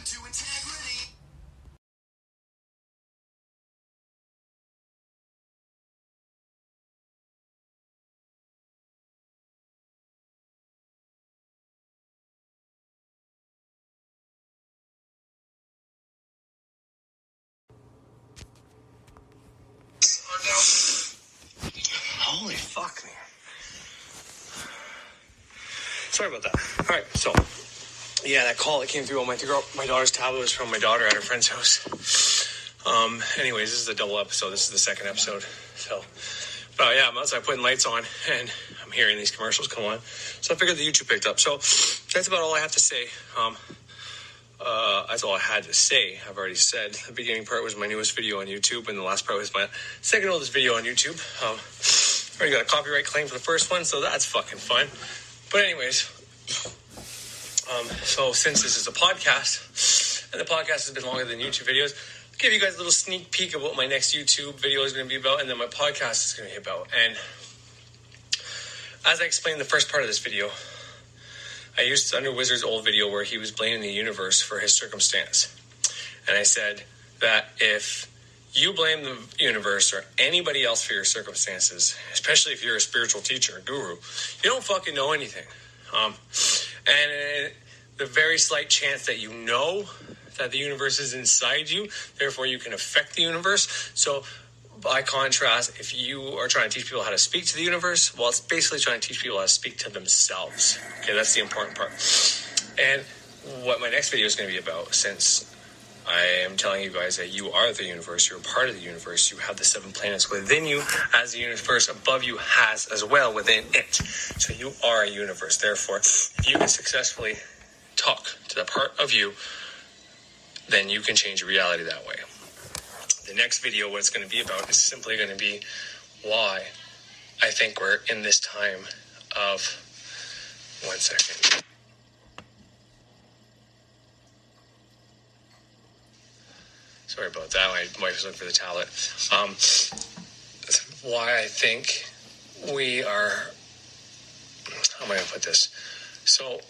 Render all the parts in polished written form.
to integrity. Holy fuck, man. Sorry about that. All right, so, yeah, that call that came through on my daughter's tablet was from my daughter at her friend's house. Anyways, this is a double episode. This is the second episode. So, but yeah, I'm outside putting lights on, and I'm hearing these commercials come on. So I figured the YouTube picked up. So that's about all I have to say. That's all I had to say. I've already said. The beginning part was my newest video on YouTube, and the last part was my second oldest video on YouTube. Already got a copyright claim for the first one, so that's fucking fun. But anyways, so since this is a podcast, and the podcast has been longer than YouTube videos, I'll give you guys a little sneak peek of what my next YouTube video is going to be about, and then my podcast is going to be about. And as I explained in the first part of this video, I used Thunder Wizard's old video where he was blaming the universe for his circumstance. And I said that if you blame the universe or anybody else for your circumstances, especially if you're a spiritual teacher, a guru, you don't fucking know anything. And the very slight chance that you know that the universe is inside you, therefore you can affect the universe. So by contrast, if you are trying to teach people how to speak to the universe, well, it's basically trying to teach people how to speak to themselves. Okay, that's the important part. And what my next video is going to be about, since I am telling you guys that you are the universe, you're a part of the universe, you have the 7 planets within you, as the universe above you has as well within it. So you are a universe. Therefore, if you can successfully talk to that part of you, then you can change your reality that way. The next video, what it's going to be about, is simply going to be why I think we're in this time of... One second. Sorry about that. My wife was looking for the tablet. That's why I think we are... How am I going to put this? So,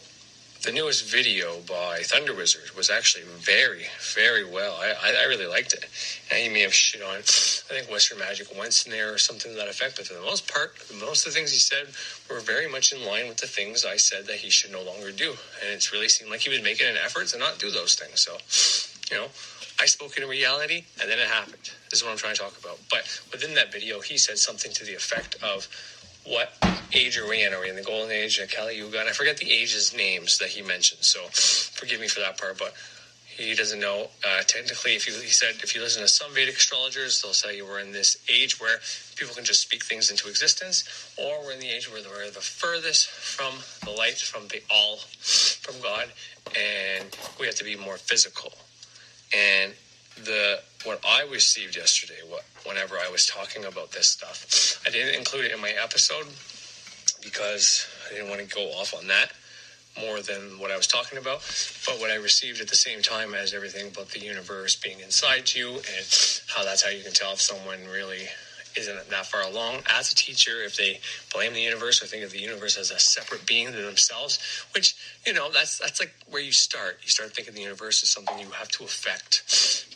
the newest video by Thunder Wizard was actually very, very well. I really liked it. And he may have shit on, I think, Western Magic once in there or something to that effect. But for the most part, most of the things he said were very much in line with the things I said that he should no longer do. And it's really seemed like he was making an effort to not do those things. So, you know, I spoke in reality, and then it happened. This is what I'm trying to talk about. But within that video, he said something to the effect of, what age are we in? Are we in the Golden Age, Kali Yuga? And I forget the ages names that he mentioned, so forgive me for that part, but he doesn't know. Technically, he said if you listen to some Vedic astrologers, they'll say we're in this age where people can just speak things into existence, or we're in the age where we're the furthest from the light, from the all, from God, and we have to be more physical. And what I received yesterday, whenever I was talking about this stuff, I didn't include it in my episode because I didn't want to go off on that more than what I was talking about. But what I received at the same time as everything about the universe being inside you, and how that's how you can tell if someone really isn't that far along as a teacher, if they blame the universe or think of the universe as a separate being to themselves, which, you know, that's like where you start. You start thinking the universe is something you have to affect,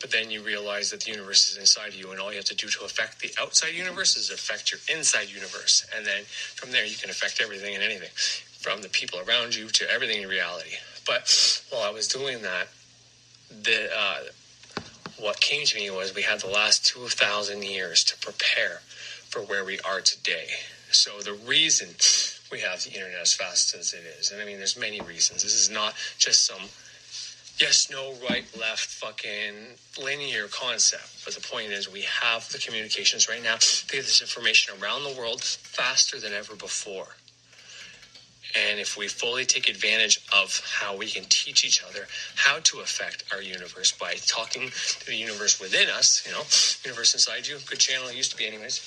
but then you realize that the universe is inside you, and all you have to do to affect the outside universe is affect your inside universe, and then from there you can affect everything and anything, from the people around you to everything in reality. But while I was doing that, what came to me was we had the last 2,000 years to prepare for where we are today. So the reason we have the internet as fast as it is, and I mean, there's many reasons. This is not just some yes, no, right, left, fucking linear concept. But the point is we have the communications right now to get this information around the world faster than ever before. And if we fully take advantage of how we can teach each other how to affect our universe by talking to the universe within us, you know, universe inside you, good channel it used to be anyways.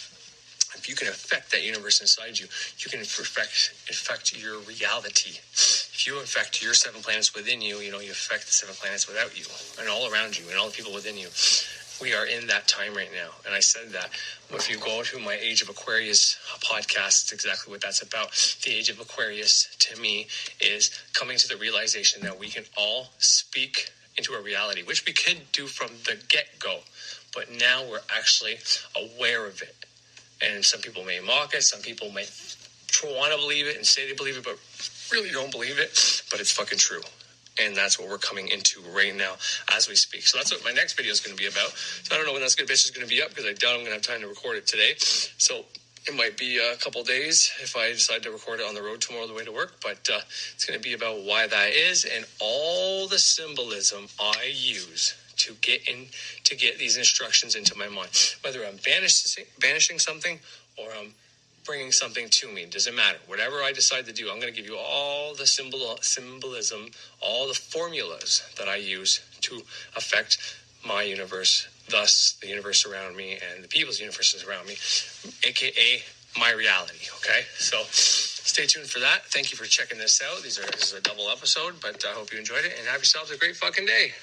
If you can affect that universe inside you, you can affect your reality. If you affect your 7 planets within you, you know, you affect the 7 planets without you and all around you and all the people within you. We are in that time right now. And I said that. If you go to my Age of Aquarius podcast, it's exactly what that's about. The Age of Aquarius, to me, is coming to the realization that we can all speak into a reality, which we could do from the get-go. But now we're actually aware of it. And some people may mock it. Some people may want to believe it and say they believe it, but really don't believe it. But it's fucking true. And that's what we're coming into right now as we speak. So that's what my next video is going to be about. So I don't know when this bitch is going to be up because I doubt I'm going to have time to record it today. So it might be a couple days if I decide to record it on the road tomorrow on the way to work. But it's going to be about why that is and all the symbolism I use to get these instructions into my mind. Whether I'm banishing something or I'm bringing something to me, doesn't matter. Whatever I decide to do, I'm going to give you all the symbolism, all the formulas that I use to affect my universe, thus the universe around me and the people's universes around me, aka my reality. Okay, so stay tuned for that. Thank you for checking this out. This is a double episode, but I hope you enjoyed it and have yourselves a great fucking day.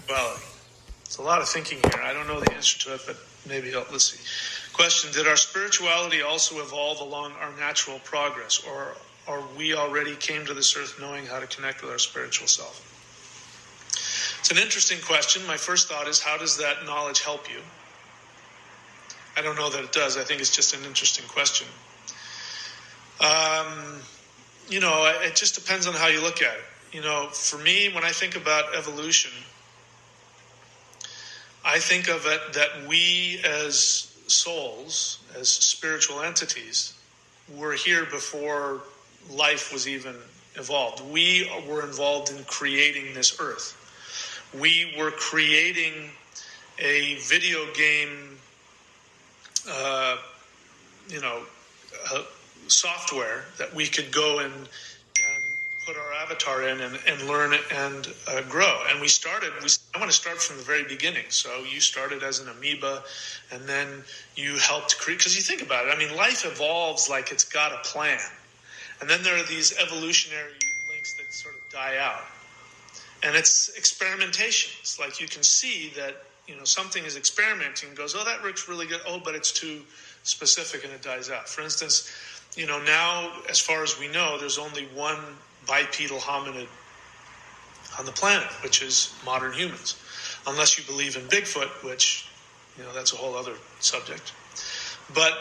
Well, it's a lot of thinking here. I don't know the answer to it, but maybe let's see. Question, did our spirituality also evolve along our natural progress, or we already came to this earth knowing how to connect with our spiritual self? It's an interesting question. My first thought is, how does that knowledge help you? I don't know that it does. I think it's just an interesting question. It just depends on how you look at it. For me, when I think about evolution, I think of it that we as souls, as spiritual entities, were here before life was even evolved. We were involved in creating this earth. We were creating a video game, software that we could go and put our avatar in and learn and grow. And I want to start from the very beginning. So you started as an amoeba, and then you helped create, because you think about it, I mean, life evolves like it's got a plan. And then there are these evolutionary links that sort of die out. And it's experimentation. It's like you can see that, something is experimenting and goes, oh, that works really good. Oh, but it's too specific and it dies out. For instance, now, as far as we know, there's only one bipedal hominid on the planet, which is modern humans. Unless you believe in Bigfoot, which, that's a whole other subject. But,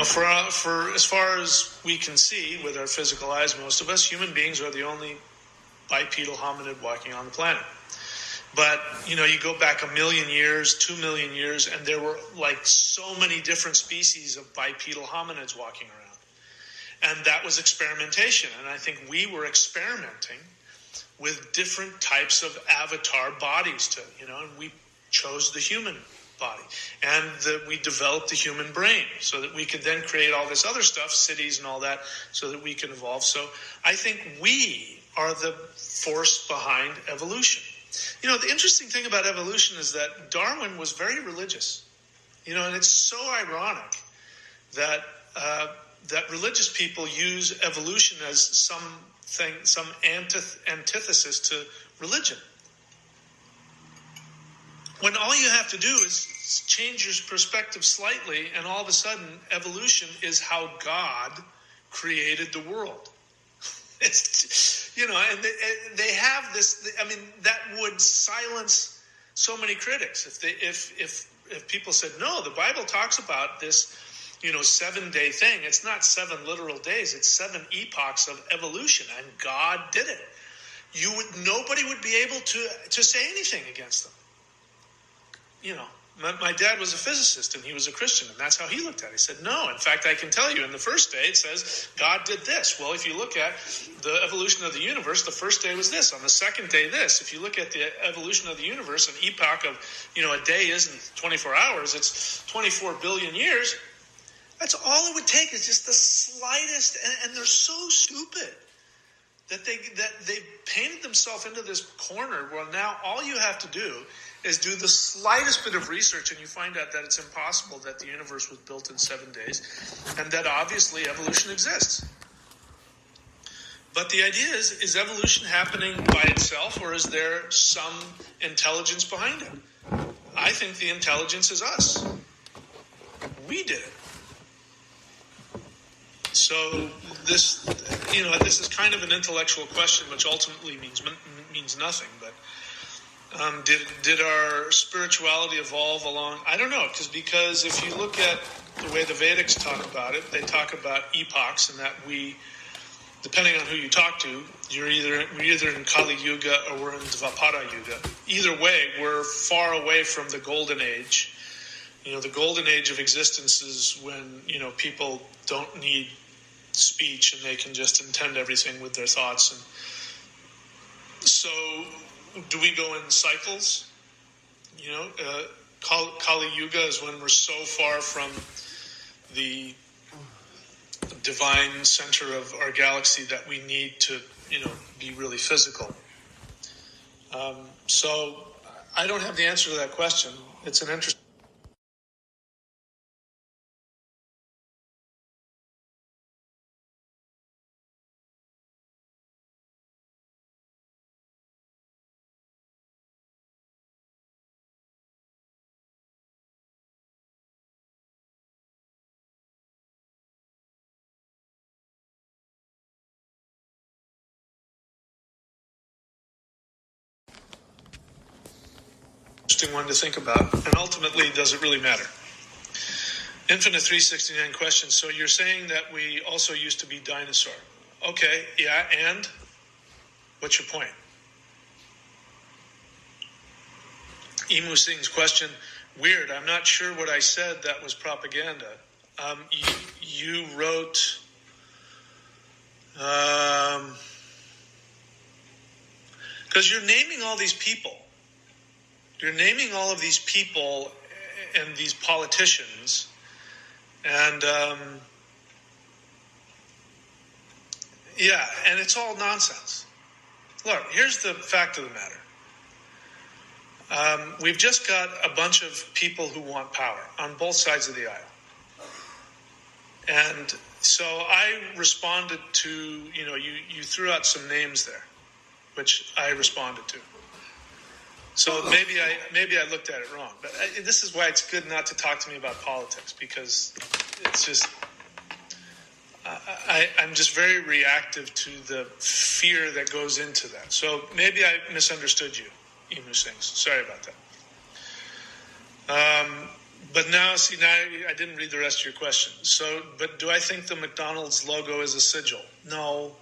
for as far as we can see with our physical eyes, most of us human beings are the only bipedal hominid walking on the planet. But, you go back 1 million years, 2 million years, and there were like so many different species of bipedal hominids walking around. And that was experimentation. And I think we were experimenting with different types of avatar bodies and we chose the human body. And we developed the human brain so that we could then create all this other stuff, cities and all that, so that we can evolve. So I think we are the force behind evolution. The interesting thing about evolution is that Darwin was very religious. And it's so ironic that that religious people use evolution as some antithesis to religion. When all you have to do is change your perspective slightly, and all of a sudden, evolution is how God created the world. It's, and they have this. I mean, that would silence so many critics if people said, no, the Bible talks about this 7-day thing. It's not 7 literal days. It's 7 epochs of evolution, and God did it. Nobody would be able to say anything against them. My dad was a physicist, and he was a Christian, and that's how he looked at it. He said, no, in fact, I can tell you, in the first day, it says God did this. Well, if you look at the evolution of the universe, the first day was this. On the second day, this. If you look at the evolution of the universe, an epoch of, a day isn't 24 hours, it's 24 billion years. That's all it would take is just the slightest, and they're so stupid that they've painted themselves into this corner where now all you have to do is do the slightest bit of research and you find out that it's impossible that the universe was built in 7 days and that obviously evolution exists. But the idea is evolution happening by itself, or is there some intelligence behind it? I think the intelligence is us. We did it. So this is kind of an intellectual question, which ultimately means nothing. But did our spirituality evolve along? I don't know, because if you look at the way the Vedics talk about it, they talk about epochs, and that we, depending on who you talk to, we're either in Kali Yuga or we're in Dvapara Yuga. Either way, we're far away from the golden age. The golden age of existence is when, people don't need speech and they can just intend everything with their thoughts. And so do we go in cycles? Kali Yuga is when we're so far from the divine center of our galaxy that we need to, be really physical. So I don't have the answer to that question. It's an interesting. One to think about, and ultimately, does it really matter? Infinite 369 questions. So you're saying that we also used to be dinosaur. Okay, yeah, and? What's your point? Emu Singh's question, weird, I'm not sure what I said that was propaganda. You wrote... because you're naming all these people. You're naming all of these people and these politicians, and and it's all nonsense. Look, here's the fact of the matter. We've just got a bunch of people who want power on both sides of the aisle. And so I responded to, you threw out some names there, which I responded to. So maybe I looked at it wrong, but this is why it's good not to talk to me about politics, because it's just I'm just very reactive to the fear that goes into that. So maybe I misunderstood you, Emu Sings. Sorry about that. But now I didn't read the rest of your question. So, but do I think the McDonald's logo is a sigil? No.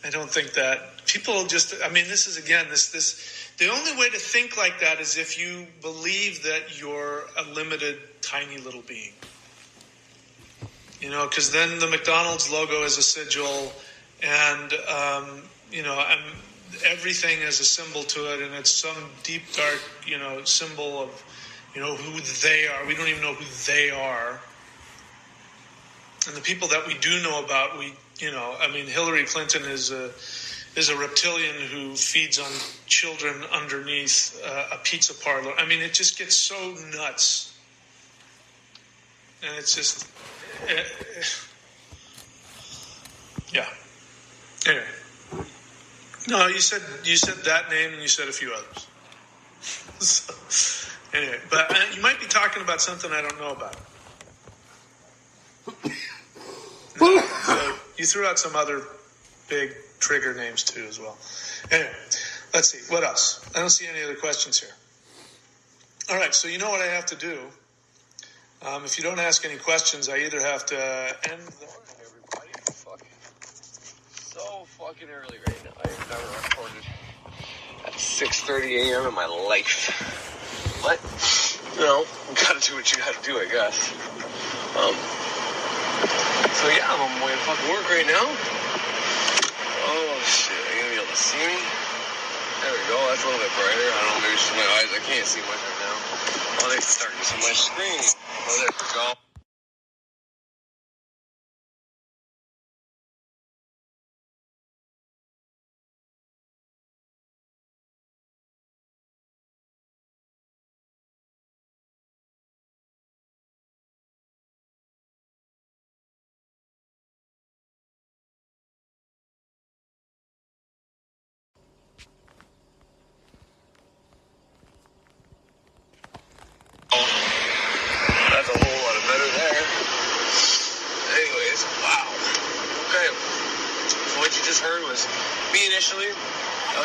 I don't think that. People just, this is, again, the only way to think like that is if you believe that you're a limited, tiny little being. Because then the McDonald's logo is a sigil, and, everything has a symbol to it, and it's some deep, dark, symbol of, who they are. We don't even know who they are. And the people that we do know about, Hillary Clinton is a reptilian who feeds on children underneath a pizza parlor. It just gets so nuts. And it's just, yeah. Anyway. No, you said that name and you said a few others. So, anyway, but you might be talking about something I don't know about. No, so you threw out some other big trigger names too as well. Anyway, let's see. What else? I don't see any other questions here. All right, so you know what I have to do. If you don't ask any questions, I either have to end the... Everybody, so fucking early right now. I've never recorded at 6:30 a.m. in my life. What? Gotta do what you gotta do, I guess. So yeah, I'm on my way to fucking work right now. Oh shit, are you gonna be able to see me? There we go, that's a little bit brighter. I don't know, maybe it's just my eyes. I can't see much right now. Oh, they can start to see my screen. Oh, there we go.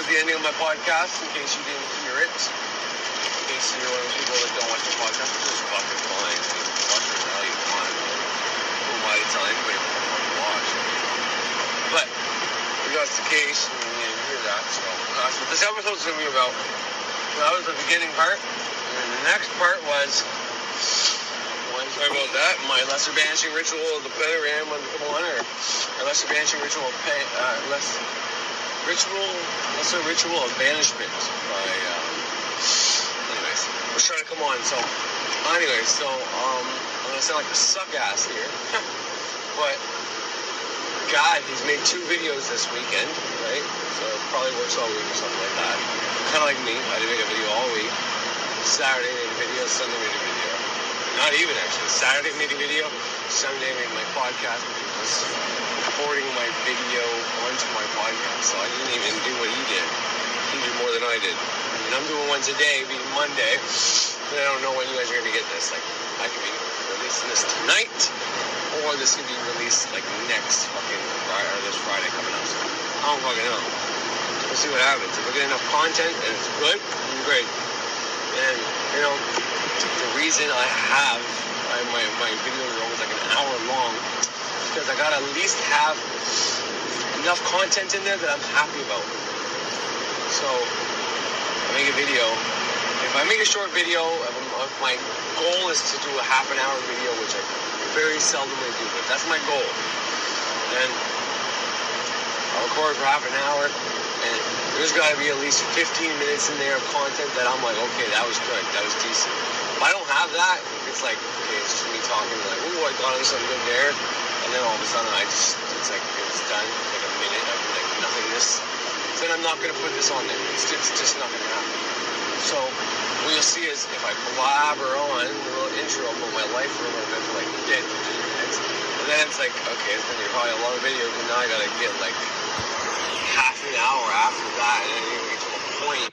the ending of my podcast, in case you didn't hear it. In case you're one of the people that don't watch the podcast, which is fucking fine. Watch it how you want. Who am I to tell anybody what the fuck to watch? But, if that's the case, and you didn't hear that, so that's what this episode's going to be about. So that was the beginning part. And then the next part was... Sorry about that. My lesser banishing ritual of the better and when come on, or lesser banishing ritual of lesser ritual of banishment by anyways, was trying to come on. So anyways, I'm gonna sound like a suck ass here. But God, he's made 2 videos this weekend, right? So it probably works all week or something like that. Kinda like me. I did make a video all week. Saturday made a video, Sunday made a video. Not even actually. Saturday made a video, Sunday made my podcast, which was recording my video onto my podcast. So I didn't even do what he did. He did more than I did. And I'm doing one today, being Monday. But I don't know when you guys are gonna get this. Like, I could be releasing this tonight, or this could be released like next fucking Friday, or this Friday coming up. So I don't fucking know. We'll see what happens. If I get enough content and it's good, it'll be great. And you know, the reason I have my videos are always like an hour long is because I gotta at least have enough content in there that I'm happy about. So I make a video. If I make a short video, if my goal is to do a half an hour video, which I very seldomly do, but that's my goal. Then I'll record for half an hour, and there's got to be at least 15 minutes in there of content that I'm like, okay, that was good, that was decent. If I don't have that, it's like, okay, it's just me talking, like, ooh, I got on something good there, and then all of a sudden it's like, it's done, like a minute of like nothingness. Then I'm not going to put this on there. It's just not going to happen. So what you'll see is if I blabber on the little intro about my life for a little bit for like 10, 15 minutes, and then it's like, okay, it's going to be probably a long video, but now I got to get like half an hour after that, and then you get to a point.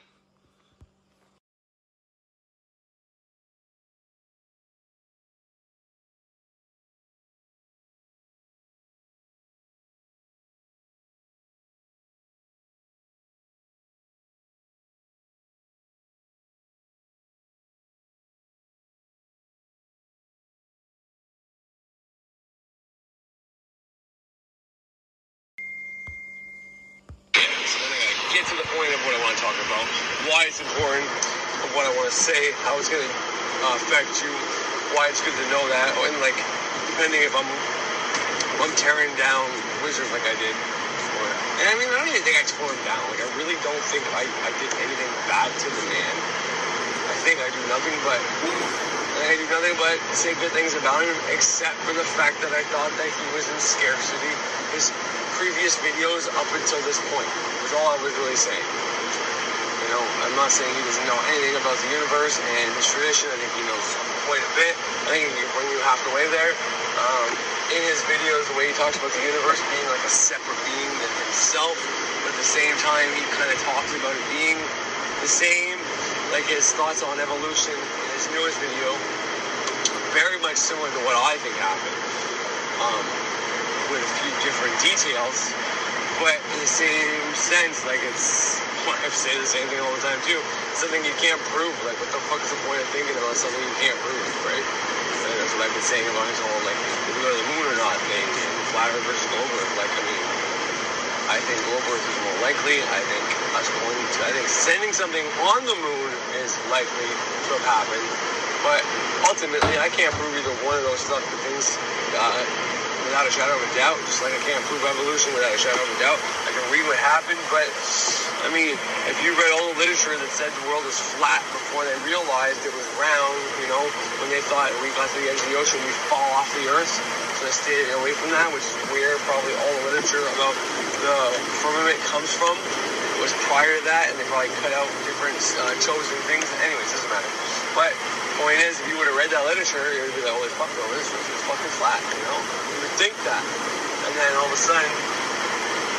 Get to the point of what I want to talk about, why it's important, what I want to say, how it's going to affect you, why it's good to know that, and like, depending if I'm tearing down wizards like I did, and I mean, I don't even think I tore him down, like, I really don't think I did anything bad to the man. I think I do nothing but say good things about him, except for the fact that I thought that he was in scarcity. His previous videos up until this point was all I was really saying. You know, I'm not saying he doesn't know anything about the universe and his tradition. I think he knows quite a bit. I think he can bring you halfway there. In his videos, the way he talks about the universe being like a separate being than himself, but at the same time, he kind of talks about it being the same, like his thoughts on evolution in his newest video, very much similar to what I think happened, with a few different details, but in the same sense, like it's, I say the same thing all the time too, something you can't prove. Like, what the fuck is the point of thinking about something you can't prove, right? And that's what I've been saying about his whole, like, if we go to the moon or not thing, and flat earth versus globe earth. Like, I mean, I think globe earth is more likely. I think sending something on the moon is likely to have happened, but ultimately I can't prove either one of those stuff, the things without a shadow of a doubt, just like I can't prove evolution without a shadow of a doubt. I can read what happened, but I mean, if you read all the literature that said the world was flat before they realized it was round, you know, when they thought we got to the edge of the ocean, we'd fall off the earth, so they stayed away from that, which is where probably all the literature about the firmament comes from. It was prior to that, and they probably cut out different chosen things. Anyways, doesn't matter. But the point is, if you would have read that literature, you would be like, holy fuck, bro, this is fucking flat, you know? You would think that. And then all of a sudden,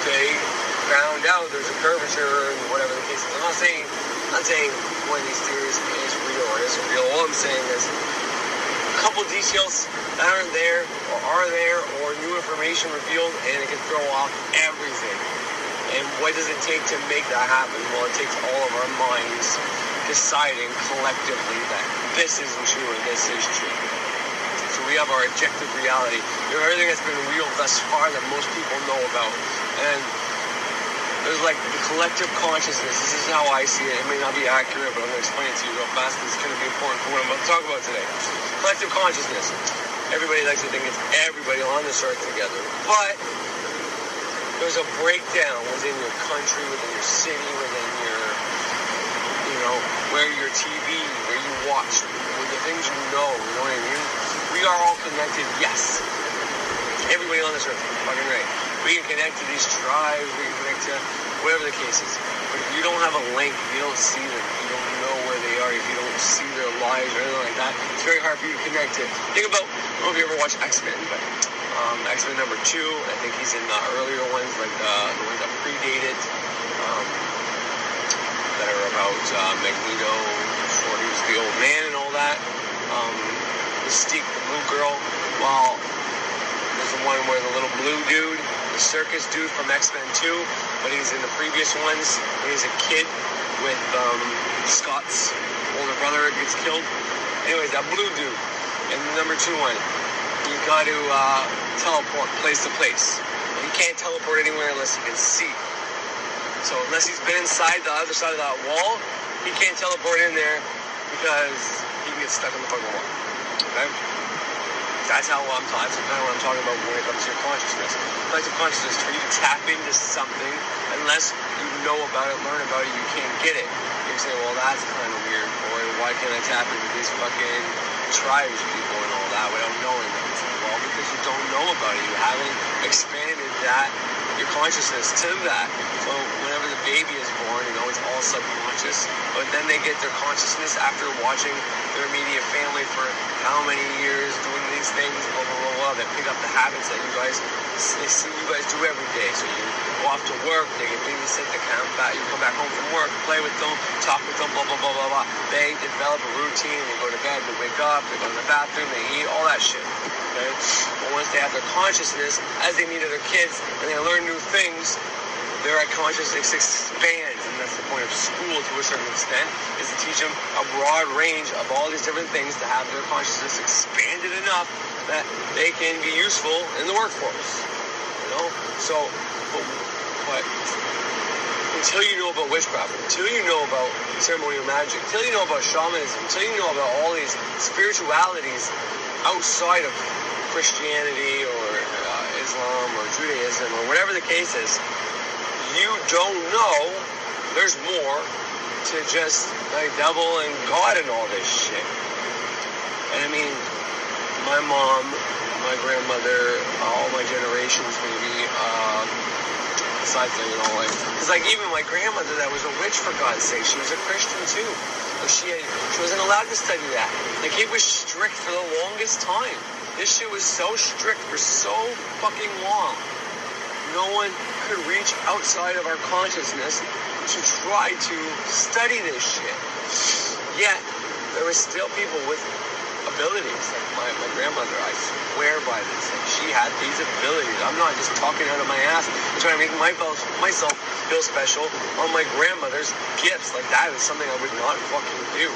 they found out there's a curvature and whatever the case is. I'm not saying one of these theories is real or isn't real. All I'm saying is a couple details that aren't there or are there, or new information revealed, and it can throw off everything. And what does it take to make that happen? Well, it takes all of our minds deciding collectively that this isn't true or this is true. So we have our objective reality. We have everything that's been real thus far that most people know about. And there's like the collective consciousness. This is how I see it. It may not be accurate, but I'm going to explain it to you real fast. It's going to be important for what I'm about to talk about today. Collective consciousness. Everybody likes to think it's everybody on this earth together. But there's a breakdown within your country, within your city, within your, where your TV, where you watch, with the things you know what I mean? We are all connected, yes. Everybody on this earth, fucking right. We can connect to these tribes, we can connect to whatever the case is. But if you don't have a link, if you don't see them, if you don't know where they are, if you don't see their lives or anything like that, it's very hard for you to connect to. Think about, I don't know if you ever watched X-Men, but X-Men number 2, I think he's in the earlier ones, like the ones that predated, that are about Magneto, before he was the old man and all that. Mystique, the blue girl, while there's the one where the little blue dude, the circus dude from X-Men 2, but he's in the previous ones when he's a kid with Scott's older brother gets killed. Anyways, that blue dude. And the number 2 one, you got to teleport place to place. You can't teleport anywhere unless you can see. So unless he's been inside the other side of that wall, he can't teleport in there because he can get stuck in the fucking wall. Okay? That's how I'm talking. That's kind of what I'm talking about when it comes to your consciousness. Collective consciousness, for you to tap into something, unless you know about it, learn about it, you can't get it. You say, well, that's kind of weird, or why can't I tap into these fucking tribes people and all that without knowing them? Well, because you don't know about it. You haven't expanded that, your consciousness to that. So whenever the baby is born, it's all subconscious. But then they get their consciousness after watching their immediate family for how many years doing these things, blah, blah, blah, blah. They pick up the habits that they see you guys do every day. So you go off to work, they get babysit, they come back, you come back home from work, play with them, talk with them, blah, blah, blah, blah, blah. They develop a routine, they go to bed, they wake up, they go to the bathroom, they eat, all that shit. Okay? But once they have their consciousness, as they meet other kids and they learn new things, their consciousness expands, and that's the point of school to a certain extent, is to teach them a broad range of all these different things to have their consciousness expanded enough that they can be useful in the workforce. So, but until you know about witchcraft, until you know about ceremonial magic, until you know about shamanism, until you know about all these spiritualities outside of Christianity or Islam or Judaism or whatever the case is, you don't know there's more to just like devil and God and all this shit. And I mean, my mom, my grandmother, all my generations maybe, besides because like even my grandmother that was a witch, for God's sake, she was a Christian too. But she wasn't allowed to study that. Like, it was strict for the longest time. This shit was so strict for so fucking long. No one could reach outside of our consciousness to try to study this shit. Yet, there were still people with abilities. Like my grandmother, I swear by this. Like, she had these abilities. I'm not just talking out of my ass. I'm trying to make myself feel special on my grandmother's gifts. Like, that is something I would not fucking do.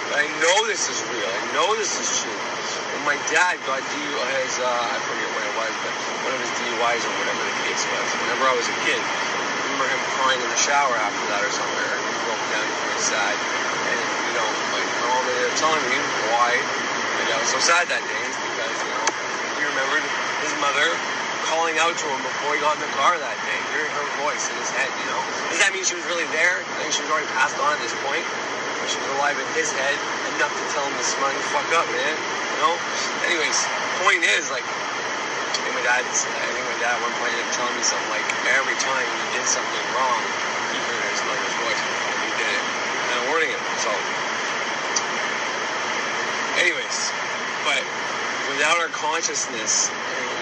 But I know this is real. I know this is true. When my dad got his, I forget what it was, but one of his DUIs or whatever the case was, whenever I was a kid, I remember him crying in the shower after that or somewhere, and he broke down, he was sad. And, my mom ended up telling me why my dad was so sad that day. It's because, he remembered his mother calling out to him before he got in the car that day, hearing her voice in his head, Does that mean she was really there? I think she was already passed on at this point. But she was alive in his head enough to tell him to smile the fuck up, man. Anyways, point is, like, I think my dad at one point ended up telling me something like, every time he did something wrong, he heard his mother's voice before he did it. And I'm warning him, so. Anyways, but without our consciousness,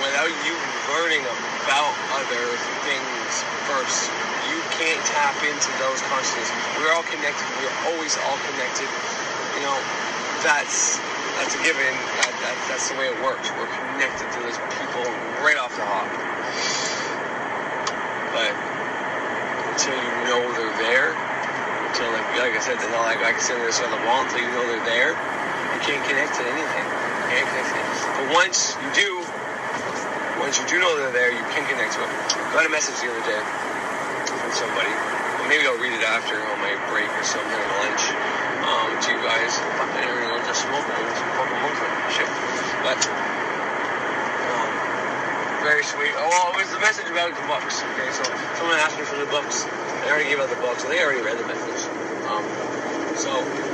without you learning about other things first, you can't tap into those consciousness. We're all connected. We're always all connected. That's a given. That's the way it works. We're connected to those people right off the hop. But until you know they're there. Until, like I said, I can sit on this on the wall until you know they're there. You can't connect to anything. But once you do know they're there, you can connect to it. Got a message the other day from somebody. Maybe I'll read it after on my break or something, or lunch. To you guys. Fucking everyone just smoking. Some fucking monkey shit. But very sweet. Oh, well, it was the message about the books. Okay, so someone asked me for the books. I already gave out the books, so they already read the message. So,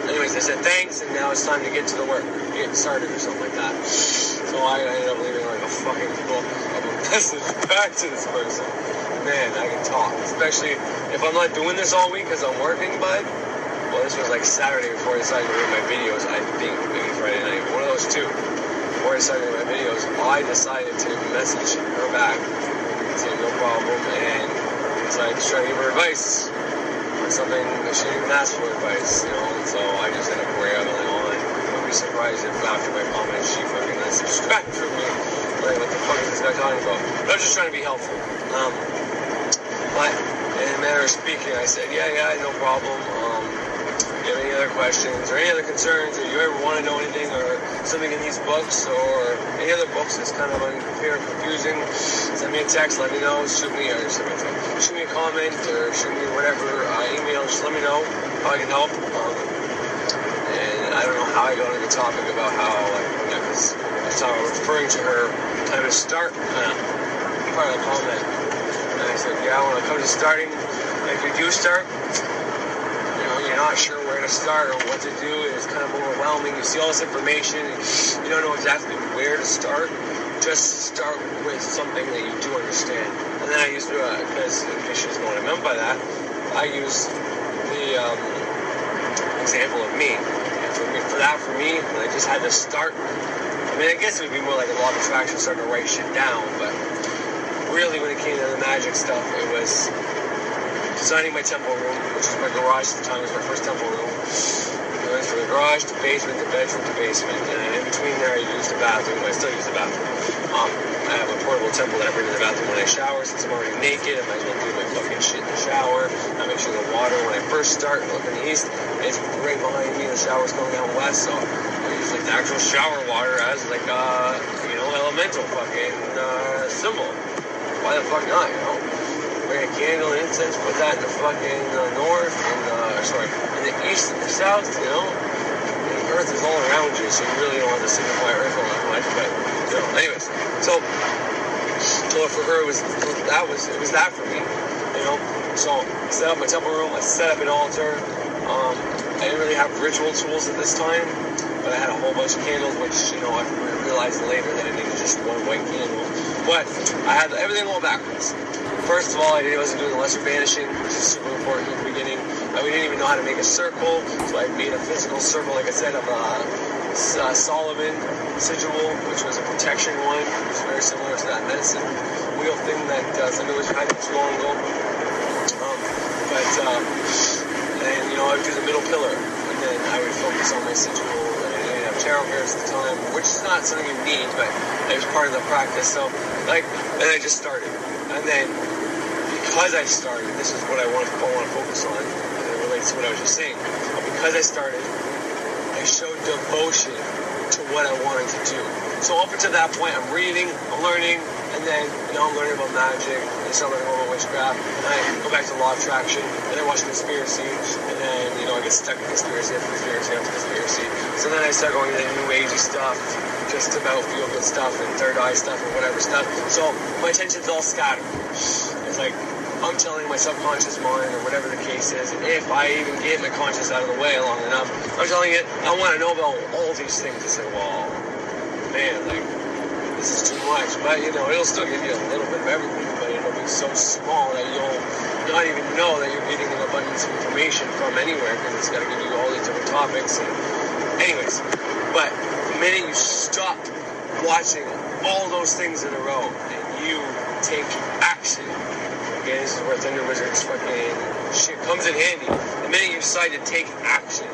anyways, I said thanks, and now it's time to get to the work, get started or something like that. So I ended up leaving like a fucking book of a message back to this person. Man, I can talk, especially if I'm not doing this all week because I'm working, bud. Well, this was like Saturday before I decided to read my videos. I think maybe Friday night, one of those two. Before I started my videos, I decided to message her back and say no problem, and decided to try to give her advice on something that she didn't even ask for advice, you know. So I just ended up rambling on. Don't be surprised if after my comment she fucking unsubscribed from me. Like, what the fuck is this guy talking about? But I was just trying to be helpful. But in a manner of speaking, I said, yeah, no problem. You have any other questions or any other concerns, or you ever want to know anything or something in these books or any other books that's kind of unclear or confusing, send me a text, let me know, shoot me a comment or shoot me whatever email, just let me know how I can help. And I don't know how I got into the topic about how, because I was referring to her kind of start part of the comment. And I said, yeah, when it comes to starting, if you do start, you're not sure where to start or what to do, and it's kind of overwhelming. You see all this information, and you don't know exactly where to start. Just start with something that you do understand. And then I used to, because in case you just know what I meant by that, I use the example of me. And for me, when I just had to start, I mean, I guess it would be more like a law of attraction, starting to write shit down, but really when it came to the magic stuff, it was designing my temple room, which was my garage at the time. It was my first temple room. I went from the garage to basement to bedroom to basement, and in between there I used the bathroom. I still use the bathroom. I have a portable temple that I bring to the bathroom when I shower. Since I'm already naked, I might as well do my fucking shit in the shower. I make sure the water, when I first start looking east, it's right behind me. The shower's going down west, so I use like the actual shower water as like elemental fucking symbol. Why the fuck not, you know? Bring a candle, incense, put that in the fucking north, in the east and the south, you know? And the earth is all around you, so you really don't want to signify earth all that much, but, anyways. So for her, it was that for me, you know? So I set up my temple room, I set up an altar. I didn't really have ritual tools at this time, but I had a whole bunch of candles, which, I realized later that I needed just one white candle. But I had everything all backwards. First of all, I wasn't doing the lesser banishing, which is super important in the beginning. We didn't even know how to make a circle, so I made a physical circle, like I said, of Solomon sigil, which was a protection one. It was very similar to that medicine wheel thing that somebody was trying to do long ago. I would do the middle pillar, and then I would focus on my sigil. I didn't have tarot cards at the time, which is not something you need, but it was part of the practice. So, then I just started, and then because I started, this is what I want to focus on, and it relates to what I was just saying. Because I started, I showed devotion to what I wanted to do. So up until that point, I'm reading, I'm learning, and then I'm learning about magic, and I'm learning about witchcraft, and I go back to law of attraction, and then watch conspiracy, and then I get stuck in conspiracy after conspiracy. So then I start going into new agey stuff, just about feel good stuff and third eye stuff and whatever stuff. So my attention's all scattered. It's like I'm telling my subconscious mind or whatever the case is, and if I even get my conscious out of the way long enough, I'm telling it I want to know about all these things. I say, well, man, this is too much. But it'll still give you a little bit of everything, but it'll be so small that you'll not even know that you're getting an abundance of information from anywhere, because it's got to give you all these different topics. And anyways, but the minute you stop watching all those things in a row and you take action, again, this is where Thunder Wizard's fucking shit comes in handy. The minute you decide to take action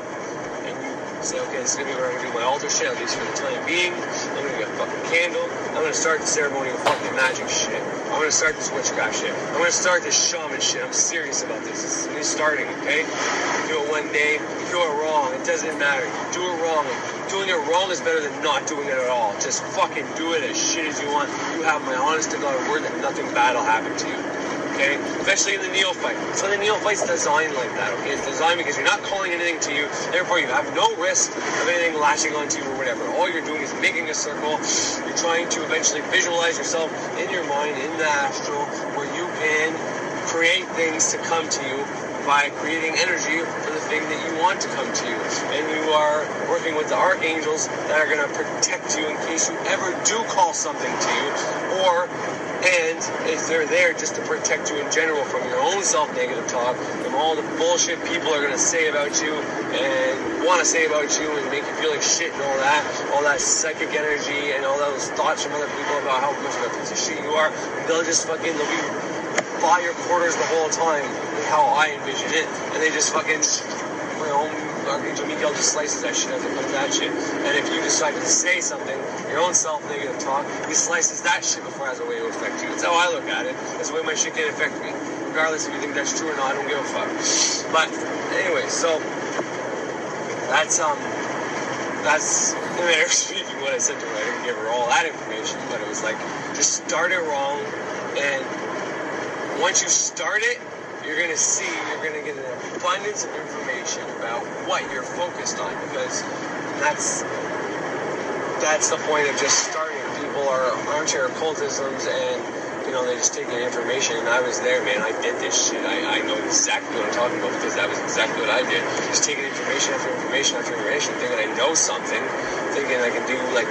and you say, okay, this is gonna be where I'm gonna do my altar shit, at least for the time being. I'm gonna get a fucking candle. I'm gonna start the ceremony of fucking magic shit. I'm going to start this witchcraft shit. I'm going to start this shaman shit. I'm serious about this. This is me starting, okay? You do it one day, you do it wrong. It doesn't matter. You do it wrong. Doing it wrong is better than not doing it at all. Just fucking do it as shit as you want. You have my honest to God word that nothing bad will happen to you. Okay? Especially in the neophyte. So the neophyte's designed like that, okay? It's designed because you're not calling anything to you, therefore you have no risk of anything latching onto you or whatever. All you're doing is making a circle. You're trying to eventually visualize yourself in your mind, in the astral, where you can create things to come to you by creating energy for the thing that you want to come to you. And you are working with the archangels that are going to protect you in case you ever do call something to you, and if they're there just to protect you in general from your own self-negative talk, from all the bullshit people are going to say about you and want to say about you and make you feel like shit and all that psychic energy and all those thoughts from other people about how much of a piece of shit you are. They'll be by your quarters the whole time, is how I envision it, and they just fucking, Archangel Miguel just slices that shit as it comes at you. And if you decide to say something, your own self-negative talk, he slices that shit before it has a way to affect you. That's how I look at it. That's the way my shit can affect me. Regardless if you think that's true or not, I don't give a fuck. But anyway, so that's Eric speaking what I said to her. I didn't give her all that information, but it was like, just start it wrong, and once you start it, you're going to get an abundance of information about what you're focused on, because that's the point of just starting. People are armchair occultisms, and they just take in information, and I was there, man. I did this shit. I know exactly what I'm talking about, because that was exactly what I did. Just taking information after information after information, thinking I know something, thinking I can do like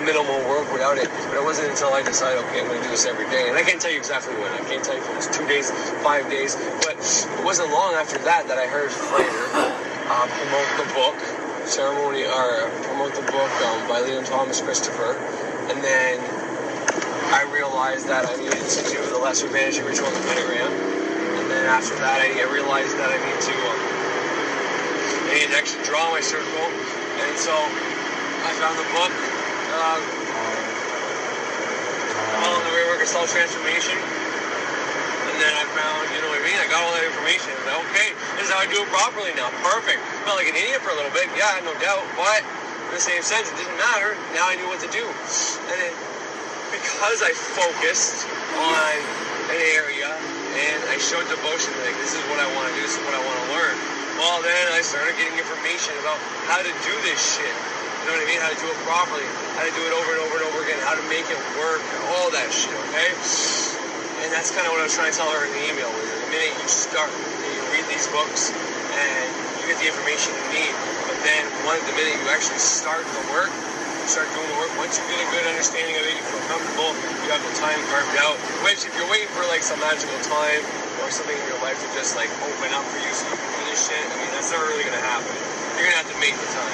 minimal work without it. But it wasn't until I decided, okay, I'm going to do this every day. And I can't tell you exactly when. I can't tell you if it was 2 days, 5 days. But it wasn't long after that I heard Fraser promote the book by Liam Thomas Christopher. And then I realized that I needed to do the lesser vanishing ritual on the pentagram. And then after that, I realized that I need to actually draw my circle. And so I found the book, the Rework of Self-Transformation. And then I found, you know what I mean? I got all that information. I was like, okay, this is how I do it properly now. Perfect. Felt like an idiot for a little bit. Yeah, no doubt. But in the same sense, it didn't matter. Now I knew what to do. And then because I focused on an area and I showed devotion, like, this is what I want to do, this is what I want to learn. Well, then I started getting information about how to do this shit. You know what I mean? How to do it properly, how to do it over and over and over again, how to make it work, all that shit, okay? And that's kind of what I was trying to tell her in the email. The minute you start, you read these books and you get the information you need, but then the minute you actually start the work, start doing the work, once you get a good understanding of it, you feel comfortable, you have the time carved out, which if you're waiting for like some magical time or something in your life to just like open up for you so you can do this shit, I mean, that's not really going to happen. You're going to have to make the time.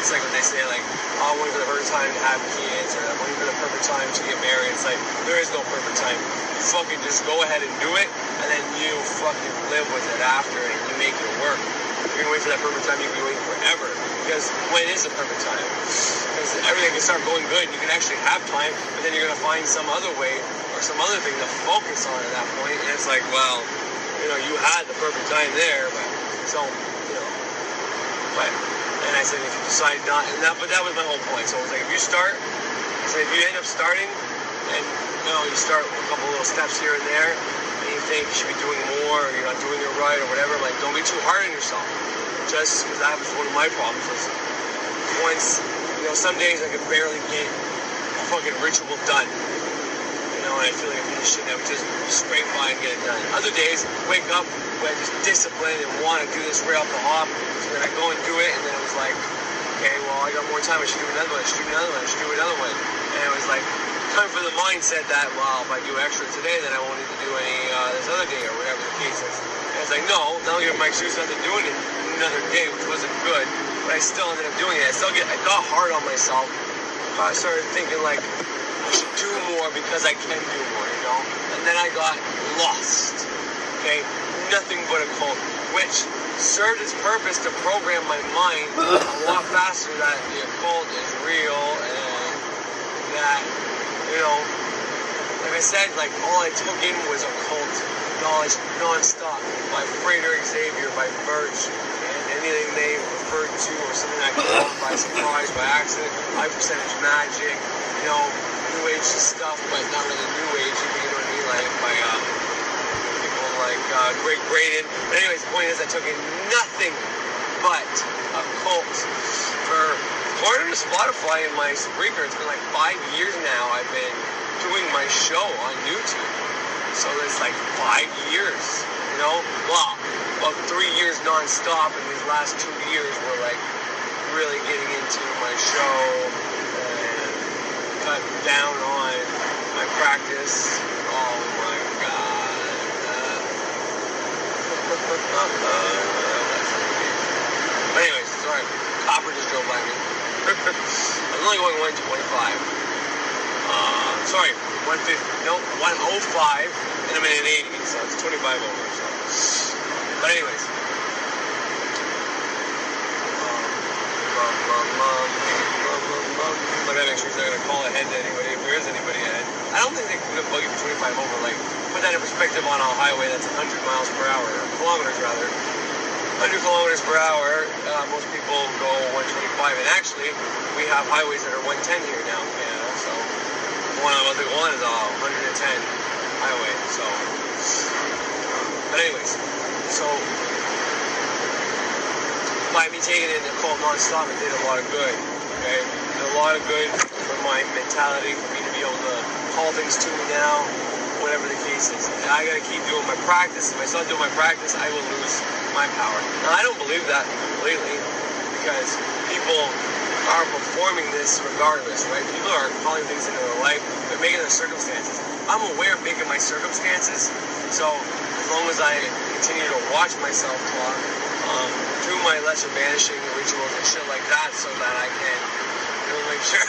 It's like when they say like, oh, I'm waiting for the perfect time to have kids, or I'm waiting for the perfect time to get married. It's like, there is no perfect time. You fucking just go ahead and do it, and then you fucking live with it after, and you make it work. If you're going to wait for that perfect time, you can be waiting forever. Because when is the perfect time? Because everything can start going good, you can actually have time, but then you're going to find some other way, or some other thing to focus on at that point, and it's like, well, you had the perfect time there, but and I said, if you decide not, but that was my whole point. So it was like, if you start, so if you end up starting, and you start with a couple little steps here and there, and you think you should be doing more, or you're not doing it right, or whatever, like, don't be too hard on yourself. Just because that was one of my problems. Was once, some days I could barely get a fucking ritual done. And I feel like a piece of shit, I would just scrape by and get it done. Other days, wake up with just discipline and want to do this right off the hop. So then I go and do it, and then it was like, okay, well, I got more time, I should do another one, I should do another one, I should do another one. And it was like, time for the mindset that, well, if I do extra today, then I won't need to do any this other day, or whatever the case is. And it's like, no, that'll give my excuse not to do it another day, which wasn't good, but I still ended up doing it. I got hard on myself. I started thinking like, I should do more because I can do more, and then I got lost, okay? Nothing but a cult, which served its purpose to program my mind a lot faster that the occult is real, and that, like I said, like all I took in was occult knowledge nonstop by Frater Xavier, by Birch, and anything they referred to or something I caught on by surprise, by accident, high percentage magic, you know, New Age stuff, but not really New Age, you know what I mean, like by people like Greg Braden. But anyways, the point is I took in nothing but occult for according to Spotify and my Spreaker. It's been like 5 years now I've been doing my show on YouTube. So it's like 5 years, you know? Well, about 3 years non-stop, and these last 2 years were like really getting into my show and cut down on my practice. Oh my God. But anyways, sorry. Copper just drove by me. I'm only going 125. Sorry, 150. No, 105, and I'm in an 80, so it's 25 over. So. But anyways. I gotta make sure they're gonna call ahead to anybody, if there is anybody ahead. I don't think they could buggy for 25 over. Like, put that in perspective on a highway that's 100 miles per hour, or kilometers rather. 100 kilometers per hour, most people go 125, and actually, we have highways that are 110 here now in Canada, so one is a 110 highway, so, but anyways, so, by me taking it in the cold non-stop, it did a lot of good, okay, it did a lot of good for my mentality, for me to be able to call things to me now, whatever the case is. And I gotta keep doing my practice. If I stop doing my practice, I will lose my power. Now, I don't believe that completely, because people are performing this regardless, right? People are calling things into their life. They're making their circumstances. I'm aware of making my circumstances, so as long as I continue to watch myself talk, do my lesser banishing rituals and shit like that, so that I can make sure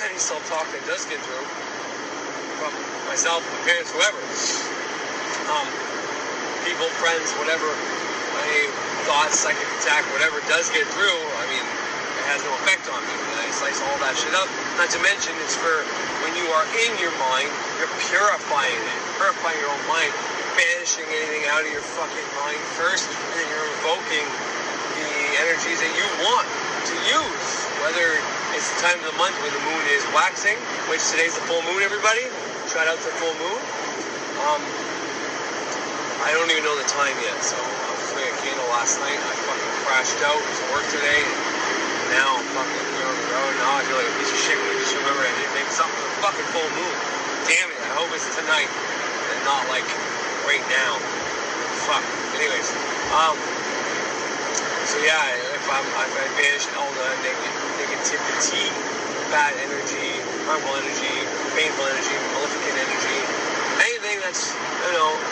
any self-talk that does get through, from myself, my parents, whoever, people, friends, whatever, any thoughts, psychic attack, whatever does get through, I mean, it has no effect on me. And I slice all that shit up. Not to mention, it's for when you are in your mind, you're purifying it, purifying your own mind, banishing anything out of your fucking mind first, and then you're invoking the energies that you want to use, whether it's the time of the month when the moon is waxing, which today's the full moon, everybody. Shout out to the full moon. I don't even know the time yet, so I was just making a candle last night. I fucking crashed out to work today, and now I'm fucking here on the road. Now I feel like a piece of shit when I just remember I didn't make something for the fucking full moon. Damn it, I hope it's tonight and not like right now. Fuck. Anyways, so yeah, if I banish all the negativity, bad energy, harmful energy, painful energy, maleficent energy, anything that's,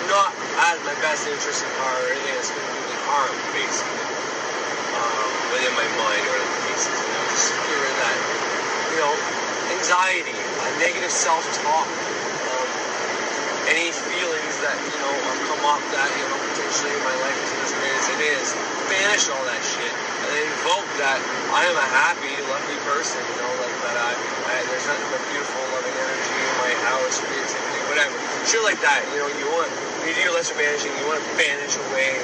not at my best interest or anything that's going to do me harm, basically, within my mind or other cases, just get rid of that, anxiety, negative self-talk, any feelings that, have come up that, potentially my life isn't as great as it is, banish all that shit, and then invoke that I am a happy, lucky person, like that there's nothing but beautiful, loving energy in my house, creativity, whatever, shit like that, when you do your lesser banishing, you want to banish away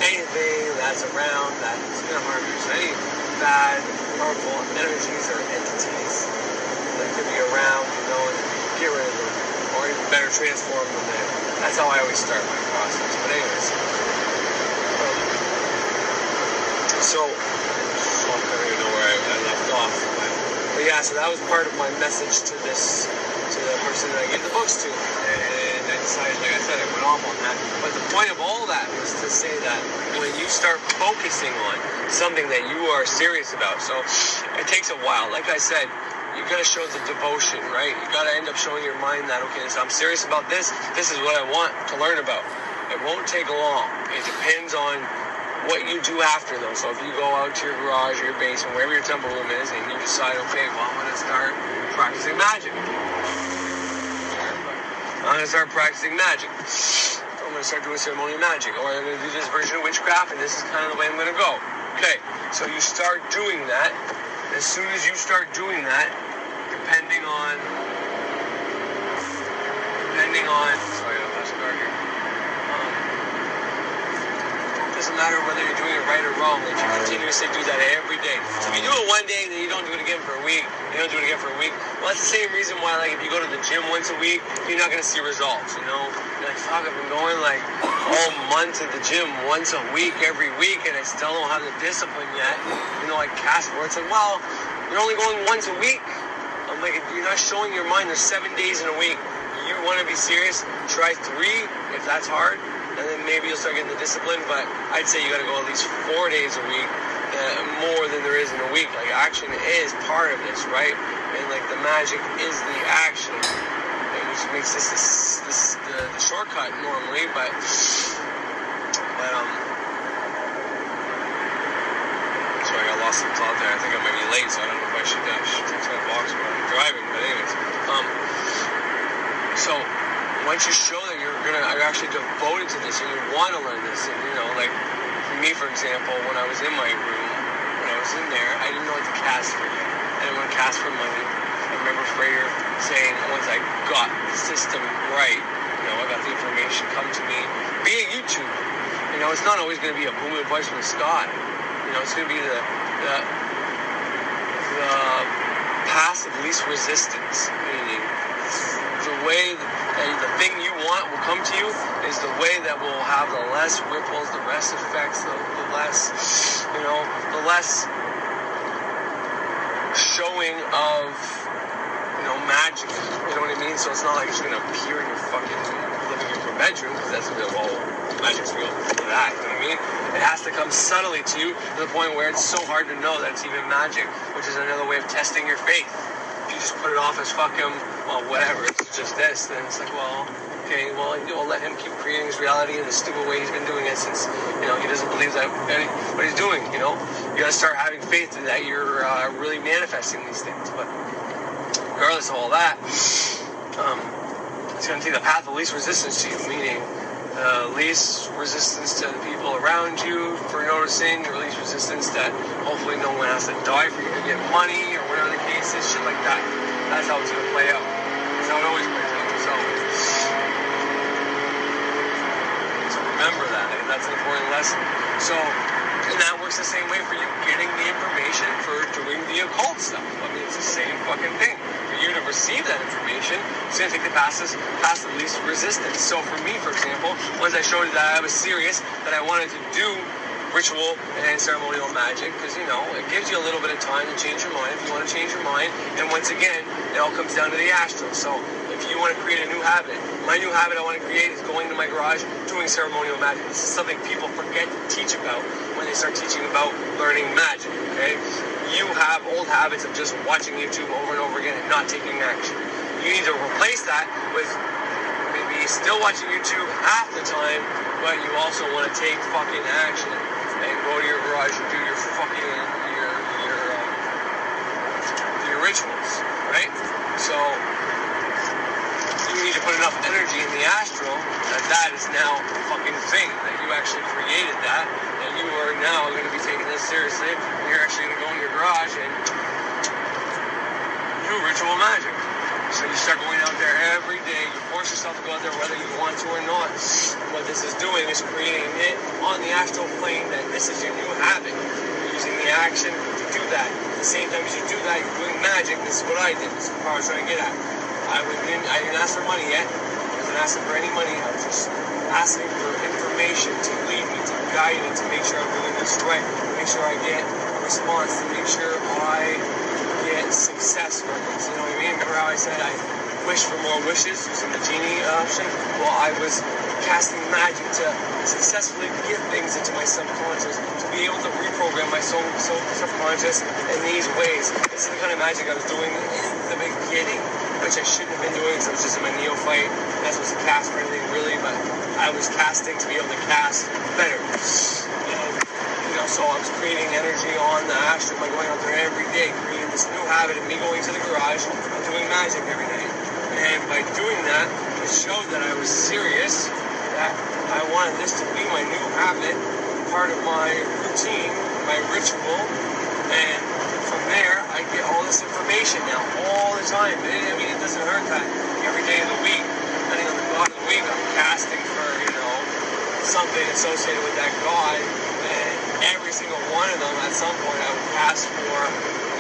anything that's around that's going to harm you, so any bad, harmful energies or entities that could be around, and get rid of them, or even better, transform them in. That's how I always start my process. But anyways, so I don't even know where I left off. But yeah, so that was part of my message to the person that I gave the books to. And I decided, like I said, I went off on that. But the point of all that was to say that when you start focusing on something that you are serious about, so it takes a while. Like I said, you gotta show the devotion, right? You gotta end up showing your mind that, okay, so I'm serious about this. This is what I want to learn about. It won't take long. It depends on what you do after, though. So if you go out to your garage or your basement, wherever your temple room is, and you decide, okay, well, I'm gonna start practicing magic. I'm gonna start practicing magic. I'm gonna start doing ceremonial magic, or I'm gonna do this version of witchcraft, and this is kind of the way I'm gonna go. Okay, so you start doing that. As soon as you start doing that, depending on depending on, sorry, I lost car here. Doesn't matter whether you're doing it right or wrong, like you continuously do that every day. So if you do it one day, then you don't do it again for a week, you don't do it again for a week, well, that's the same reason why, like, if you go to the gym once a week, you're not going to see results, you know? You're like, fuck, I've been going, like, all month to the gym once a week, every week, and I still don't have the discipline yet, you know, like, cast for it. It's like, well, you're only going once a week. I'm like, you're not showing your mind there's 7 days in a week. You want to be serious, try 3, if that's hard, and then maybe you'll start getting the discipline, but I'd say you got to go at least 4 days a week, more than there is in a week. Like, action is part of this, right? And, like, the magic is the action, and which makes this the shortcut normally, but sorry, I lost some thought there. I think I might be late, so I don't know if I should take my box when I'm driving, but anyways, so once you show that you're actually devoted to this and you want to learn this, and you know, like for me, for example, when I was in my room, when I was in there, I didn't know what to cast for yet. I didn't want to cast for money. I remember Freyer saying, once I got the system right, you know, I got the information come to me via YouTube. You know, it's not always going to be a booming voice from the sky. You know, it's going to be the path of least resistance, meaning the way the thing you want will come to you is the way that will have the less ripples, the less effects, the less, you know, the less showing of, you know, magic. You know what I mean? So it's not like it's going to appear in your fucking living room or bedroom, because that's a bit, well, magic's real for that. You know what I mean? It has to come subtly to you to the point where it's so hard to know that it's even magic, which is another way of testing your faith. If you just put it off as fucking, well, whatever, it's just this, then it's like, well, okay, well, I'll let him keep creating his reality in the stupid way he's been doing it since, you know, he doesn't believe that what he's doing, you know? You gotta start having faith that you're really manifesting these things. But regardless of all that, it's gonna take the path of least resistance to you, meaning the least resistance to the people around you for noticing, the least resistance that hopefully no one has to die for you to get money or whatever the case is, shit like that. That's how it's going to play out. That's how it always plays out. So remember that. That's an important lesson. So, and that works the same way for you getting the information for doing the occult stuff. I mean, it's the same fucking thing. For you to receive that information, it's going to take the path of least resistance. So for me, for example, once I showed that I was serious, that I wanted to do ritual and ceremonial magic, because, you know, it gives you a little bit of time to change your mind if you want to change your mind. And once again, it all comes down to the astral. So if you want to create a new habit, my new habit I want to create is going to my garage, doing ceremonial magic. This is something people forget to teach about when they start teaching about learning magic, okay? You have old habits of just watching YouTube over and over again and not taking action. You need to replace that with maybe still watching YouTube half the time, but you also want to take fucking action and go to your garage and do your fucking your rituals, right? So you need to put enough energy in the astral that is now a fucking thing, that you actually created that, and you are now going to be taking this seriously. You're actually going to go in your garage and do ritual magic. So you start going out there every day. You force yourself to go out there whether you want to or not. What this is doing is creating it on the astral plane that this is your new habit. You're using the action to do that. At the same time as you do that, you're doing magic. This is what I did. This is what I was trying to get at. I didn't ask for money yet. I wasn't asking for any money. I was just asking for information to lead me, to guide me, to make sure I'm doing this right, to make sure I get a response, to make sure I get success from this. You know what I mean? Remember how I said I wish for more wishes using the genie option? Well, I was casting magic to successfully get things into my subconscious, to be able to reprogram my subconscious in these ways. This is the kind of magic I was doing in the beginning, which I shouldn't have been doing because I was just in my neophyte. That's supposed to cast for anything really, but I was casting to be able to cast better. And, you know, so I was creating energy on the astral by going out there every day, creating this new habit of me going to the garage and doing magic every night. And by doing that, it showed that I was serious, that I wanted this to be my new habit, part of my routine, my ritual, and from there, I get all this information now, all the time. I mean, it doesn't hurt that every day of the week, depending on the God of the week, I'm casting for, something associated with that God, and every single one of them, at some point, I would cast for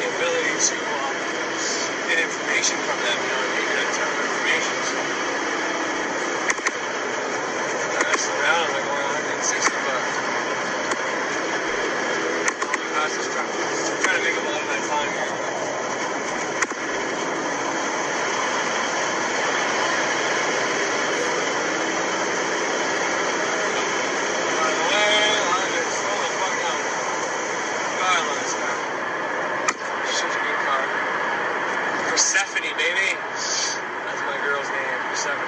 the ability to get information from them, maybe that term of information. So, I slow down, I'm like going 160 bucks. I'm trying to make a lot of my time here. Persephone, baby. That's my girl's name, Persephone.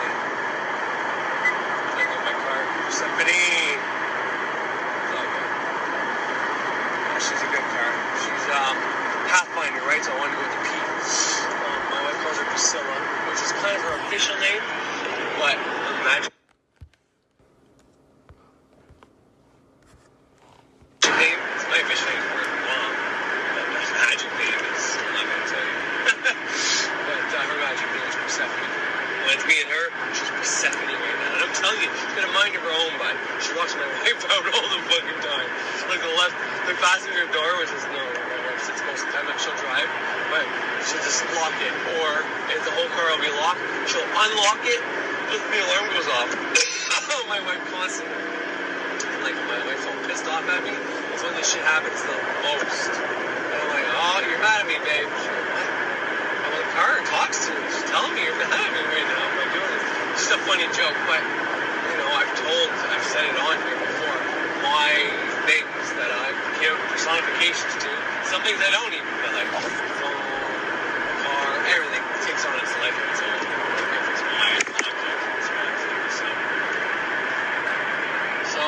I love my car. Persephone. It's all good. Yeah, she's a good car. She's Pathfinder, right? So I wanted to go with the P. My wife calls her Priscilla, which is kind of her official name, but imagine. Name. It's my official name for her mom. But my magic name is, I'm not going to tell you. But her magic name is Persephone. When it's me and her, she's Persephone right now. And I'm telling you, she's got a mind of her own, but she walks my wife out all the fucking time. Like the passenger door, which is my wife sits most of the time, like she'll drive, but she'll just lock it. Or if the whole car will be locked, she'll unlock it, just the alarm goes off. My wife constantly. Like, my wife's all pissed off at me. It's when this shit happens the most. And I'm like, oh, you're mad at me, babe. She's like, what? I'm like, car talks to me. She's telling me you're mad at me right now. I'm like, doing it. It's just a funny joke, but, I've said it on here before, my things that I give personifications to, some things I don't even, but like, phone, car, everything takes on its life of its own. If it's my object, it's my thing, so,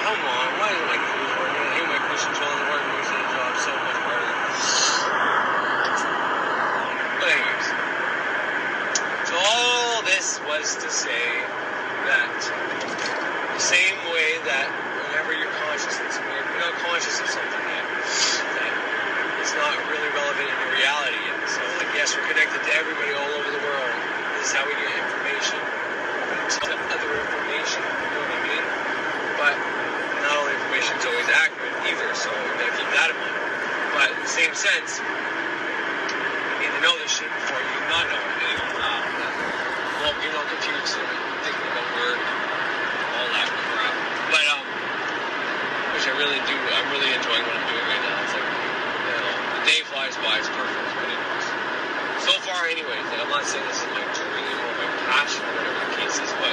come on, why do my crews working? I hate my cruise control and the work moves to the job so much harder. But anyways, so all this was to say that the same way that whenever you're not conscious of something yet, that it's not really relevant in your reality yet. So, like, yes, we're connected to everybody all over the world. This is how we get information. Other information, you know what I mean? But not all information is always accurate either, so you gotta keep that in mind. But in the same sense, you need to know this shit before you not know it. Well, you're not confused, thinking about word, all that crap. But, which I really do, I'm really enjoying what I'm doing right now. It's like, the day flies by, it's perfect, but anyways. So far, anyways, like, I'm not saying this is my dream or my passion or whatever the case is, but,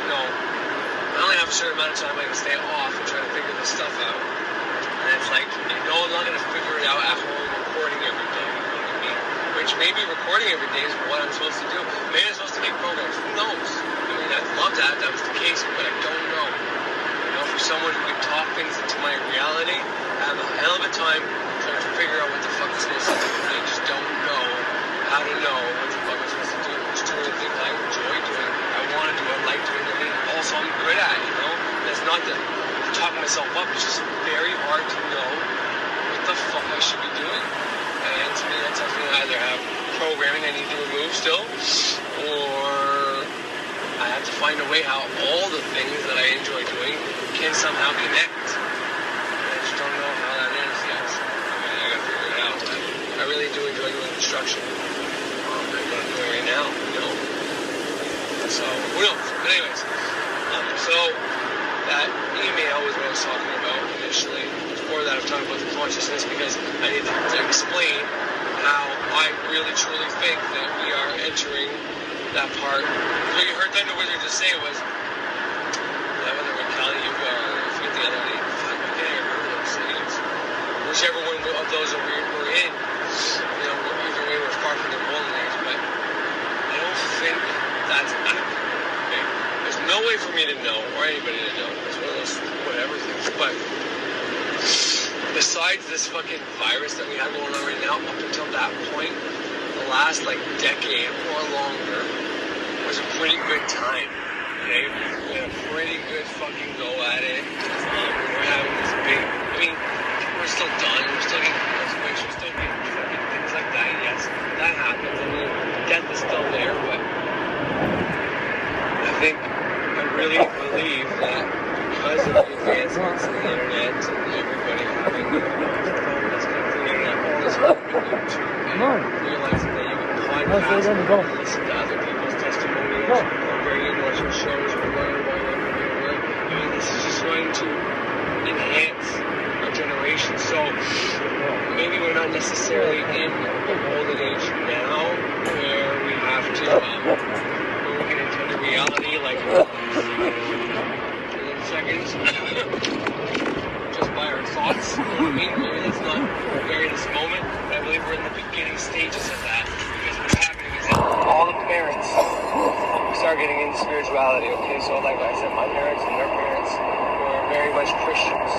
I only have a certain amount of time I can stay off and try to figure this stuff out. And it's like, I'm not going to figure it out at home recording every day, you know what I mean? Which maybe recording every day is what I'm supposed to do. Maybe I'm supposed to make programs, who knows? I mean, I'd love that if that was the case, but I don't know. For someone who can talk things into my reality, I have a hell of a time trying to figure out what the fuck I'm supposed to do. I just don't know how to know what the fuck I'm supposed to do. It's two of the things I enjoy doing, I want to do, I like doing, also I'm good at, And it's not to talk myself up, it's just very hard to know what the fuck I should be doing. And to me, that tells me I either have programming I need to remove still, or I have to find a way how all the things that I enjoy doing can somehow connect. And I just don't know how that is yet. I gotta figure it out. I really do enjoy doing construction. Like what I'm doing right now, So, who knows? But anyways, so that email was what I was talking about initially. Before that, I'm talking about the consciousness because I need to explain how I really truly think that we are entering that part. What you heard Thunder Wizard just say was that whether we're Kali Yuga or I forget the other name, I can't even remember those names. Whichever one of those that we're in, either way we're far from the golden age, but I don't think that's accurate. Okay? There's no way for me to know, or anybody to know. It's one of those whatever things. But besides this fucking virus that we have going on right now, up until that point, the last decade or longer was a pretty good time. Okay, we had a pretty good fucking go at it. We're having this big. We're still done. We're still getting earthquakes. We're still getting fucking things like that. Yes, that happens. Death is still there, but into realizing that you can podcast and listen to other people's testimonials or bring in watching shows or learn about it. And this is just going to enhance our generation. So maybe we're not necessarily in a golden age now where we have to where we can intend a reality like within seconds just by our thoughts. You know what I mean? Maybe that's not very this moment, but I believe we're in the beginning stages of that, because what's happening is that all the parents start getting into spirituality. Okay, so like I said, my parents and their parents were very much Christians.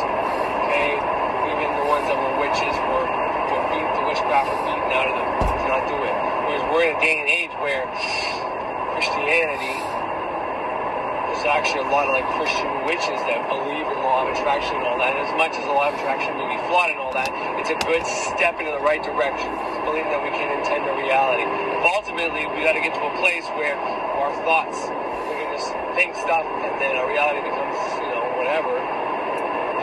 Okay, even the ones that were witches were beat, the witchcraft were beaten out of them to not do it. Whereas we're in a day and age where Christianity, there's actually a lot of like Christian witches that believe in law of attraction and all that. And as much as the law of attraction may be flawed and all that, it's a good step into the right direction, believing that we can intend a reality. But ultimately, we got to get to a place where our thoughts, we can just think stuff, and then our reality becomes, whatever.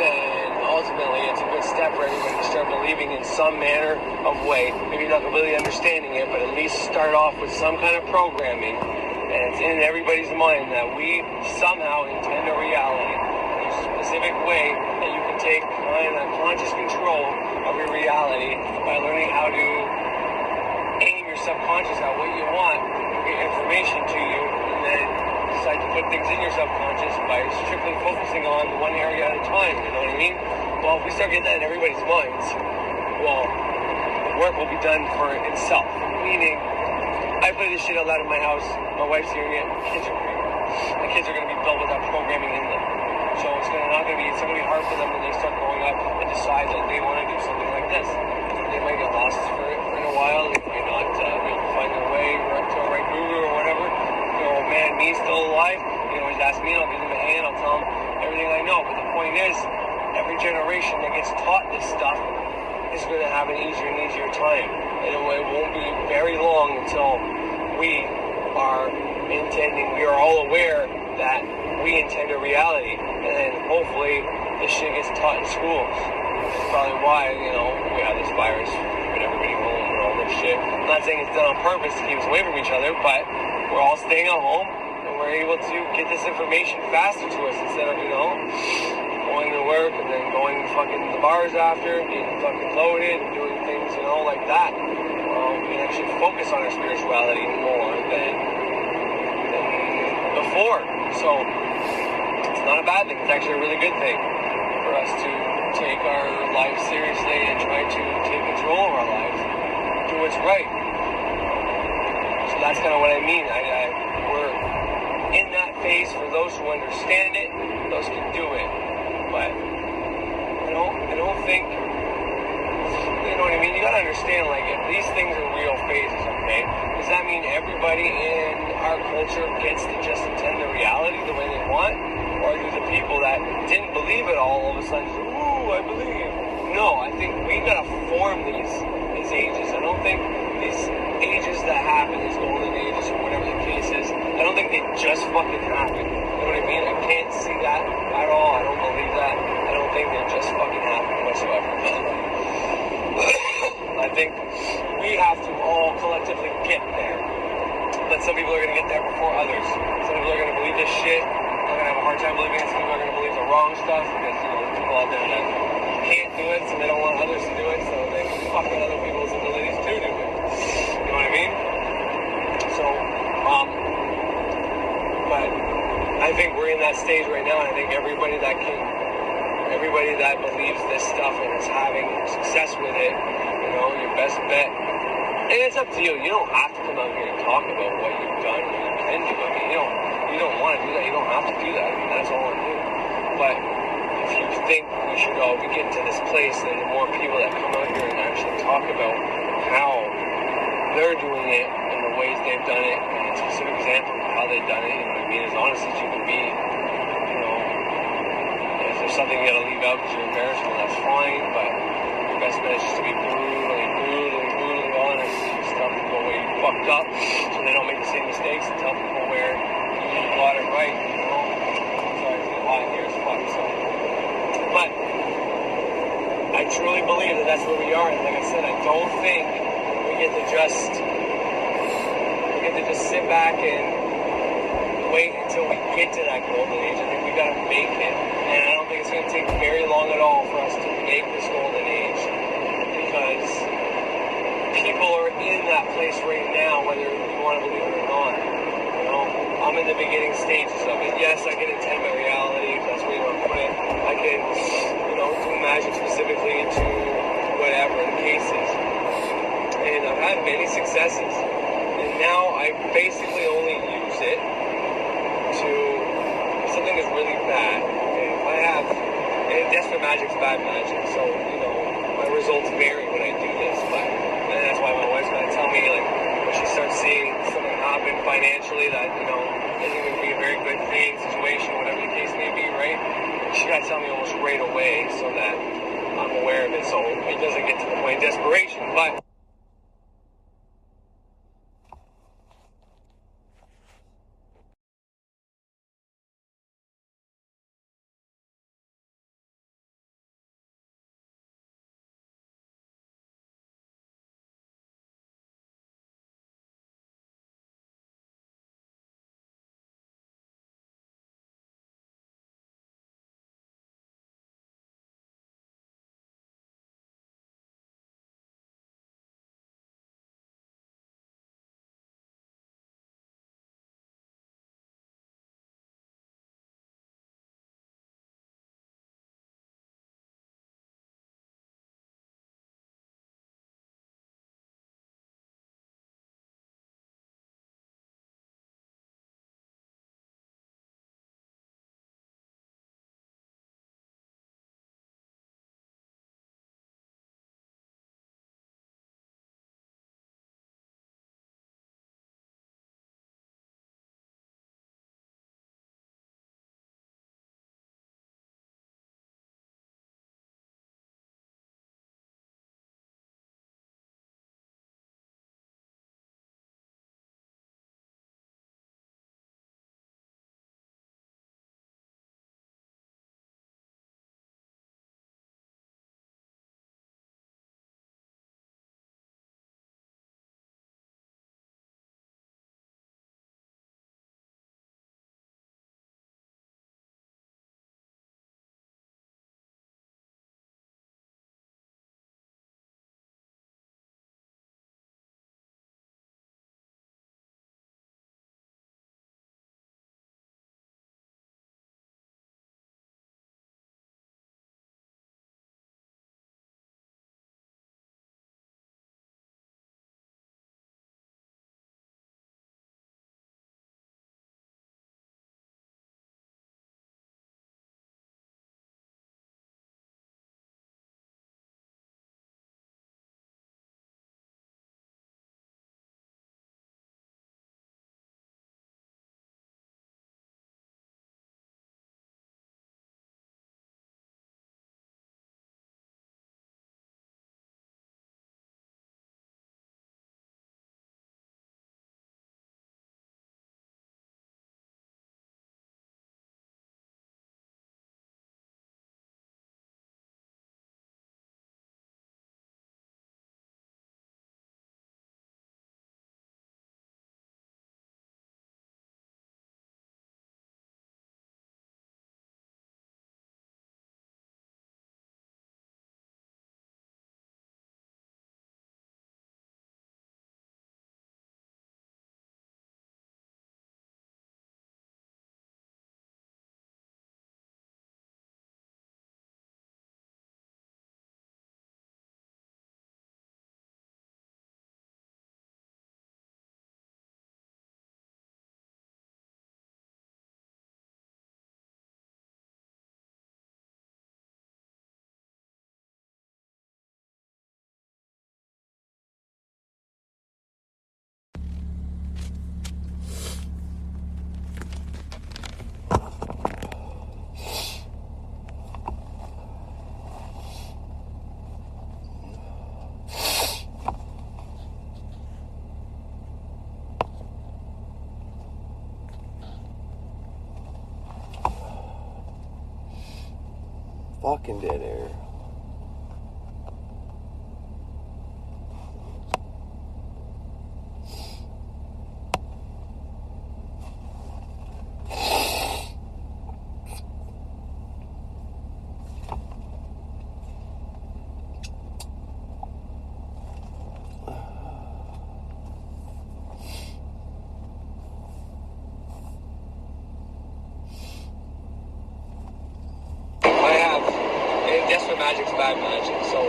Then ultimately, it's a good step for everybody to start believing in some manner of way. Maybe not completely understanding it, but at least start off with some kind of programming. And it's in everybody's mind that we somehow intend a reality in a specific way that you can take kind of conscious control of your reality by learning how to aim your subconscious at what you want, get information to you, and then decide to put things in your subconscious by strictly focusing on one area at a time. You know what I mean? Well, if we start getting that in everybody's minds, well, the work will be done for itself. Meaning, I play this shit out loud in my house. My wife's hearing it. Kids are hearing it. The kids are going to be built with that programming in them. So it's going to be hard for them when they start growing up and decide that they want to do something like this. They might get lost for a while. They might not be able to find their way to a right guru or whatever. Man, me still alive. You can always ask me. I'll give them a hand. I'll tell them everything I know. But the point is, every generation that gets taught this stuff is going to have an easier and easier time. It won't be very long until we are all aware that we intend a reality, and then hopefully this shit gets taught in schools. That's probably why, we have this virus, keeping everybody home and all this shit. I'm not saying it's done on purpose to keep us away from each other, but we're all staying at home, and we're able to get this information faster to us instead of, going to work and then going to fucking the bars after, getting fucking loaded and doing things, like that. We can actually focus on our spirituality more than before. So it's not a bad thing. It's actually a really good thing for us to take our lives seriously and try to take control of our lives, do what's right. So that's kind of what I mean. We're in that phase for those who understand it. Those can do it. But I don't think, you know what I mean? You gotta understand, like, if these things are real phases, okay, does that mean everybody in our culture gets to just intend the reality the way they want? Or do the people that didn't believe it all of a sudden say, ooh, I believe? No, I think we gotta form these ages. I don't think these ages that happen, these golden ages or whatever the case is, I don't think they just fucking happen. You know what I mean? I can't see that at all. I don't believe that. I don't think they just fucking happen whatsoever. I think we have to all collectively get there. But some people are going to get there before others. Some people are going to believe this shit. They're going to have a hard time believing it. Some people are going to believe the wrong stuff because, there's people out there that can't do it, so they don't want others to do it, so they fuck with other people's abilities to do it. You know what I mean? So, but I think we're in that stage right now, and I think everybody that believes this stuff and is having success with it, your best bet. And it's up to you. You don't have to come out here and talk about what you've done or you can do. I mean, you don't want to do that. You don't have to do that. I mean, that's all on you. But if you think we should all be getting to this place, then the more people that come out here and actually talk about how they're doing it and the ways they've done it and specific examples of how they've done it, as honest as you can be, if there's something you gotta leave out because you're embarrassed, well, that's fine, but your best bet is just to be brutally honest and tell people where you fucked up so they don't make the same mistakes, and tell people where you got it right, Sorry, it's hot here as fuck, so. But I truly believe that that's where we are. And like I said, I don't think we get to just sit back and wait until we get to that golden age. I think we got to make it. And I don't think it's going to take very long at all for us to make this golden age, because people are in that place right now, whether you want to believe it or not. You know, I'm in the beginning stages of it. Yes, I can attend my reality, if that's where you want to put it. I can, do magic specifically into whatever the case is. And I've had many successes. And now I basically only use it to, if something is really bad, okay, if I have, and desperate magic's bad magic, so, my results vary when I do this, and that's why my wife's going to tell me, like, when she starts seeing something happen financially that, isn't going to be a very good thing, situation, whatever the case may be, right? She got to tell me almost right away so that I'm aware of it, so it doesn't get to the point of desperation, but Fucking dead air. magic's bad magic. So,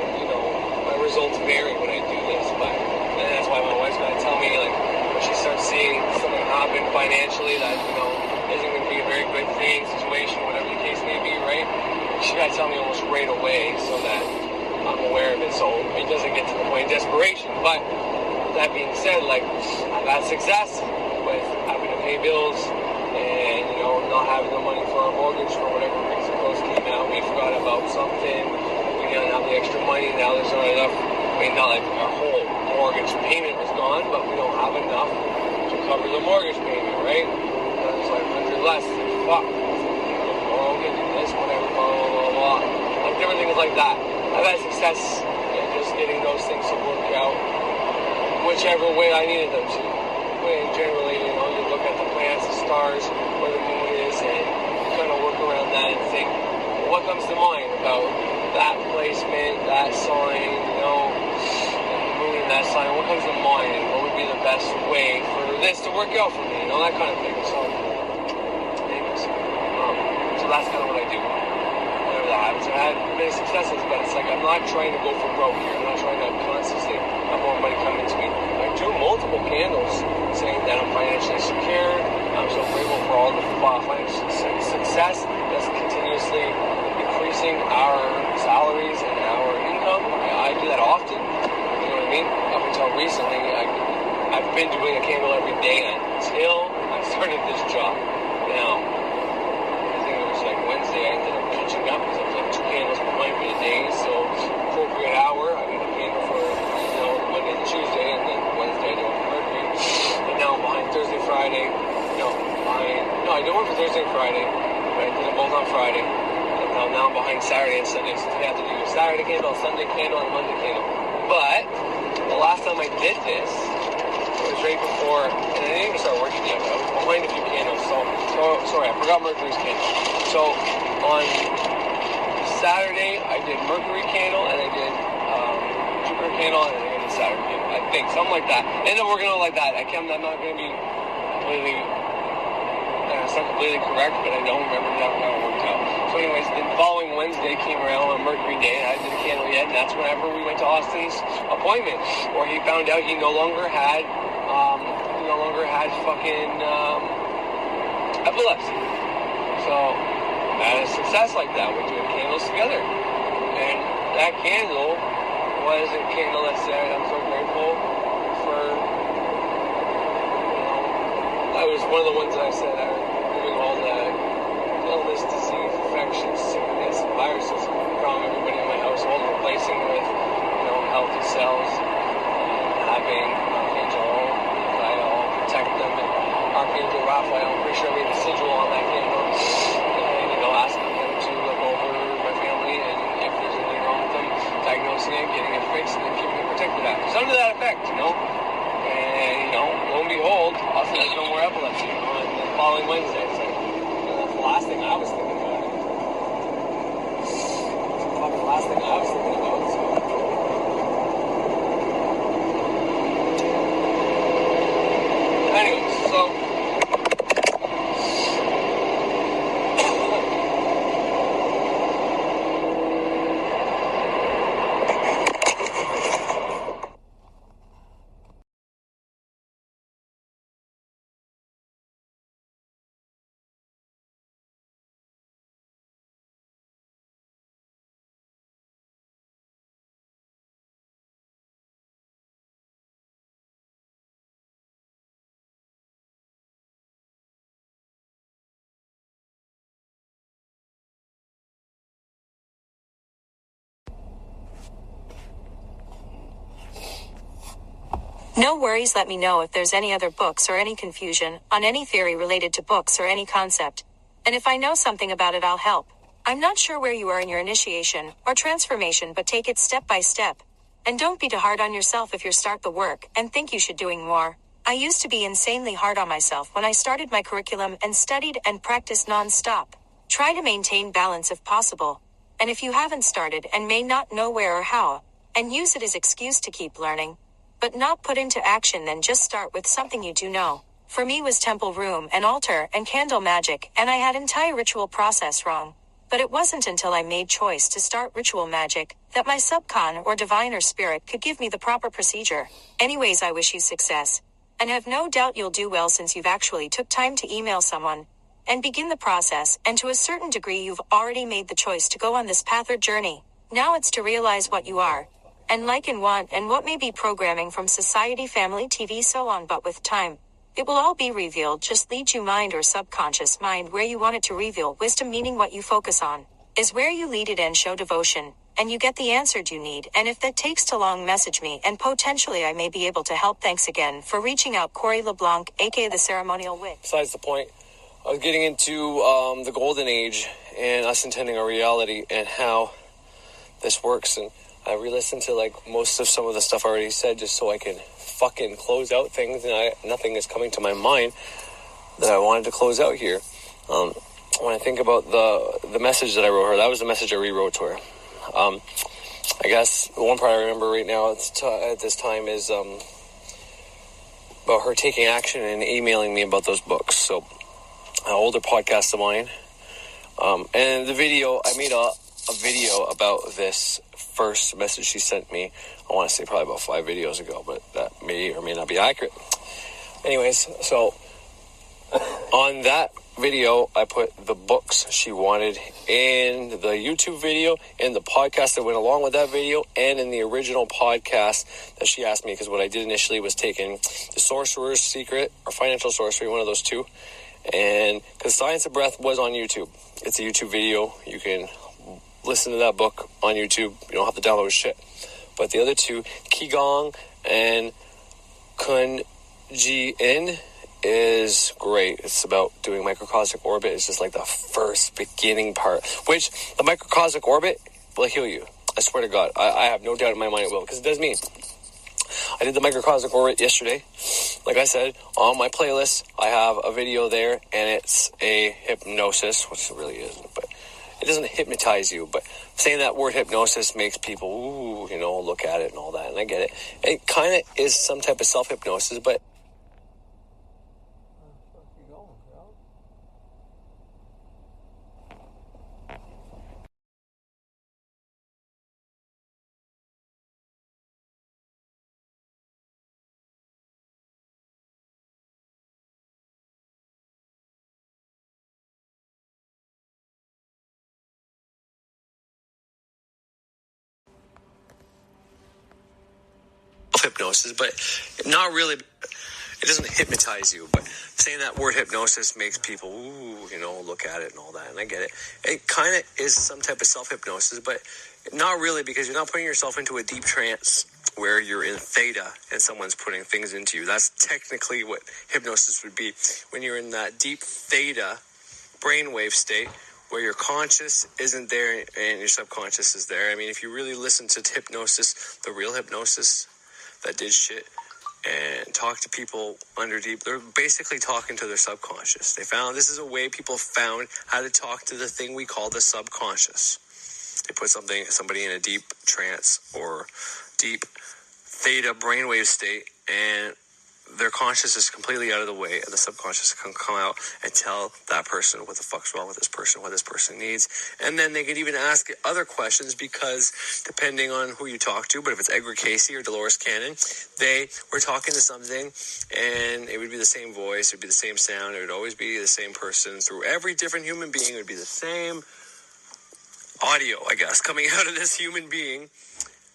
my results vary when I do this. And that's why my wife's going to tell me, like, when she starts seeing something happen financially that, isn't going to be a very good thing, situation, whatever the case may be, right? She got to tell me almost right away so that I'm aware of it, so it doesn't get to the point of desperation. But that being said, like, I've had success with having to pay bills and, not having the money for our mortgage for whatever reason. Those came out, we forgot about something, we didn't have the extra money, now there's not enough. I mean, not like our whole mortgage payment was gone, but we don't have enough to cover the mortgage payment, right? It's like 100 less. Fuck. Oh, get this, whatever, blah, blah, blah, blah. Like, different things like that. I've had success in just getting those things to work out whichever way I needed them to. And generally, you look at the planets, the stars, where the moon is, and you kind of work around that and think, what comes to mind about that placement, that sign, the moon in that sign, what comes to mind, and what would be the best way for this to work out for me, that kind of thing. So, anyways, so that's kind of what I do. Whenever that happens, I've had many successes, but it's like I'm not trying to go for broke here. I'm not trying to constantly have more money coming to me. I do multiple candles saying that I'm financially secure. I'm so grateful for all the financial success that's continuously increasing our salaries and our income. I do that often. You know what I mean? Up until recently, I've been doing a candle every day until I started this job. Now, I think it was like Wednesday, I ended up catching up because I was like 2 candles behind for the day. So, appropriate hour, I got a candle for, Monday and Tuesday, and then Wednesday I do it for Mercury. And now I'm behind Thursday, Friday. I did one for Thursday and Friday, but I did them both on Friday. And now I'm behind Saturday and Sunday, so today I have to do a Saturday candle, a Sunday candle, and a Monday candle. But the last time I did this, it was right before, and I didn't even start working yet, but I was behind a few candles, so sorry, I forgot Mercury's candle. So, on Saturday, I did Mercury candle, and I did Jupiter candle, and I did Saturn candle, I think, something like that. I ended up working out like that. I'm not going to be completely, it's not completely correct, but I don't remember exactly how it worked out. So anyways, the following Wednesday came around on Mercury Day, and I didn't candle yet, and that's whenever we went to Austin's appointment, where he found out he no longer had fucking epilepsy. So, I had a success like that. We're doing candles together. And that candle was a candle that said, I'm so grateful for, that was one of the ones that I said are removing all the illness, disease, infections, sickness, viruses from everybody in my household, replacing with, healthy cells, having Archangel Raphael protect them, and Archangel Raphael, I'm pretty sure I made a sigil on that candle, and, asking them to look over my family, and if there's anything wrong with them, diagnosing it, getting it fixed, and then keeping it protected after. Something to that effect, And, lo and behold, Austin has no more epilepsy on the following Wednesday. It's like, that's the last thing I was thinking about. It's the fucking last thing I was thinking about, so. Anyways, so. No worries, let me know if there's any other books or any confusion on any theory related to books or any concept. And if I know something about it, I'll help. I'm not sure where you are in your initiation or transformation, but take it step by step. And don't be too hard on yourself if you start the work and think you should doing more. I used to be insanely hard on myself when I started my curriculum and studied and practiced non-stop. Try to maintain balance if possible. And if you haven't started and may not know where or how, and use it as excuse to keep learning, but not put into action, then just start with something you do know. For me was temple room and altar and candle magic, and I had entire ritual process wrong. But it wasn't until I made choice to start ritual magic that my subcon or divine or spirit could give me the proper procedure. Anyways, I wish you success. And have no doubt you'll do well since you've actually took time to email someone and begin the process, and to a certain degree you've already made the choice to go on this path or journey. Now it's to realize what you are, and like and want, and what may be programming from society, family, TV, so on, but with time, it will all be revealed. Just lead you mind or subconscious mind where you want it to reveal. Wisdom, meaning what you focus on, is where you lead it and show devotion, and you get the answers you need. And if that takes too long, message me, and potentially I may be able to help. Thanks again for reaching out, Corey LeBlanc, aka the Ceremonial Witch. Besides the point, I was getting into the golden age and us intending our reality and how this works. And I re-listened to like most of some of the stuff I already said just so I can fucking close out things. And nothing is coming to my mind that I wanted to close out here. When I think about the message that I wrote her, that was the message I rewrote to her. I guess the one part I remember right now at this time is about her taking action and emailing me about those books. So an older podcast of mine. And the video, I made a video about this first message she sent me. I want to say probably about 5 videos ago, but that may or may not be accurate. Anyways, so on that video, I put the books she wanted in the YouTube video, in the podcast that went along with that video, and in the original podcast that she asked me, because what I did initially was taking The Sorcerer's Secret or Financial Sorcery, one of those two. And because Science of Breath was on YouTube, it's a YouTube video. You can listen to that book on YouTube. You don't have to download shit. But the other two, Qigong and Kun-Ji-In, is great. It's about doing microcosmic orbit. It's just like the first beginning part, which the microcosmic orbit will heal you. I swear to God. I have no doubt in my mind it will, because it does me. I did the microcosmic orbit yesterday. Like I said, on my playlist, I have a video there, and it's a hypnosis, which it really isn't, but it doesn't hypnotize you. But saying that word hypnosis makes people, look at it and all that, and I get it. It kind of is some type of self-hypnosis, but hypnosis, but not really. It doesn't hypnotize you, but saying that word hypnosis makes people, look at it and all that, and I get it. It kind of is some type of self-hypnosis, but not really, because you're not putting yourself into a deep trance where you're in theta and someone's putting things into you. That's technically what hypnosis would be, when you're in that deep theta brainwave state where your conscious isn't there and your subconscious is there. I mean, if you really listen to hypnosis, the real hypnosis that did shit and talk to people under deep, they're basically talking to their subconscious. They found this is a way people found how to talk to the thing we call the subconscious. They put somebody in a deep trance or deep theta brainwave state, and their conscious is completely out of the way, and the subconscious can come out and tell that person what the fuck's wrong with this person, what this person needs. And then they can even ask other questions, because depending on who you talk to, but if it's Edgar Casey or Dolores Cannon, they were talking to something, and it would be the same voice, it would be the same sound, it would always be the same person. Through every different human being, it would be the same audio, I guess, coming out of this human being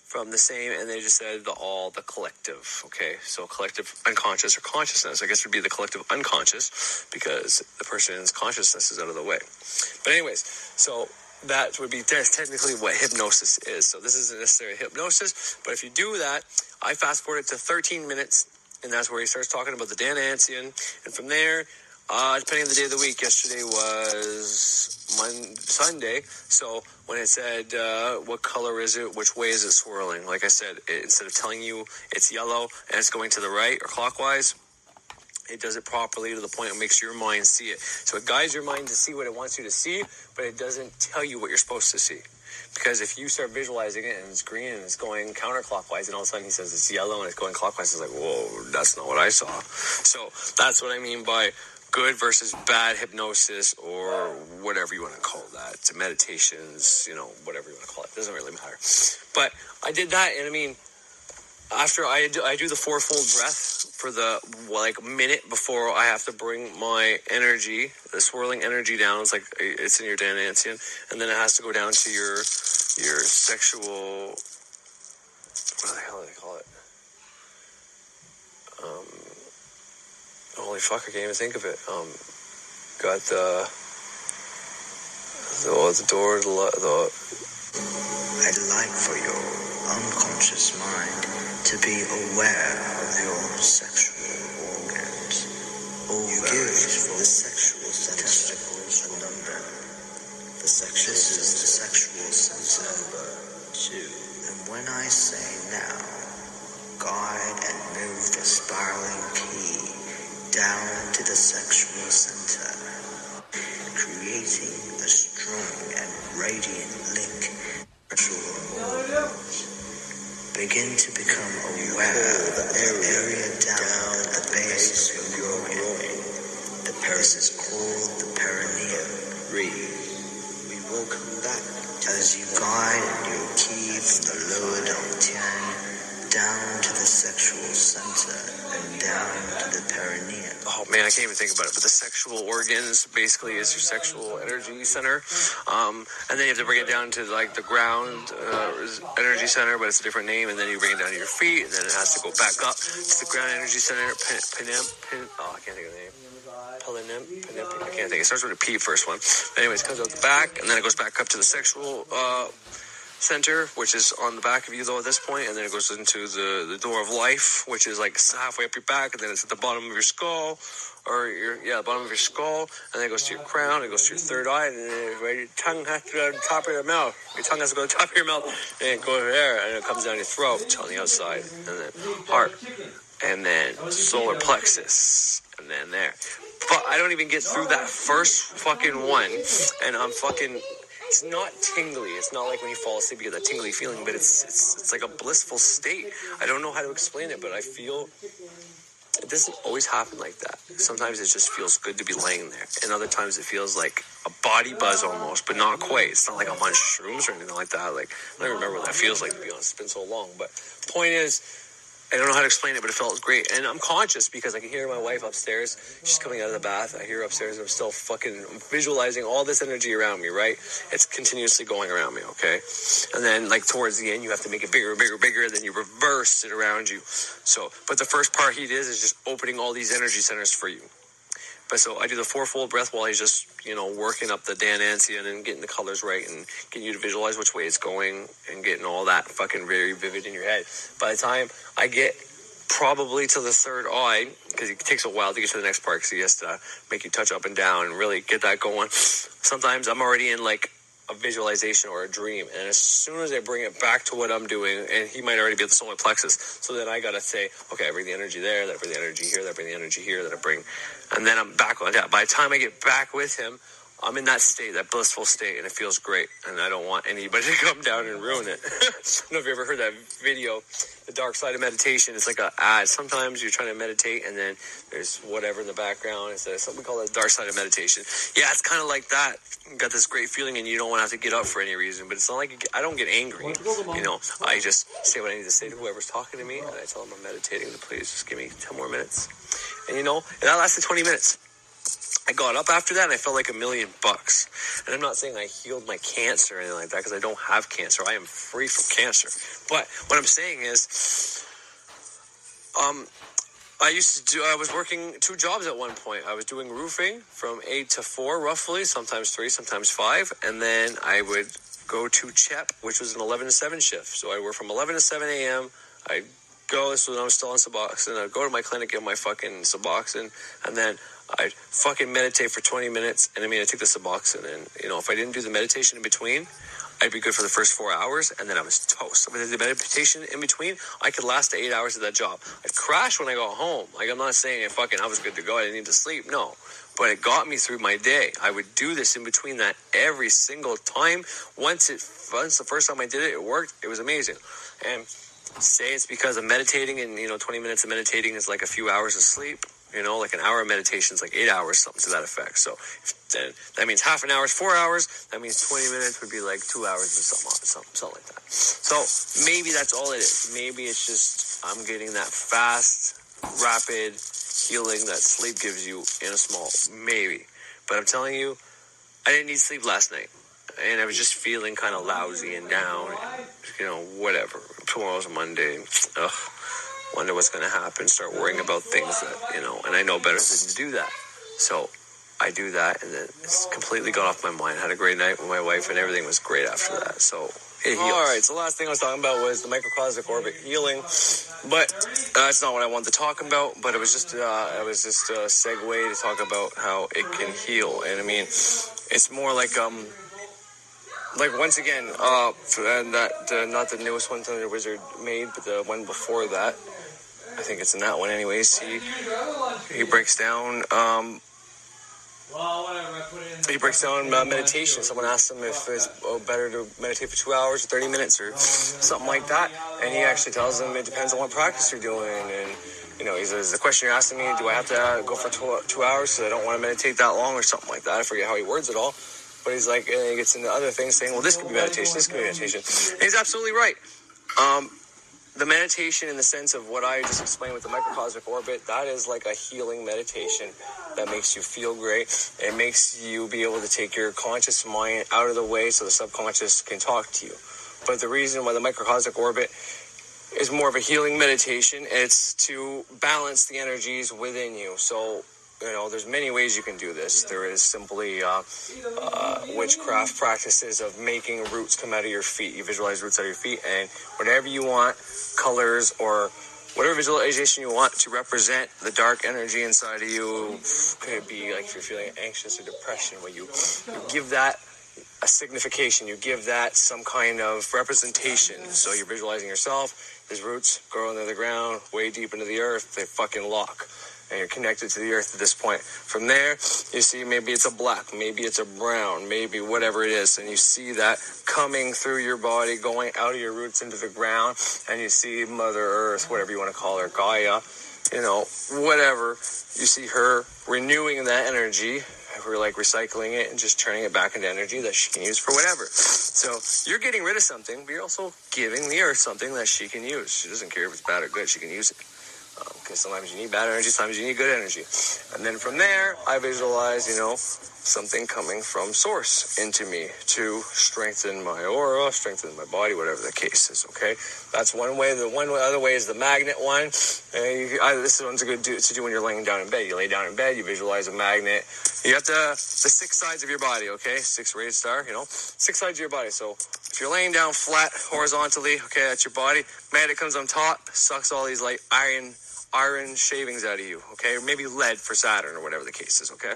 from the same, and they just said the collective, okay? So collective unconscious or consciousness, I guess, would be the collective unconscious, because the person's consciousness is out of the way. But anyways, so that would be technically what hypnosis is. So this isn't necessarily hypnosis, but if you do that, I fast forward it to 13 minutes, and that's where he starts talking about the Dan Ancien, and from there, depending on the day of the week, yesterday was Sunday, so when it said, what color is it, which way is it swirling, like I said, instead of telling you it's yellow and it's going to the right or clockwise, it does it properly to the point it makes your mind see it. So it guides your mind to see what it wants you to see, but it doesn't tell you what you're supposed to see. Because if you start visualizing it and it's green and it's going counterclockwise, and all of a sudden he says it's yellow and it's going clockwise, it's like, whoa, that's not what I saw. So that's what I mean by good versus bad hypnosis, or whatever you want to call that. It's meditations, whatever you want to call it. It doesn't really matter. But I did that, and I mean, after I do the fourfold breath for the minute before I have to bring my energy, the swirling energy down. It's like it's in your Danantian, and then it has to go down to your sexual. What the hell do they call it? Holy fuck! I can't even think of it. Got the door. I'd like for your unconscious mind to be aware of your sexual organs. You give the sexual testicles a number. This is the sexual center number 2. And when I say now, guide and move the spiraling key down to the sexual center, creating a strong and radiant link. Begin to become aware of the area down at the base of your groin. This is called the perineum. We will come back as you guide your key from the lower dantian down to the sexual center and down to the perineum. Oh man, I can't even think about it. But the sexual organs basically is your sexual energy center, and then you have to bring it down to like the ground energy center, but it's a different name. And then you bring it down to your feet, and then it has to go back up to the ground energy center. I can't think of the name. I can't think. It starts with a P, first one. But anyways, it comes out the back, and then it goes back up to the sexual center, which is on the back of you though at this point, and then it goes into the door of life, which is like halfway up your back, and then it's at the bottom of your skull, the bottom of your skull, and then it goes to your crown, it goes to your third eye, and then your tongue has to go to the top of your mouth. Your tongue has to go to the top of your mouth, and it goes there, and it comes down your throat on the outside, and then heart, and then solar plexus, and then there. But I don't even get through that first fucking one, and I'm fucking. It's not tingly. It's not like when you fall asleep you get that tingly feeling, but it's like a blissful state. I don't know how to explain it, but I feel it doesn't always happen like that. Sometimes it just feels good to be laying there, and other times it feels like a body buzz almost, but not quite. It's not like I'm on shrooms or anything like that. Like I don't remember what that feels like, to be honest. It's been so long, but point is, I don't know how to explain it, but it felt great. And I'm conscious because I can hear my wife upstairs. She's coming out of the bath. I hear her upstairs, and I'm still fucking visualizing all this energy around me, right? It's continuously going around me, okay? And then, like, towards the end, you have to make it bigger, bigger, bigger, and then you reverse it around you. So, but the first part he does is just opening all these energy centers for you. But so I do the fourfold breath while he's just, working up the Danantian and getting the colors right and getting you to visualize which way it's going and getting all that fucking very vivid in your head. By the time I get probably to the third eye, because it takes a while to get to the next part because he has to make you touch up and down and really get that going. Sometimes I'm already in like a visualization or a dream, and as soon as I bring it back to what I'm doing, and he might already be at the solar plexus, so then I gotta say, okay, I bring the energy there, that I bring the energy here, that I bring the energy here, that I bring, and then I'm back on that. By the time I get back with him, I'm in that state, that blissful state, and it feels great, and I don't want anybody to come down and ruin it. I don't know if you ever heard that video, The Dark Side of Meditation. It's like an ad. Sometimes you're trying to meditate, and then there's whatever in the background. It's something we call the Dark Side of Meditation. Yeah, it's kind of like that. You got this great feeling, and you don't want to have to get up for any reason, but it's not like I don't get angry. I just say what I need to say to whoever's talking to me, and I tell them I'm meditating, to please just give me 10 more minutes. And and that lasted 20 minutes. I got up after that and I felt like $1 million. And I'm not saying I healed my cancer or anything like that, because I don't have cancer. I am free from cancer. But what I'm saying is, I was working 2 jobs at one point. I was doing roofing from 8 to 4 roughly, sometimes 3, sometimes 5. And then I would go to CHEP, which was an 11 to 7 shift. So I'd work from 11 to 7 a.m. I'd go, so when I was still on Suboxone, I'd go to my clinic, get my fucking Suboxone, and then I'd fucking meditate for 20 minutes, and I'd take the Suboxone, and, if I didn't do the meditation in between, I'd be good for the first 4 hours, and then I was toast. If I did the meditation in between, I could last 8 hours of that job. I'd crash when I got home. I'm not saying I was good to go, I didn't need to sleep, no. But it got me through my day. I would do this in between that every single time. Once the first time I did it, it worked. It was amazing. And say it's because of meditating, and 20 minutes of meditating is like a few hours of sleep. You know, like an hour of meditation is like 8 hours, something to that effect. So then that means half an hour is 4 hours. That means 20 minutes would be like 2 hours or something like that. So maybe that's all it is. Maybe it's just I'm getting that fast, rapid healing that sleep gives you in a small. Maybe. But I'm telling you, I didn't need sleep last night. And I was just feeling kind of lousy and down. And, you know, whatever. Tomorrow's a Monday. Ugh. Wonder what's going to happen, start worrying about things that, you know, and I know better than to do that. So I do that, and then it's completely gone off my mind. I had a great night with my wife, and everything was great after that. So it heals. All right, so the last thing I was talking about was the microcosmic orbit healing, but that's not what I wanted to talk about, but it was just a segue to talk about how it can heal. And I mean, it's more like once again, not the newest one Thunder Wizard made, but the one before that. I think it's in that one anyways. He breaks down meditation. Someone asked him if it's better to meditate for 2 hours or 30 minutes or something like that. And he actually tells them it depends on what practice you're doing. And, you know, he says, the question you're asking me, do I have to go for 2 hours because I don't want to meditate that long or something like that? I forget how he words it all. But he's like, and he gets into other things saying, well, this could be meditation, this could be meditation. And he's absolutely right. The meditation in the sense of what I just explained with the microcosmic orbit, that is like a healing meditation that makes you feel great. It makes you be able to take your conscious mind out of the way so the subconscious can talk to you. But the reason why the microcosmic orbit is more of a healing meditation, it's to balance the energies within you. So, you know, there's many ways you can do this. There is simply witchcraft practices of making roots come out of your feet. You visualize roots out of your feet, and whatever you want, colors or whatever visualization you want to represent the dark energy inside of you. Could be like if you're feeling anxious or depression, where you give that a signification. You give that some kind of representation. So you're visualizing yourself. There's roots growing into the ground, way deep into the earth. They fucking lock. And you're connected to the earth at this point. From there, you see maybe it's a black, maybe it's a brown, maybe whatever it is. And you see that coming through your body, going out of your roots into the ground. And you see Mother Earth, whatever you want to call her, Gaia, you know, whatever. You see her renewing that energy. We're like recycling it and just turning it back into energy that she can use for whatever. So you're getting rid of something, but you're also giving the earth something that she can use. She doesn't care if it's bad or good, she can use it. Because sometimes you need bad energy, sometimes you need good energy. And then from there, I visualize, you know, something coming from source into me to strengthen my aura, strengthen my body, whatever the case is, okay? That's one way. The other way is the magnet one. This one's good to do when you're laying down in bed. You lay down in bed, you visualize a magnet. You have the 6 sides of your body, okay? 6 raised star, you know? 6 sides of your body. So if you're laying down flat, horizontally, okay, that's your body. Magnet comes on top, sucks all these like iron shavings out of you, okay? Or maybe lead for Saturn or whatever the case is, okay?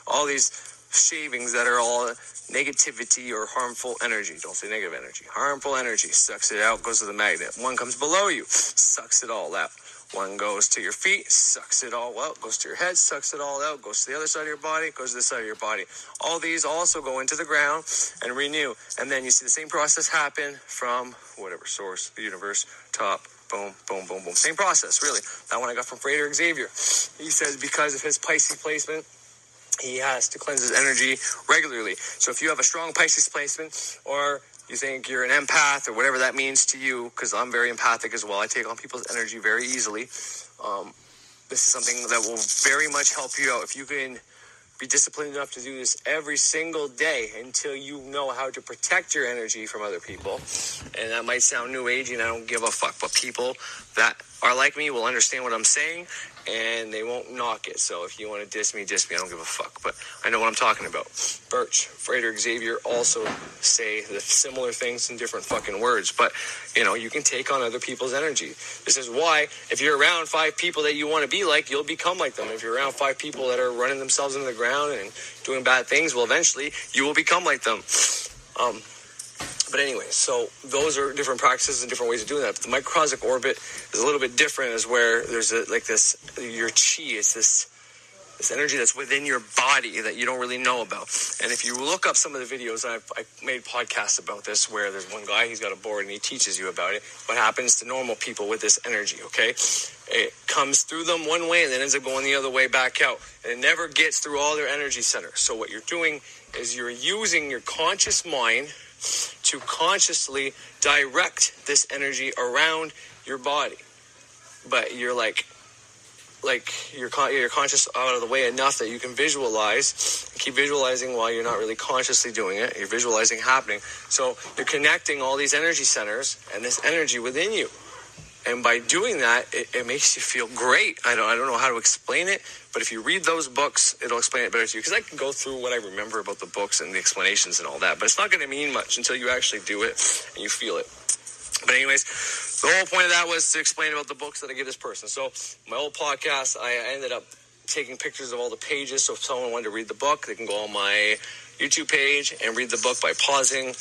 All these shavings that are all negativity or harmful energy. Don't say negative energy. Harmful energy. Sucks it out, goes to the magnet. One comes below you, sucks it all out. One goes to your feet, sucks it all out, goes to your head, sucks it all out, goes to the other side of your body, goes to this side of your body. All these also go into the ground and renew. And then you see the same process happen from whatever source, the universe, top, boom, boom, boom, boom. Same process, really. That one I got from Frater Xavier. He says because of his Pisces placement, he has to cleanse his energy regularly. So if you have a strong Pisces placement, or you think you're an empath, or whatever that means to you, because I'm very empathic as well. I take on people's energy very easily. This is something that will very much help you out. If you can be disciplined enough to do this every single day until you know how to protect your energy from other people. And that might sound new agey, and I don't give a fuck, but people that are like me will understand what I'm saying, and they won't knock it. So if you want to diss me, I don't give a fuck. But I know what I'm talking about. Birch, Frater Xavier also say the similar things in different fucking words. But, you know, you can take on other people's energy. This is why if you're around 5 people that you want to be like, you'll become like them. If you're around 5 people that are running themselves into the ground and doing bad things, well, eventually you will become like them. But anyway, so those are different practices and different ways of doing that. But the microcosmic orbit is a little bit different, is where there's your chi. It's this This energy that's within your body that you don't really know about. And if you look up some of the videos, I made podcasts about this where there's one guy, he's got a board and he teaches you about it. What happens to normal people with this energy, okay? It comes through them one way and then ends up going the other way back out. And it never gets through all their energy centers. So what you're doing is you're using your conscious mind to consciously direct this energy around your body. But you're you're conscious out of the way enough that you can visualize, keep visualizing while you're not really consciously doing it. You're visualizing happening. So you're connecting all these energy centers and this energy within you. And by doing that, it makes you feel great. I don't know how to explain it, but if you read those books, it'll explain it better to you. Because I can go through what I remember about the books and the explanations and all that, but it's not going to mean much until you actually do it and you feel it. But anyways, the whole point of that was to explain about the books that I give this person. So my old podcast, I ended up taking pictures of all the pages. So if someone wanted to read the book, they can go on my YouTube page and read the book by pausing,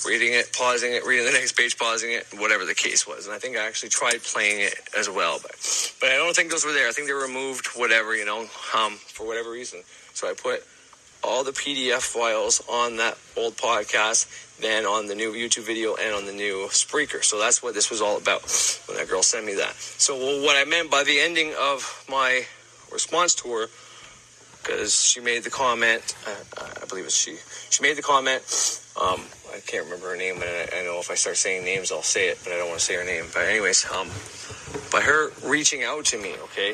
reading it, pausing it, reading the next page, pausing it, whatever the case was. And I think I actually tried playing it as well. But I don't think those were there. I think they were removed, whatever, for whatever reason. So I put all the PDF files on that old podcast, then on the new YouTube video and on the new Spreaker. So that's what this was all about when that girl sent me that. So what I meant by the ending of my response to her, because she made the comment, I believe it's she made the comment, I can't remember her name, and I know if I start saying names, I'll say it, but I don't want to say her name. But anyways, by her reaching out to me, okay,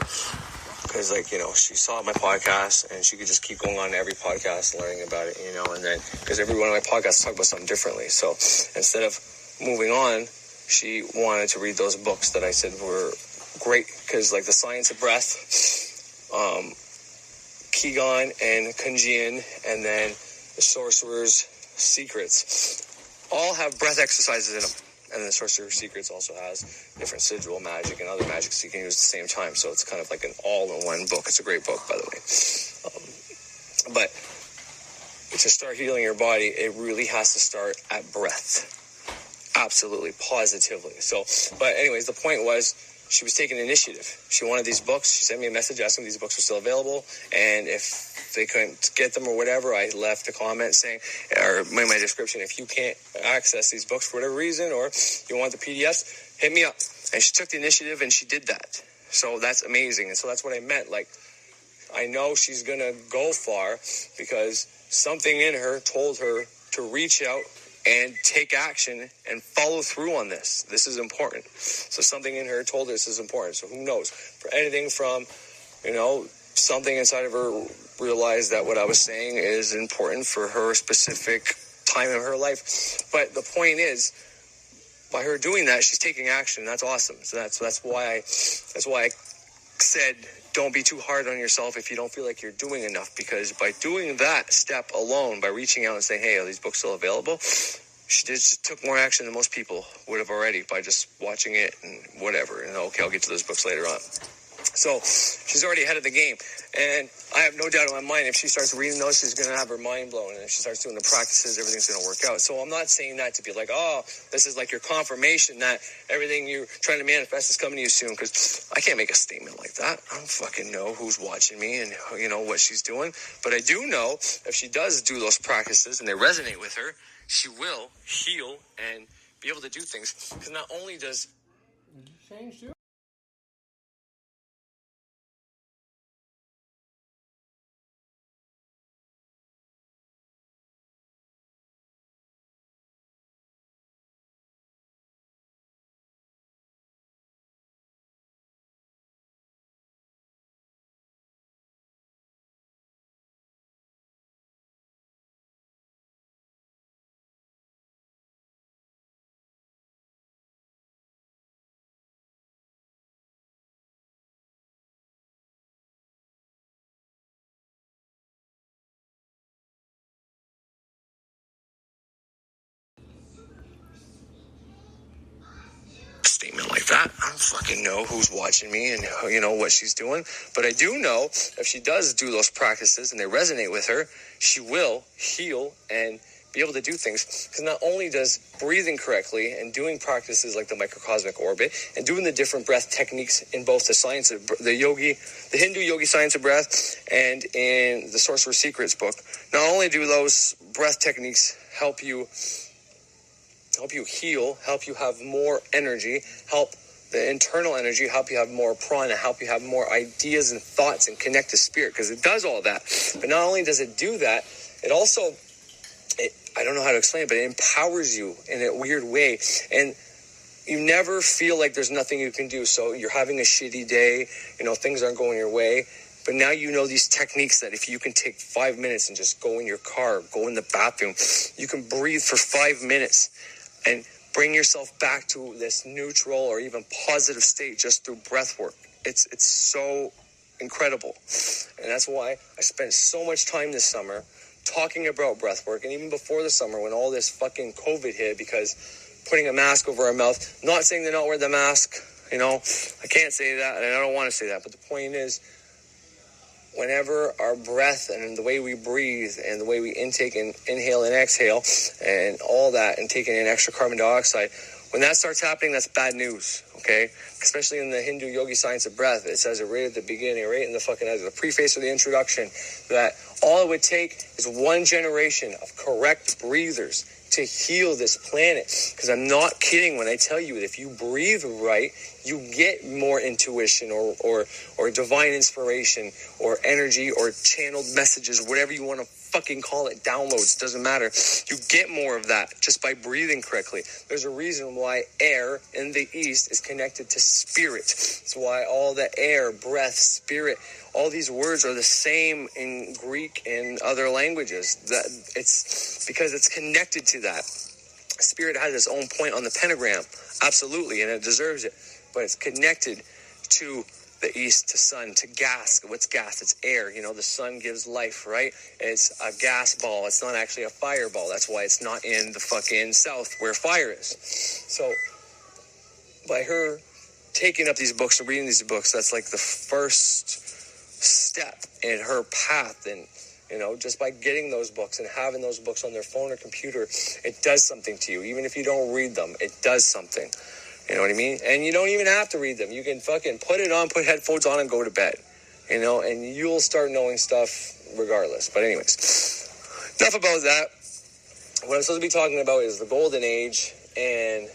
because, she saw my podcast, and she could just keep going on to every podcast, learning about it, and then, because every one of my podcasts talk about something differently. So instead of moving on, she wanted to read those books that I said were great, because, The Science of Breath, Qigong and Kunjian, and then The Sorcerer's Secrets, all have breath exercises in them. And the Sorcerer's Secrets also has different sigil magic and other magics you can use at the same time. So it's kind of like an all-in-one book. It's a great book, by the way. But to start healing your body, it really has to start at breath. Absolutely, positively. But anyways, the point was, she was taking initiative. She wanted these books. She sent me a message asking if these books were still available. And if they couldn't get them or whatever, I left a comment saying, or in my description, if you can't access these books for whatever reason, or you want the PDFs, hit me up. And she took the initiative and she did that. So that's amazing. And so that's what I meant. I know she's going to go far because something in her told her to reach out and take action and follow through on this. This is important. So something in her told her this is important. So who knows? For anything from, something inside of her realized that what I was saying is important for her specific time in her life. But the point is, by her doing that, she's taking action. That's awesome. So that's why I said, don't be too hard on yourself if you don't feel like you're doing enough, because by doing that step alone, by reaching out and saying, hey, are these books still available? She just took more action than most people would have already by just watching it and whatever. And okay, I'll get to those books later on. So she's already ahead of the game. And I have no doubt in my mind, if she starts reading those, she's going to have her mind blown. And if she starts doing the practices, everything's going to work out. So I'm not saying that to be like, oh, this is like your confirmation that everything you're trying to manifest is coming to you soon. Because I can't make a statement like that. I don't fucking know who's watching me and, what she's doing. But I do know if she does do those practices and they resonate with her, she will heal and be able to do things. Because not only does... change too? statement like that. I don't fucking know who's watching me and what she's doing, but I do know if she does do those practices and they resonate with her, she will heal and be able to do things. Because not only does breathing correctly and doing practices like the microcosmic orbit and doing the different breath techniques in both the science of the Hindu yogi science of breath and in the Sorcerer's Secrets book, not only do those breath techniques help you heal, help you have more energy, help the internal energy, help you have more prana, help you have more ideas and thoughts and connect to spirit, because it does all that. But not only does it do that, it also, I don't know how to explain it, but it empowers you in a weird way. And you never feel like there's nothing you can do. So you're having a shitty day, things aren't going your way. But now you know these techniques that if you can take 5 minutes and just go in your car, go in the bathroom, you can breathe for 5 minutes and bring yourself back to this neutral or even positive state just through breath work. It's so incredible. And that's why I spent so much time this summer talking about breath work. And even before the summer, when all this fucking COVID hit, because putting a mask over our mouth, not saying to not wear the mask, I can't say that and I don't want to say that. But the point is, whenever our breath and the way we breathe and the way we intake and inhale and exhale and all that and taking in extra carbon dioxide, when that starts happening, that's bad news, okay? Especially in the Hindu yogi science of breath, it says it right at the beginning, right in the fucking the preface of the introduction, that all it would take is one generation of correct breathers to heal this planet. Because I'm not kidding when I tell you that if you breathe right, you get more intuition or divine inspiration or energy or channeled messages, whatever you want to fucking call it, downloads, doesn't matter. You get more of that just by breathing correctly. There's a reason why air in the East is connected to spirit. It's why all the air, breath, spirit, all these words are the same in Greek and other languages. That it's because it's connected to that. Spirit has its own point on the pentagram, absolutely, and it deserves it. But it's connected to the east, to sun, to gas. What's gas? It's air. The sun gives life, right? It's a gas ball. It's not actually a fireball. That's why it's not in the fucking south where fire is. So by her taking up these books and reading these books, that's like the first step in her path. And just by getting those books and having those books on their phone or computer, it does something to you. Even if you don't read them, it does something. You know what I mean? And you don't even have to read them. You can fucking put it on, put headphones on, and go to bed. And you'll start knowing stuff regardless. But anyways, enough about that. What I'm supposed to be talking about is the golden age and,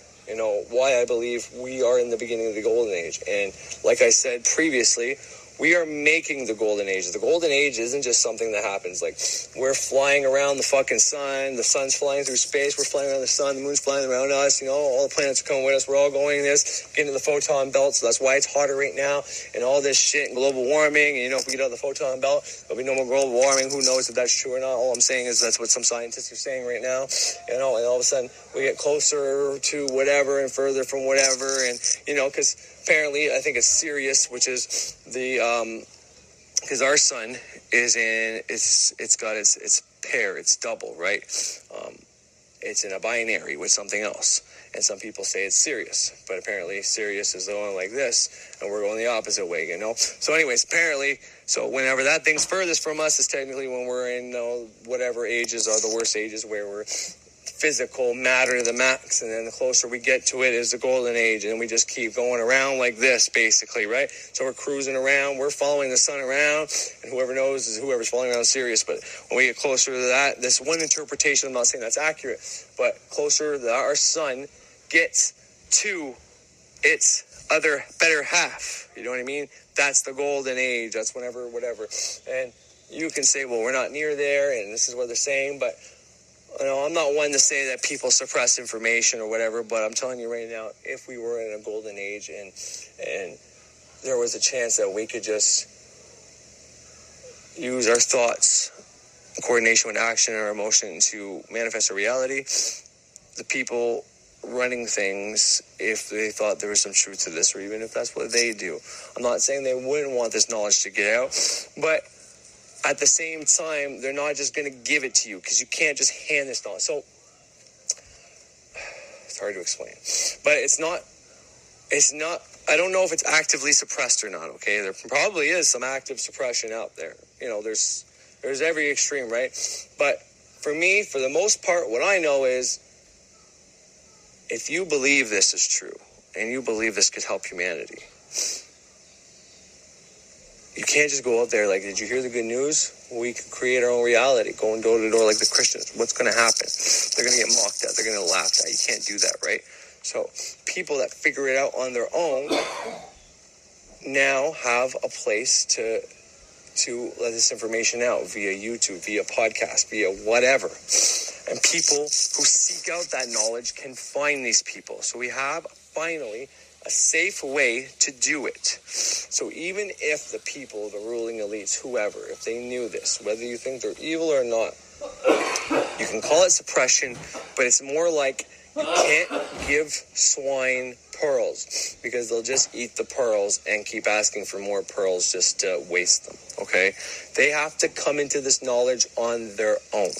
why I believe we are in the beginning of the golden age. And like I said previously, we are making the golden age. The golden age isn't just something that happens. Like, we're flying around the fucking sun. The sun's flying through space. We're flying around the sun. The moon's flying around us. All the planets are coming with us. We're all going getting to the photon belt. So that's why it's hotter right now. And all this shit and global warming. And, if we get out of the photon belt, there'll be no more global warming. Who knows if that's true or not? All I'm saying is that's what some scientists are saying right now. And all of a sudden we get closer to whatever and further from whatever. And, because apparently, I think it's Sirius, which is the because our sun is in it's got its pair, it's double, right? It's in a binary with something else, and some people say it's Sirius, but apparently Sirius is going like this, and we're going the opposite way, So, anyways, apparently, so whenever that thing's furthest from us is technically when we're in whatever ages are the worst ages, where we're physical matter to the max, and then the closer we get to it is the golden age, and we just keep going around like this, basically, right? So we're cruising around, we're following the sun around, and whoever knows is whoever's following around Sirius. But when we get closer to that, this one interpretation, I'm not saying that's accurate, but closer that our sun gets to its other better half, you know what I mean? That's the golden age. That's whenever, whatever. And you can say, well, we're not near there, and this is what they're saying, but I'm not one to say that people suppress information or whatever, but I'm telling you right now, if we were in a golden age and there was a chance that we could just use our thoughts, coordination with action, and our emotion to manifest a reality, the people running things, if they thought there was some truth to this, or even if that's what they do. I'm not saying they wouldn't want this knowledge to get out, but at the same time, they're not just going to give it to you, because you can't just hand this knowledge. So, it's hard to explain. But it's not, I don't know if it's actively suppressed or not, okay? There probably is some active suppression out there. There's every extreme, right? But for me, for the most part, what I know is, if you believe this is true, and you believe this could help humanity, you can't just go out there like, did you hear the good news? We can create our own reality, going door to door like the Christians. What's going to happen? They're going to get mocked at. They're going to laugh at. You can't do that, right? So people that figure it out on their own now have a place to let this information out via YouTube, via podcast, via whatever. And people who seek out that knowledge can find these people. So we have finally a safe way to do it. So even if the people, the ruling elites, whoever, if they knew this, whether you think they're evil or not, you can call it suppression, but it's more like you can't give swine pearls because they'll just eat the pearls and keep asking for more pearls just to waste them, okay? They have to come into this knowledge on their own.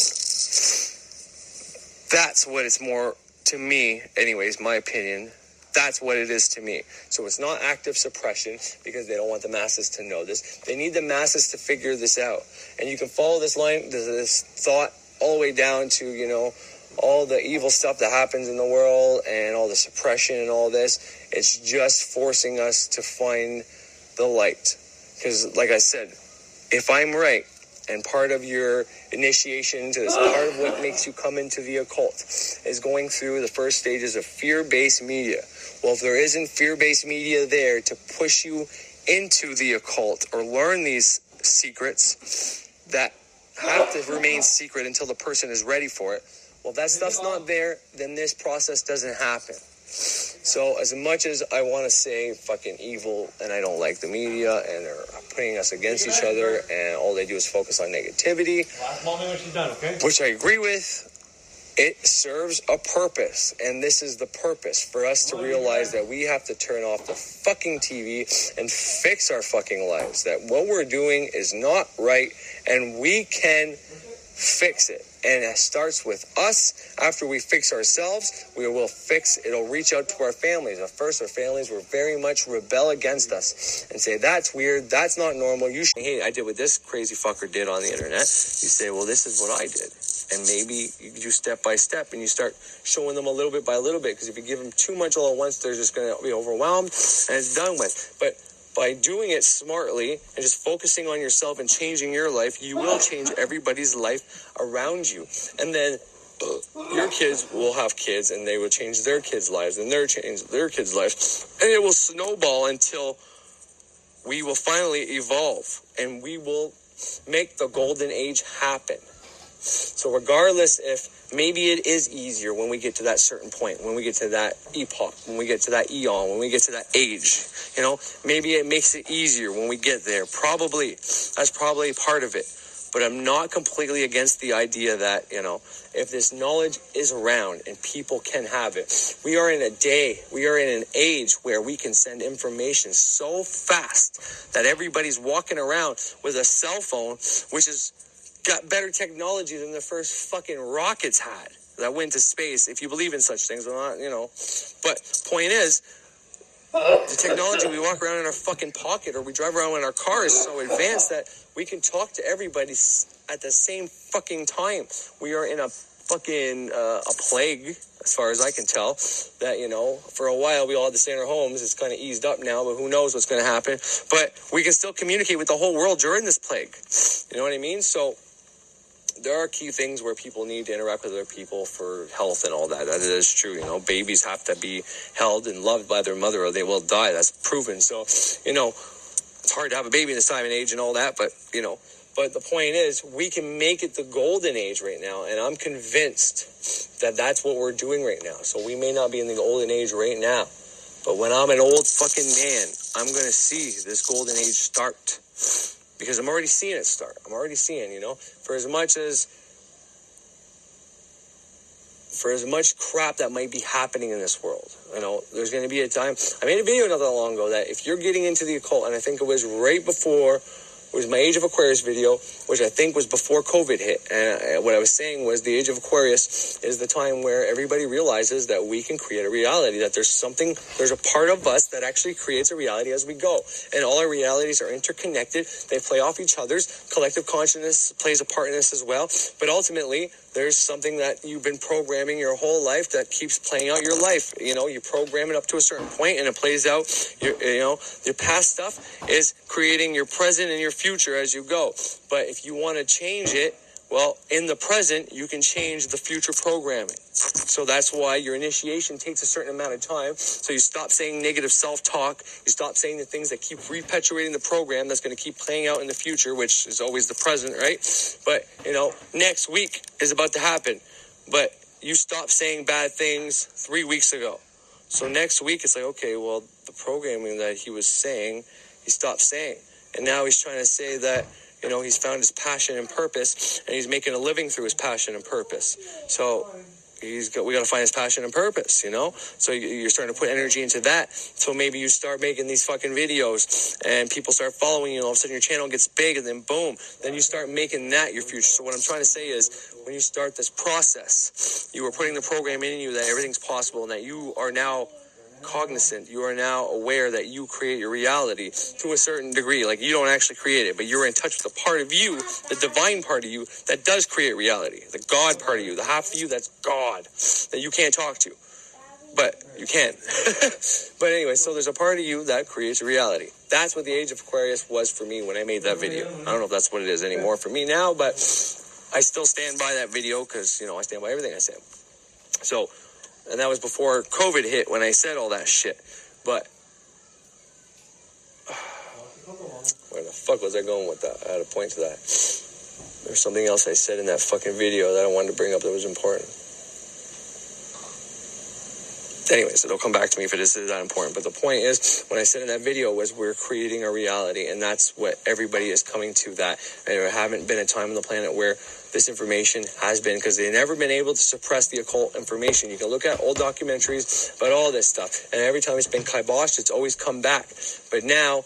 That's what it's more, to me, anyways, my opinion, that's what it is to me. So it's not active suppression because they don't want the masses to know this. They need the masses to figure this out. And you can follow this line, this thought all the way down to, you know, all the evil stuff that happens in the world and all the suppression and all this. It's just forcing us to find the light. Because, like I said, if I'm right, and part of your initiation into this, part of what makes you come into the occult is going through the first stages of fear-based media. Well, if there isn't fear-based media there to push you into the occult or learn these secrets that have to remain secret until the person is ready for it, well, if that stuff's not there, then this process doesn't happen. So as much as I want to say fucking evil and I don't like the media and they're putting us against each other and all they do is focus on negativity, which I agree with, it serves a purpose. And this is the purpose for us to realize that we have to turn off the fucking TV and fix our fucking lives. That what we're doing is not right and we can fix it. And it starts with us. After we fix ourselves, it'll reach out to our families. At first, our families will very much rebel against us and say, that's weird, that's not normal. Hey, I did what this crazy fucker did on the internet. You say, well, this is what I did. And maybe you do step by step and you start showing them a little bit by little bit. Because if you give them too much all at once, they're just going to be overwhelmed and it's done with. But by doing it smartly and just focusing on yourself and changing your life, you will change everybody's life around you. And then your kids will have kids and they will change their kids' lives and they'll change their kids' lives. And it will snowball until we will finally evolve and we will make the golden age happen. So regardless if maybe it is easier when we get to that certain point, when we get to that epoch, when we get to that eon, when we get to that age, you know, maybe it makes it easier when we get there. Probably. That's probably part of it. But I'm not completely against the idea that, you know, if this knowledge is around and people can have it, we are in an age where we can send information so fast that everybody's walking around with a cell phone, which is got better technology than the first fucking rockets had that went to space, if you believe in such things or not, you know. But point is, the technology we walk around in our fucking pocket or we drive around in our car is so advanced that we can talk to everybody at the same fucking time. We are in a fucking a plague, as far as I can tell, that, you know, for a while we all had to stay in our homes. It's kind of eased up now, but who knows what's going to happen. But we can still communicate with the whole world during this plague. You know what I mean? So there are key things where people need to interact with other people for health and all that. That is true. You know, babies have to be held and loved by their mother or they will die. That's proven. So, you know, it's hard to have a baby in this time and age and all that, but, you know, but the point is we can make it the golden age right now. And I'm convinced that that's what we're doing right now. So we may not be in the golden age right now, but when I'm an old fucking man, I'm going to see this golden age start. Because I'm already seeing it start. I'm already seeing, you know, for as much crap that might be happening in this world, you know, there's going to be a time. I made a video not that long ago that if you're getting into the occult, and I think it was right before, it was my Age of Aquarius video, which I think was before COVID hit. And what I was saying was the Age of Aquarius is the time where everybody realizes that we can create a reality, that there's a part of us that actually creates a reality as we go. And all our realities are interconnected. They play off each other's. Collective consciousness plays a part in this as well. But ultimately, there's something that you've been programming your whole life that keeps playing out your life. You know, you program it up to a certain point and it plays out. Your past stuff is creating your present and your future as you go. But if you want to change it, well, in the present, you can change the future programming. So that's why your initiation takes a certain amount of time. So you stop saying negative self-talk. You stop saying the things that keep reperpetuating the program that's going to keep playing out in the future, which is always the present, right? But, next week is about to happen. But you stopped saying bad things 3 weeks ago. So next week, it's like, okay, well, the programming that he was saying, he stopped saying. And now he's trying to say that, he's found his passion and purpose, and he's making a living through his passion and purpose. So we got to find his passion and purpose, So you're starting to put energy into that. So maybe you start making these fucking videos, and people start following you, and all of a sudden your channel gets big, and then boom, then you start making that your future. So what I'm trying to say is, when you start this process, you are putting the program in you that everything's possible, and that you are now cognizant, you are now aware that you create your reality to a certain degree. Like, you don't actually create it, but you're in touch with the part of you, the divine part of you, that does create reality. The God part of you, the half of you that's God, that you can't talk to, but you can. But anyway, so there's a part of you that creates reality. That's what the Age of Aquarius was for me when I made that video. I don't know if that's what it is anymore for me now, but I still stand by that video because, I stand by everything I say. So, and that was before COVID hit when I said all that shit. But where the fuck was I going with that? I had a point to that. There's something else I said in that fucking video that I wanted to bring up that was important. Anyways, it'll come back to me if it is that important. But the point is, when I said in that video was we're creating a reality, and that's what everybody is coming to, that there haven't been a time on the planet where this information has been, because they've never been able to suppress the occult information. You can look at old documentaries about all this stuff, and every time it's been kiboshed, it's always come back. But now,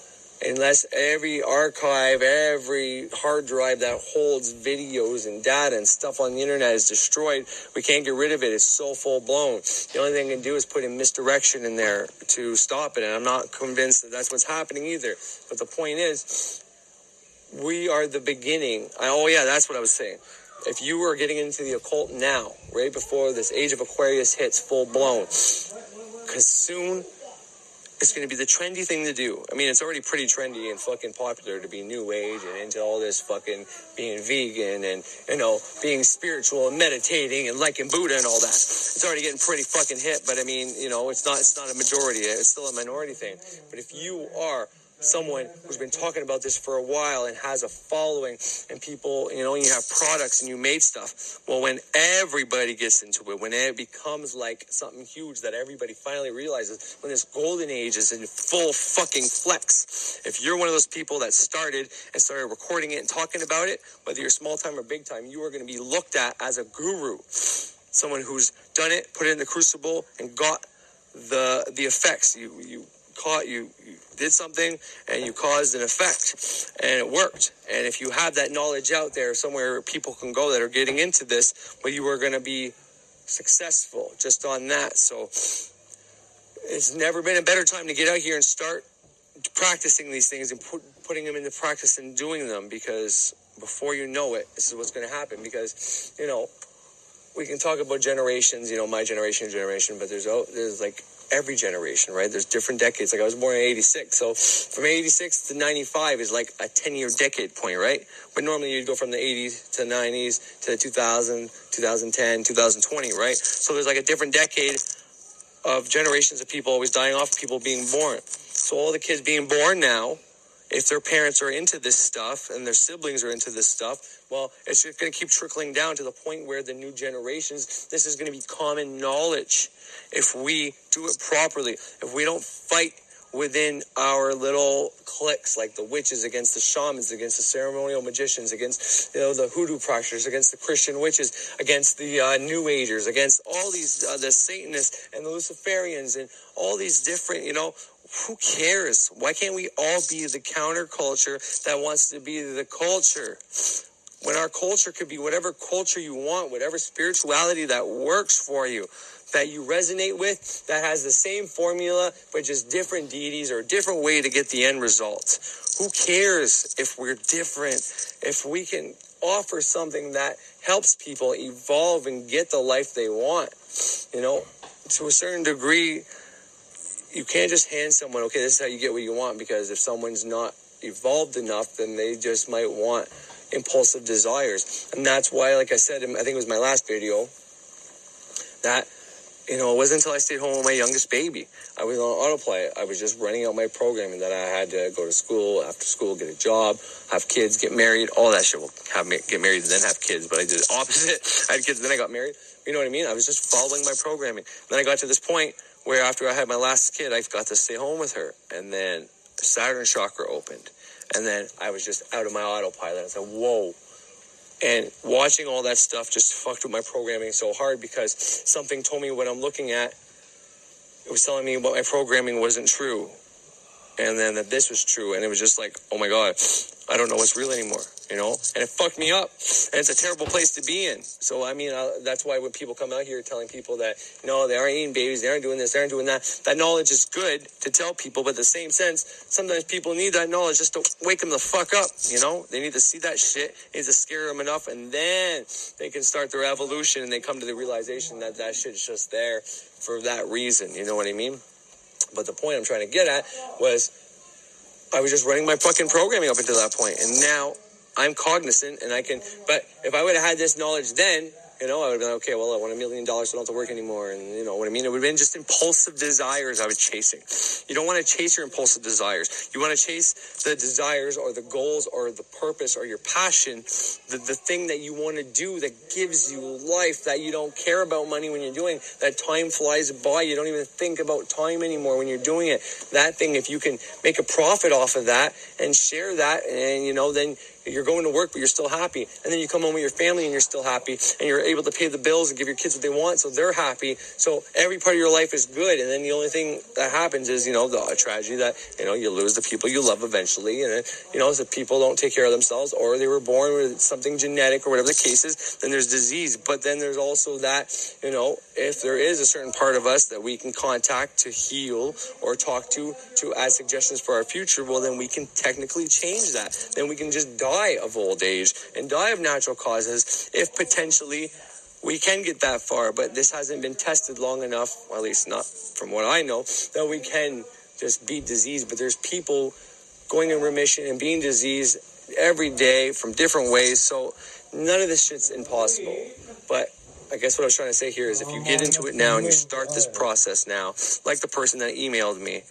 unless every archive, every hard drive that holds videos and data and stuff on the internet is destroyed, we can't get rid of it. It's so full blown. The only thing I can do is put in misdirection in there to stop it, and I'm not convinced that that's what's happening either. But the point is, we are the beginning. That's what I was saying. If you were getting into the occult now, right before this Age of Aquarius hits full blown, because soon it's going to be the trendy thing to do. I mean, it's already pretty trendy and fucking popular to be new age and into all this fucking being vegan and, being spiritual and meditating and liking Buddha and all that. It's already getting pretty fucking hip, but I mean, it's not a majority. It's still a minority thing. But if you are someone who's been talking about this for a while and has a following, and people, and you have products and you made stuff, well, when everybody gets into it, when it becomes like something huge that everybody finally realizes, when this golden age is in full fucking flex, if you're one of those people that started recording it and talking about it, whether you're small time or big time, you are going to be looked at as a guru, someone who's done it, put it in the crucible, and got the effects. You did something and you caused an effect, and it worked. And if you have that knowledge out there somewhere people can go that are getting into this, well, you are going to be successful just on that. So it's never been a better time to get out here and start practicing these things and putting them into practice and doing them, because before you know it, this is what's going to happen. Because, we can talk about generations, my generation, but there's like every generation, right? There's different decades. Like, I was born in 86. So from 86 to 95 is like a 10-year decade point, right? But normally you'd go from the 80s to 90s to 2000, 2010, 2020, right? So there's like a different decade of generations of people always dying off, of people being born. So all the kids being born now, if their parents are into this stuff and their siblings are into this stuff, well, it's just going to keep trickling down to the point where the new generations, this is going to be common knowledge. If we do it properly, if we don't fight within our little cliques, like the witches against the shamans, against the ceremonial magicians, against the hoodoo practitioners, against the Christian witches, against the New Agers, against all these the Satanists and the Luciferians and all these different, who cares? Why can't we all be the counterculture that wants to be the culture? When our culture could be whatever culture you want, whatever spirituality that works for you, that you resonate with, that has the same formula, but just different deities or a different way to get the end result. Who cares if we're different? If we can offer something that helps people evolve and get the life they want. You know, to a certain degree, you can't just hand someone, okay, this is how you get what you want, because if someone's not evolved enough, then they just might want impulsive desires. And that's why, like I said, I think it was my last video, that, you know, it wasn't until I stayed home with my youngest baby. I was on autopilot. I was just running out my programming that I had to go to school, after school, get a job, have kids, get married, all that shit. Well, get married and then have kids, but I did the opposite. I had kids and then I got married. You know what I mean? I was just following my programming. Then I got to this point where after I had my last kid, I got to stay home with her. And then Saturn chakra opened. And then I was just out of my autopilot. I said, whoa. And watching all that stuff just fucked with my programming so hard, because something told me what I'm looking at, it was telling me what my programming wasn't true. And then that this was true. And it was just like, oh my God, I don't know what's real anymore, you know? And it fucked me up. And it's a terrible place to be in. So, I mean, that's why when people come out here telling people that, you know, they aren't eating babies, they aren't doing this, they aren't doing that, that knowledge is good to tell people. But in the same sense, sometimes people need that knowledge just to wake them the fuck up, you know? They need to see that shit. It needs to scare them enough. And then they can start their evolution and they come to the realization that that shit is just there for that reason. You know what I mean? But the point I'm trying to get at was I was just running my fucking programming up until that point. And now I'm cognizant and I can, but if I would have had this knowledge then, you know, I would have been like, okay, well, I want $1 million, so I don't have to work anymore. And you know what I mean? It would have been just impulsive desires I was chasing. You don't want to chase your impulsive desires. You want to chase the desires or the goals or the purpose or your passion, the thing that you want to do that gives you life, that you don't care about money when you're doing, that time flies by. You don't even think about time anymore when you're doing it. That thing, if you can make a profit off of that and share that, and, you know, then you're going to work, but you're still happy. And then you come home with your family and you're still happy. And you're able to pay the bills and give your kids what they want, so they're happy. So every part of your life is good. And then the only thing that happens is, you know, the tragedy that, you know, you lose the people you love eventually. And, you know, if people don't take care of themselves, or they were born with something genetic or whatever the case is, then there's disease. But then there's also that, you know, if there is a certain part of us that we can contact to heal or talk to add suggestions for our future, well, then we can technically change that. Then we can just die of old age and die of natural causes if potentially we can get that far. But this hasn't been tested long enough, or at least not from what I know, that we can just beat disease. But there's people going in remission and being diseased every day from different ways. So none of this shit's impossible. But I guess what I was trying to say here is, if you get into it now and you start this process now, like the person that emailed me,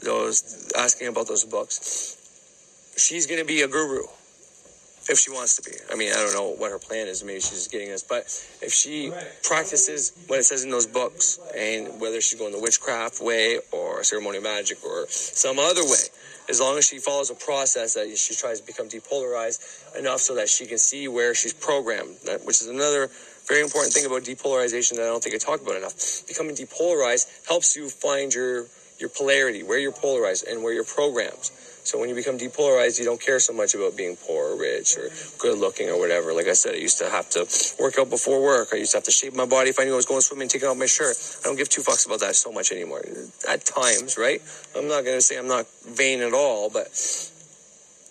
those asking about those books, she's going to be a guru. If she wants to be. I mean, I don't know what her plan is. Maybe she's getting this. But if she practices what it says in those books, and whether she's going the witchcraft way or ceremonial magic or some other way, as long as she follows a process that she tries to become depolarized enough so that she can see where she's programmed, which is another very important thing about depolarization that I don't think I talk about enough. Becoming depolarized helps you find your polarity, where you're polarized and where you're programmed. So when you become depolarized, you don't care so much about being poor or rich or good looking or whatever. Like I said, I used to have to work out before work. I used to have to shape my body if I knew I was going swimming, taking off my shirt. I don't give two fucks about that so much anymore. At times, right? I'm not going to say I'm not vain at all, but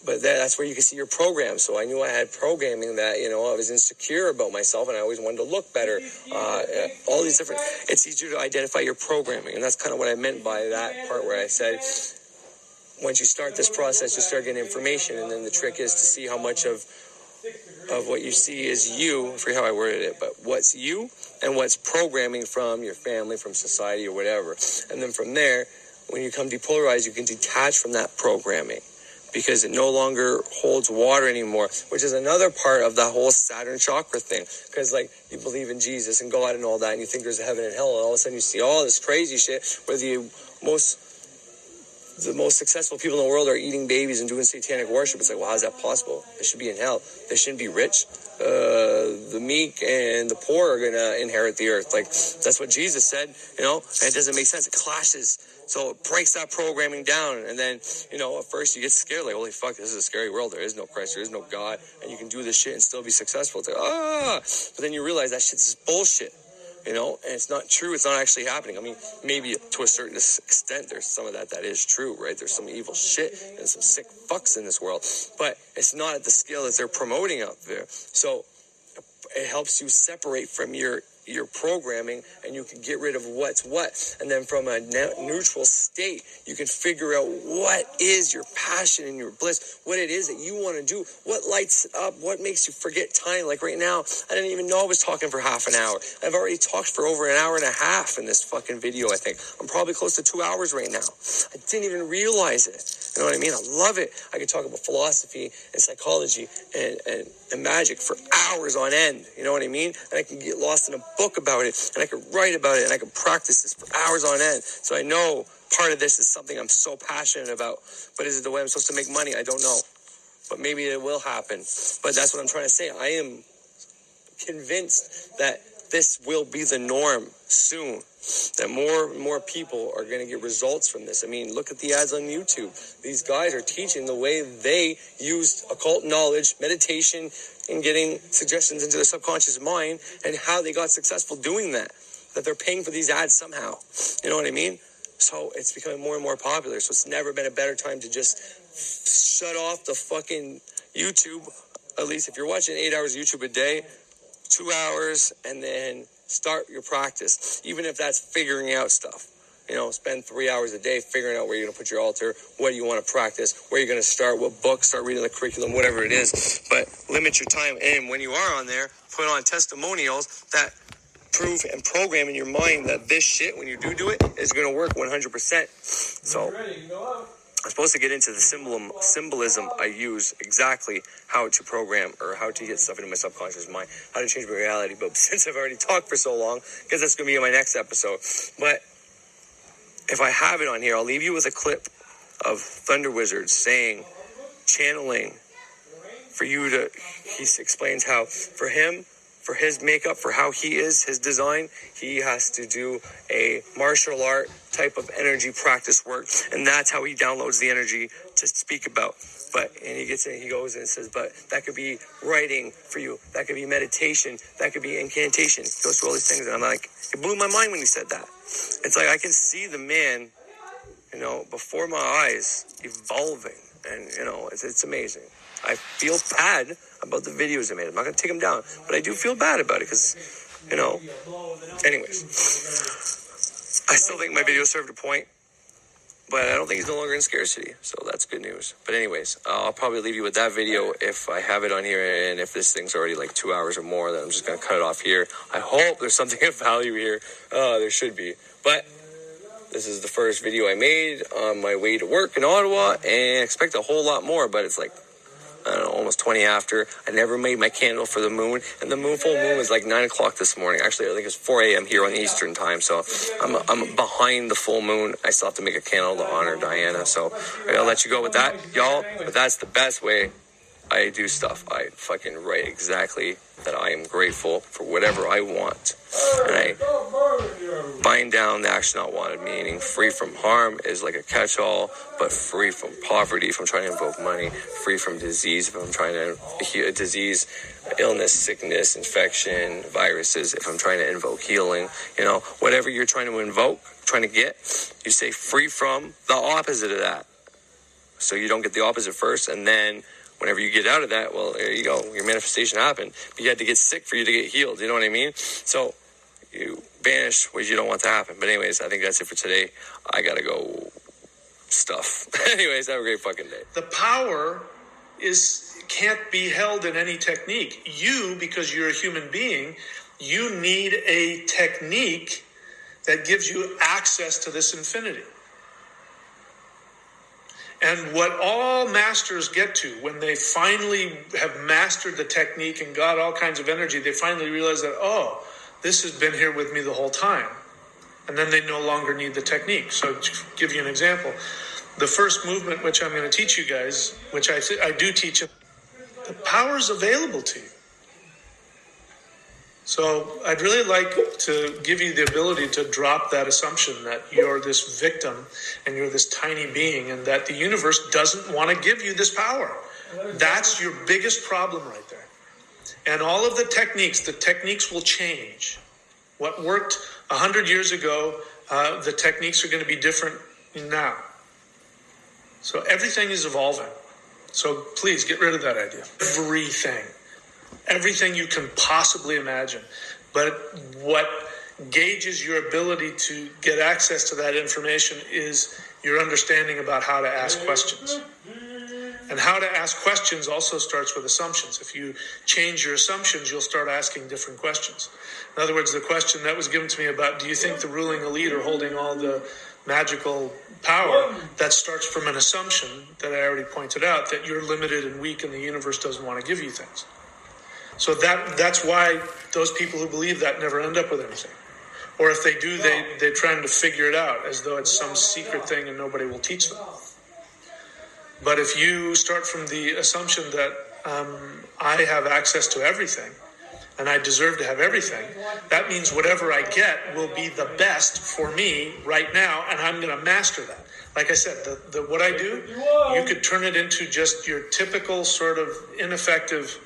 that's where you can see your program. So I knew I had programming that, you know, I was insecure about myself and I always wanted to look better. All these different, it's easier to identify your programming. And that's kind of what I meant by that part where I said, once you start this process, you start getting information, and then the trick is to see how much of what you see is you. I forget how I worded it, but what's you and what's programming from your family, from society, or whatever. And then from there, when you come depolarized, you can detach from that programming because it no longer holds water anymore, which is another part of the whole Saturn chakra thing. Because, like, you believe in Jesus and God and all that, and you think there's a heaven and hell, and all of a sudden you see all this crazy shit where the most successful people in the world are eating babies and doing satanic worship. It's like, well, how's that possible? They should be in hell. They shouldn't be rich. The meek and the poor are going to inherit the earth. Like, that's what Jesus said, you know, and it doesn't make sense. It clashes. So it breaks that programming down. And then, you know, at first you get scared, like, holy fuck, this is a scary world. There is no Christ. There is no God. And you can do this shit and still be successful. It's like, But then you realize that shit's bullshit. you know, and it's not true. It's not actually happening. I mean, maybe to a certain extent, there's some of that is true, right? There's some evil shit and some sick fucks in this world, but it's not at the scale that they're promoting out there. So it helps you separate from your programming, and you can get rid of what's what. And then from a neutral state, you can figure out what is your passion and your bliss, what it is that you want to do, what lights it up, what makes you forget time. Like right now, I didn't even know I was talking for half an hour. I've already talked for over an hour and a half in this fucking video, I think. I'm probably close to 2 hours right now. I didn't even realize it. You know what I mean? I love it. I can talk about philosophy and psychology and magic for hours on end. You know what I mean? And I can get lost in a book about it, and I can write about it, and I can practice this for hours on end. So I know part of this is something I'm so passionate about. But is it the way I'm supposed to make money? I don't know. But maybe it will happen. But that's what I'm trying to say. I am convinced that this will be the norm soon. That more and more people are going to get results from this. I mean, look at the ads on YouTube. These guys are teaching the way they used occult knowledge, meditation, and getting suggestions into their subconscious mind, and how they got successful doing that. That they're paying for these ads somehow. You know what I mean? So it's becoming more and more popular. So it's never been a better time to just shut off the fucking YouTube. At least if you're watching 8 hours of YouTube a day, 2 hours, and then start your practice, even if that's figuring out stuff. You know, spend 3 hours a day figuring out where you're going to put your altar, what do you want to practice, where you're going to start, what book, start reading the curriculum, whatever it is. But limit your time, and when you are on there, put on testimonials that prove and program in your mind that this shit, when you do it, is going to work 100%. So I'm supposed to get into the symbolism I use, exactly how to program or how to get stuff into my subconscious mind, how to change my reality. But since I've already talked for so long, because that's going to be in my next episode. But if I have it on here, I'll leave you with a clip of Thunder Wizard saying, channeling, for you to, he explains how for him, for his makeup, for how he is, his design, he has to do a martial art type of energy practice work, and that's how he downloads the energy to speak about. But, and he gets in, he goes and says, but that could be writing for you, that could be meditation, that could be incantation. He goes through all these things, and I'm like, it blew my mind when he said that. It's like I can see the man, you know, before my eyes evolving, and, you know, it's amazing. I feel bad about the videos I made. I'm not going to take them down, but I do feel bad about it because, you know, anyways. I still think my video served a point, but I don't think he's no longer in scarcity, so that's good news. But anyways, I'll probably leave you with that video if I have it on here, and if this thing's already like 2 hours or more, then I'm just going to cut it off here. I hope there's something of value here. There should be. But this is the first video I made on my way to work in Ottawa, and expect a whole lot more, but it's like, I don't know, almost 20 after. I never made my candle for the moon, and the full moon is like 9 o'clock this morning. Actually, I think it's 4 a.m. here on the Eastern time, so I'm behind the full moon. I still have to make a candle to honor Diana, so I gotta let you go with that, y'all. But that's the best way I do stuff. I fucking write exactly that I am grateful for whatever I want, and I bind down the action not wanted, meaning free from harm is like a catch-all, but free from poverty if I'm trying to invoke money, free from disease if I'm trying to heal a disease, illness, sickness, infection, viruses if I'm trying to invoke healing. You know, whatever you're trying to invoke, trying to get, you say free from the opposite of that, so you don't get the opposite first, and then whenever you get out of that, well, there you go. Your manifestation happened. But you had to get sick for you to get healed. You know what I mean? So you banish what you don't want to happen. But anyways, I think that's it for today. I got to go stuff. Anyways, have a great fucking day. The power can't be held in any technique. You, because you're a human being, you need a technique that gives you access to this infinity. And what all masters get to, when they finally have mastered the technique and got all kinds of energy, they finally realize that, oh, this has been here with me the whole time. And then they no longer need the technique. So to give you an example, the first movement, which I'm going to teach you guys, which I do teach, the power is available to you. So I'd really like to give you the ability to drop that assumption that you're this victim and you're this tiny being and that the universe doesn't want to give you this power. That's your biggest problem right there. And all of the techniques will change What worked 100 years ago, the techniques are going to be different now. So everything is evolving. So please get rid of that idea. Everything you can possibly imagine. But what gauges your ability to get access to that information is your understanding about how to ask questions. And how to ask questions also starts with assumptions. If you change your assumptions, you'll start asking different questions. In other words, the question that was given to me about, do you think the ruling elite are holding all the magical power? That starts from an assumption that I already pointed out, that you're limited and weak and the universe doesn't want to give you things. So that's why those people who believe that never end up with anything. Or if they do, they're trying to figure it out as though it's some secret thing and nobody will teach them. But if you start from the assumption that I have access to everything and I deserve to have everything, that means whatever I get will be the best for me right now, and I'm going to master that. Like I said, what I do, you could turn it into just your typical sort of ineffective,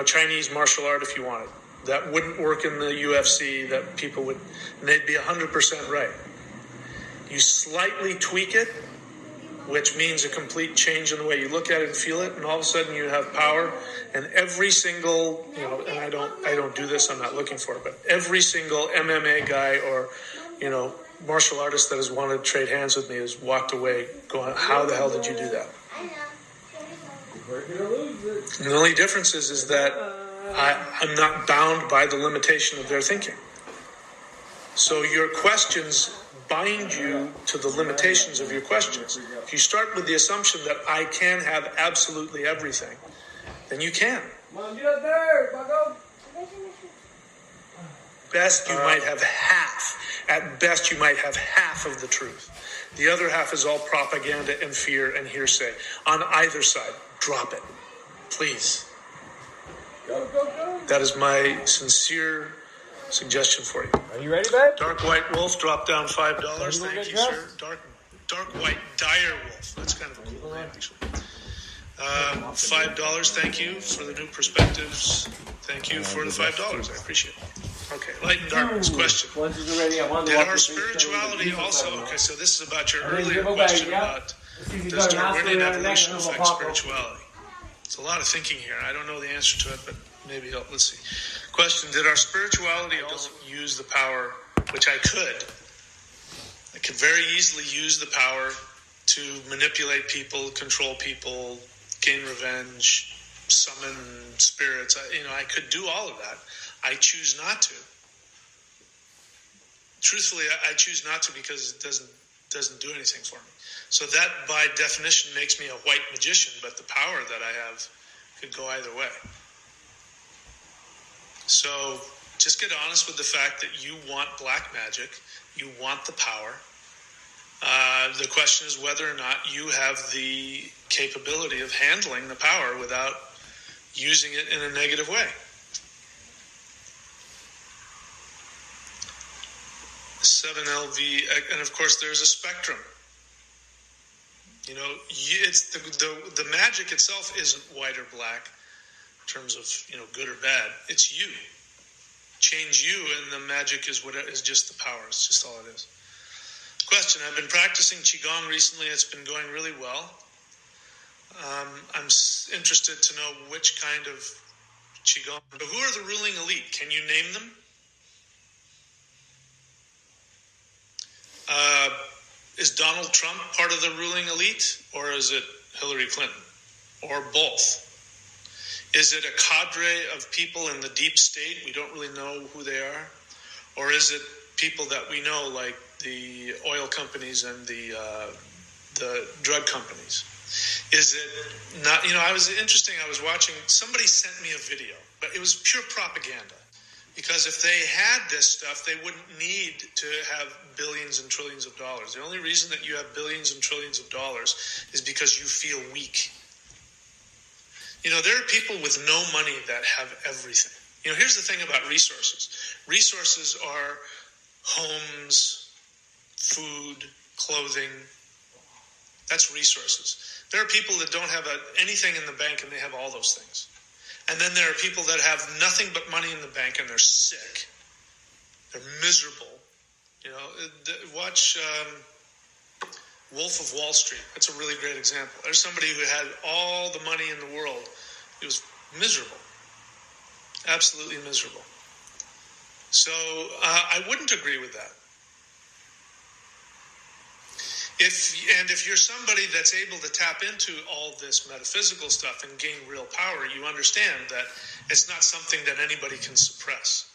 Chinese martial art if you wanted. That wouldn't work in the UFC, that people would, and they'd be 100% right. You slightly tweak it, which means a complete change in the way you look at it and feel it, and all of a sudden you have power. And every single, and I don't do this, I'm not looking for it, but every single MMA guy or, martial artist that has wanted to trade hands with me has walked away going, how the hell did you do that? And the only difference is that I'm not bound by the limitation of their thinking. So your questions bind you to the limitations of your questions. If you start with the assumption that I can have absolutely everything, then you can. Best, you might have half. At best, you might have half of the truth. The other half is all propaganda and fear and hearsay. On either side, drop it. Please. That is my sincere suggestion for you. Are you ready, babe? Dark White Wolf dropped down $5. Thank you, sir. Dark White Dire Wolf. That's kind of a cool name, actually. $5. Thank you for the new perspectives. Thank you for the $5. I appreciate it. Okay, Light and Darkness question. Did our spirituality also... Okay, so this is about your earlier question about does Darwinian evolution affect spirituality? It's a lot of thinking here. I don't know the answer to it, but maybe let's see. Question, did our spirituality also use the power, which I could very easily use the power to manipulate people, control people, gain revenge, summon spirits. I could do all of that. I choose not to. Truthfully, I choose not to because it doesn't do anything for me. So that, by definition, makes me a white magician, but the power that I have could go either way. So just get honest with the fact that you want black magic, you want the power. The question is whether or not you have the capability of handling the power without using it in a negative way. 7LV, and of course there's a spectrum. It's the magic itself isn't white or black in terms of good or bad. It's you. Change you, and the magic is just the power. It's just all it is. Question: I've been practicing Qigong recently. It's been going really well. I'm interested to know which kind of Qigong. But who are the ruling elite? Can you name them? Is Donald Trump part of the ruling elite, or is it Hillary Clinton, or both? Is it a cadre of people in the deep state? We don't really know who they are. Or is it people that we know, like the oil companies and the drug companies? Is it not? I was watching, somebody sent me a video, but it was pure propaganda. Because if they had this stuff, they wouldn't need to have billions and trillions of dollars. The only reason that you have billions and trillions of dollars is because you feel weak. There are people with no money that have everything. Here's the thing about resources. Resources are homes, food, clothing. That's resources. There are people that don't have anything in the bank and they have all those things. And then there are people that have nothing but money in the bank and they're sick. They're miserable. Watch Wolf of Wall Street. That's a really great example. There's somebody who had all the money in the world. He was miserable. Absolutely miserable. So I wouldn't agree with that. If you're somebody that's able to tap into all this metaphysical stuff and gain real power, you understand that it's not something that anybody can suppress.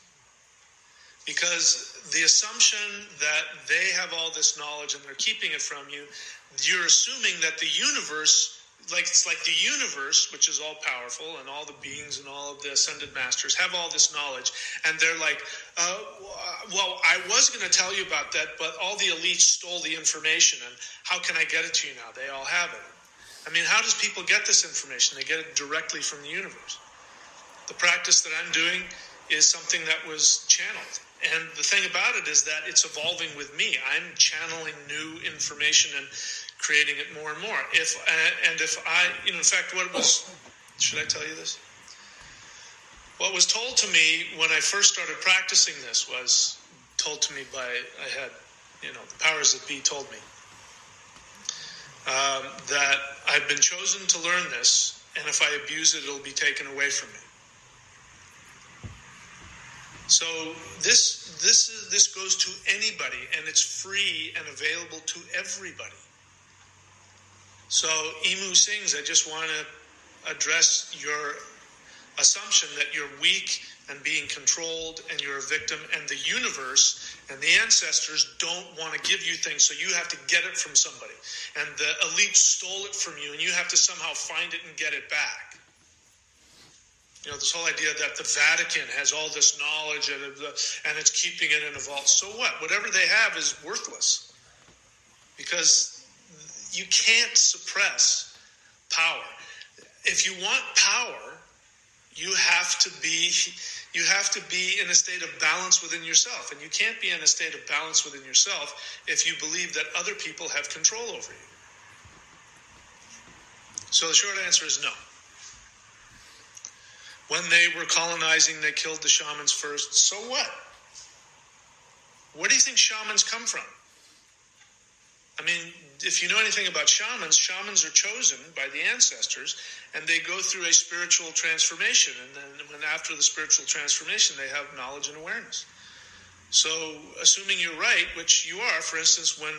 Because the assumption that they have all this knowledge and they're keeping it from you, you're assuming that the universe, it's like the universe, which is all powerful, and all the beings and all of the ascended masters have all this knowledge, and they're like, well, I was going to tell you about that, but all the elites stole the information, and how can I get it to you now? They all have it. I mean, how does people get this information? They get it directly from the universe. The practice that I'm doing is something that was channeled. And the thing about it is that it's evolving with me. I'm channeling new information and creating it more and more. In fact, should I tell you this? What was told to me when I first started practicing this was told to me the powers that be told me that I've been chosen to learn this, and if I abuse it, it'll be taken away from me. So this goes to anybody, and it's free and available to everybody. So Emu sings, I just want to address your assumption that you're weak and being controlled and you're a victim, and the universe and the ancestors don't want to give you things, so you have to get it from somebody. And the elite stole it from you, and you have to somehow find it and get it back. This whole idea that the Vatican has all this knowledge and it's keeping it in a vault. So what? Whatever they have is worthless. Because you can't suppress power. If you want power, you have to be in a state of balance within yourself. And you can't be in a state of balance within yourself if you believe that other people have control over you. So the short answer is no. When they were colonizing, they killed the shamans first. So what? Where do you think shamans come from? I mean, if you know anything about shamans are chosen by the ancestors, and they go through a spiritual transformation. And then after the spiritual transformation, they have knowledge and awareness. So assuming you're right, which you are, for instance, when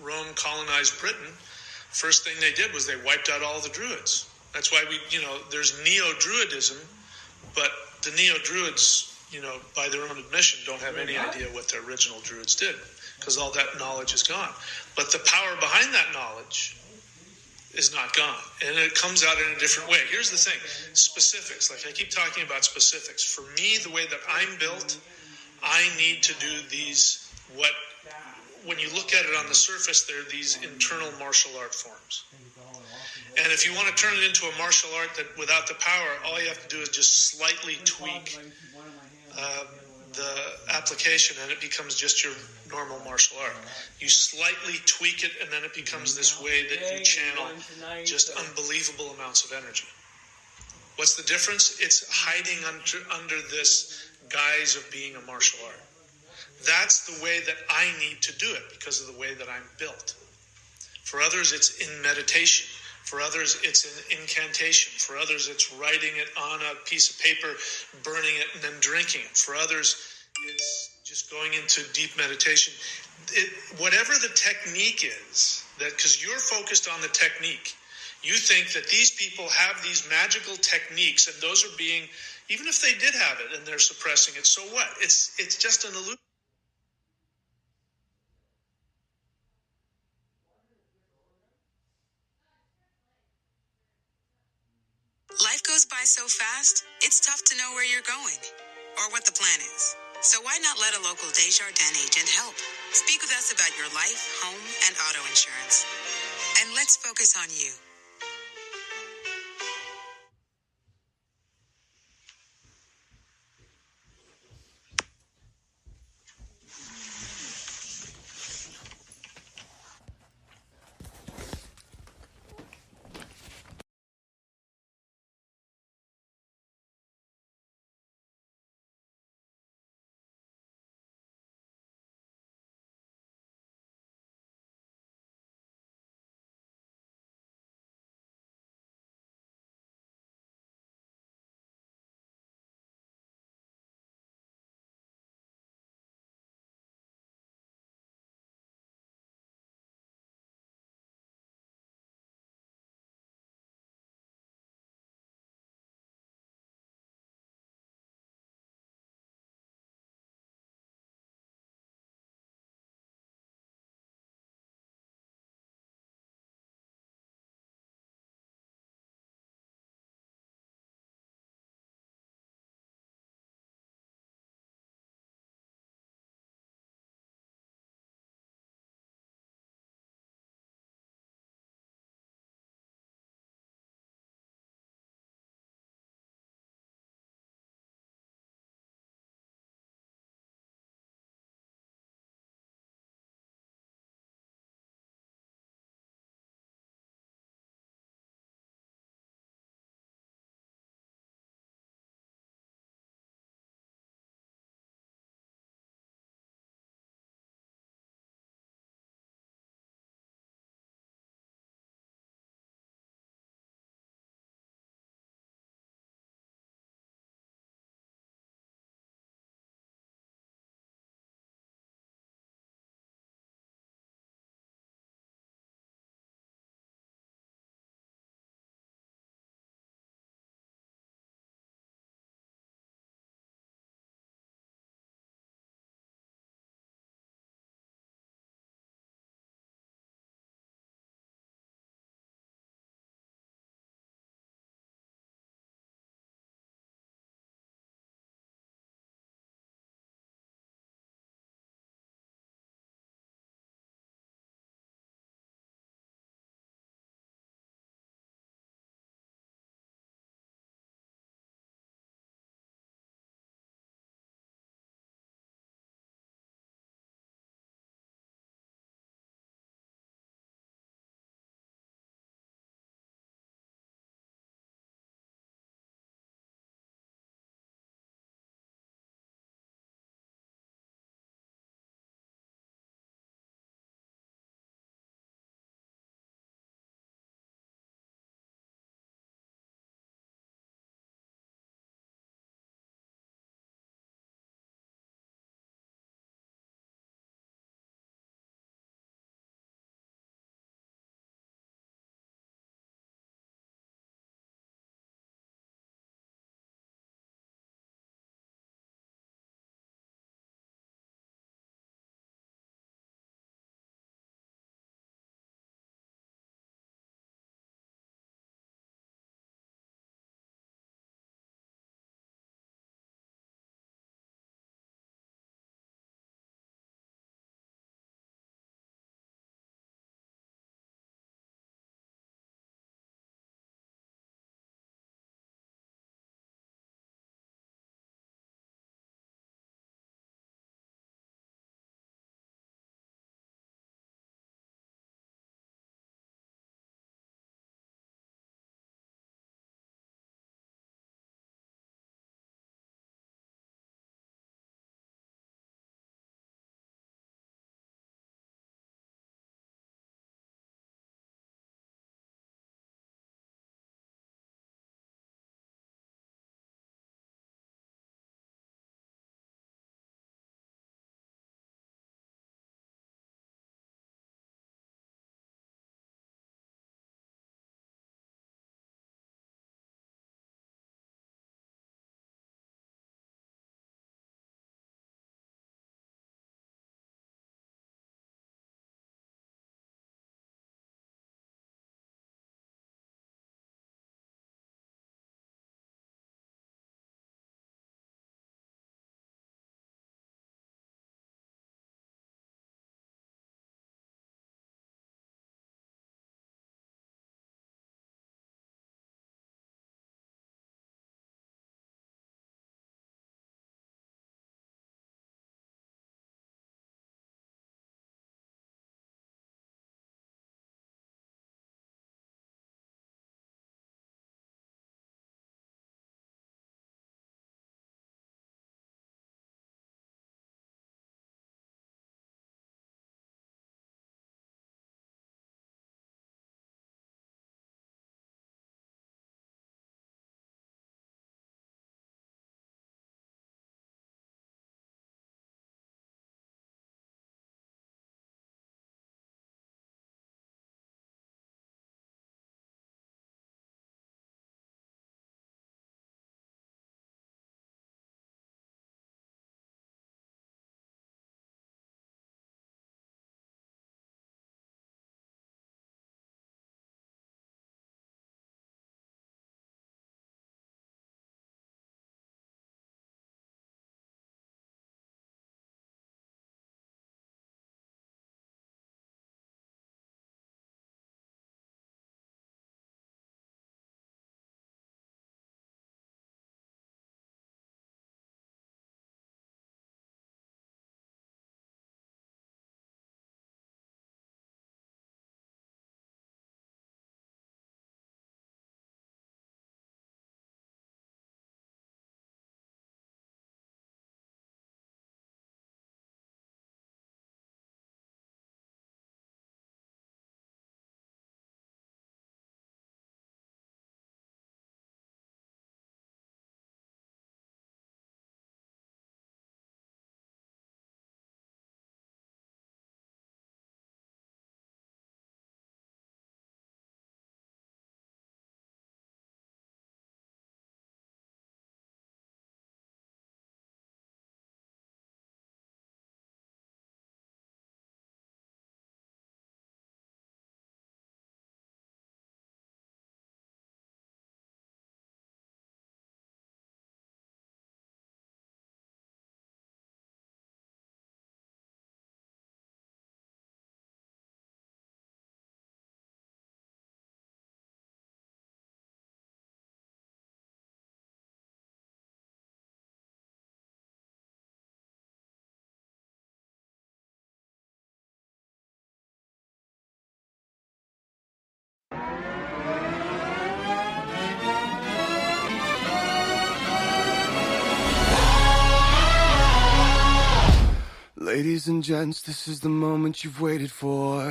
Rome colonized Britain, first thing they did was they wiped out all the Druids. That's why there's Neo-Druidism, but the Neo-Druids, by their own admission, don't have any idea what the original Druids did, because all that knowledge is gone. But the power behind that knowledge is not gone, and it comes out in a different way. Here's the thing, specifics. Like I keep talking about specifics. For me, the way that I'm built, I need to do these, when you look at it on the surface, there are these internal martial art forms. And if you want to turn it into a martial art that without the power, all you have to do is just slightly tweak the application, and it becomes just your normal martial art. You slightly tweak it, and then it becomes this way that you channel just unbelievable amounts of energy. What's the difference? It's hiding under this guise of being a martial art. That's the way that I need to do it because of the way that I'm built. For others, it's in meditation. For others, it's an incantation. For others, it's writing it on a piece of paper, burning it, and then drinking it. For others, it's just going into deep meditation. Whatever the technique is, because you're focused on the technique, you think that these people have these magical techniques, and those are being, even if they did have it and they're suppressing it, so what? It's just an illusion. Life goes by so fast, it's tough to know where you're going or what the plan is. So why not let a local Desjardins agent help? Speak with us about your life, home, and auto insurance. And let's focus on you. Ladies and gents, this is the moment you've waited for.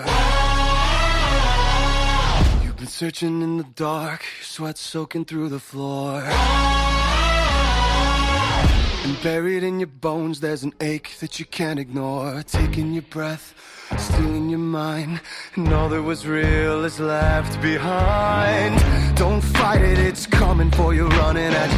You've been searching in the dark, your sweat soaking through the floor. And buried in your bones, there's an ache that you can't ignore. Taking your breath, stealing your mind, and all that was real is left behind. Don't fight it, it's coming for you, running at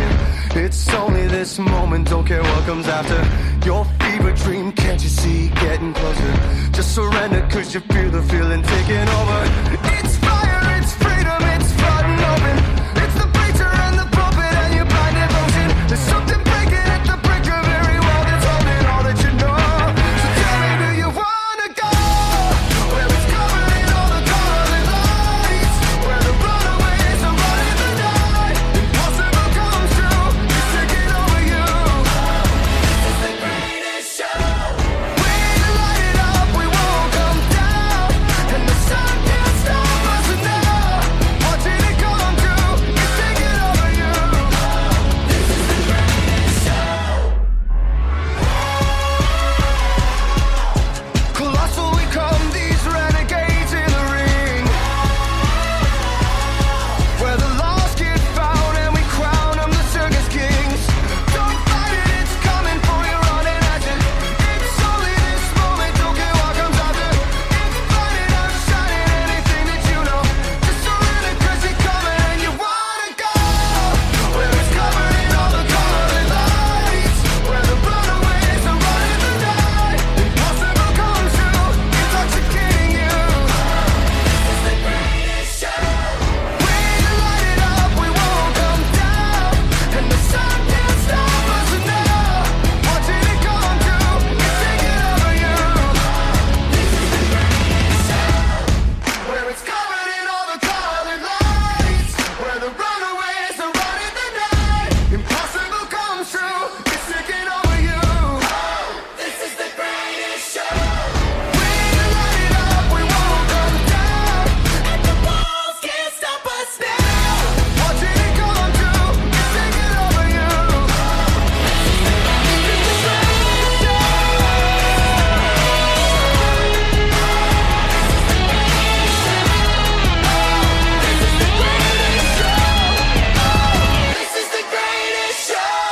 you. It's only this moment, don't care what comes after. Your fever dream, can't you see, getting closer. Just surrender, cause you feel the feeling taking over. It's fire, it's freedom, it's flooding open. It's the preacher and the pulpit and your blind devotion. There's something breaking at the brink of every wall that's holding all that you know. So tell me, do you wanna go where it's covered in all the colored lights, where the runaways are running the night? Impossible comes true, it's taking over you. This is the greatest show. We light it up, we won't come down, and the sun can't stop us now. Watching it come true, it's taking over you. This is the greatest show. Colossal we come, these renegades in the ring, where the lost get found and we crown them the circus kings. Don't fight it, it's coming for you, running at you. It's only this moment, don't care what comes after. It's burning, outshining anything that you know. Just surrender, cause it's coming and you wanna go where it's covered in all the colored lights, where the runaways are running the night. Impossible comes true, intoxicating you. This is the greatest show. We light it up, we won't come down, and the sun can't stop us now. Watching it come true, it's taking over you. This is the greatest show. Where it's covered in all the colored lights, where the runaways are running the night. Impossible comes true, it's taking over you. This is the greatest show. We light it up, we won't come down, and the walls can't stop us now. Watching it come true, it's taking over you. This is the greatest show. This is the greatest show.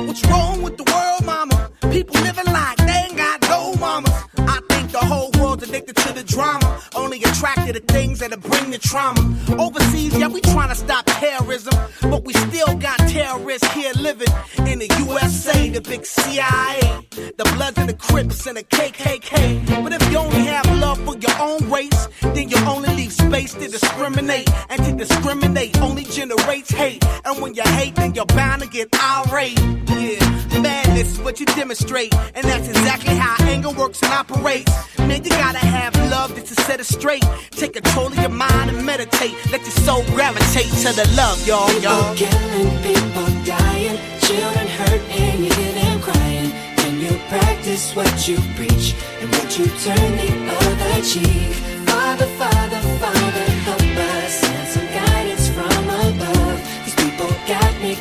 What's wrong with the world, mama? People living like they ain't got no mamas. I think the whole world's addicted to the drama, only attracted to things that'll bring the trauma. Overseas, yeah, we trying to stop terrorism, but we still got terrorists here living in the USA, the big CIA, the Bloods and the Crips and the KKK. But if you only have love for your own race, then you only leave space to discriminate, and to discriminate only generates hate. And when you hate, then you're bound to get irate. Yeah, madness is what you demonstrate, and that's exactly how anger works and operates. Man, you gotta have love just to set it straight. Take control of your mind and meditate. Let your soul gravitate to the love, y'all. People killing, people dying, children hurt and you hear them crying. Can you practice what you preach, and would you turn the other cheek? Father, Father, Father, help us, send some guidance from above. These people got me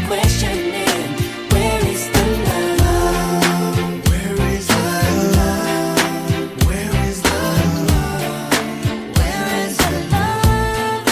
questioning, where is the love? Where is the love? Where is the love? Where is the love?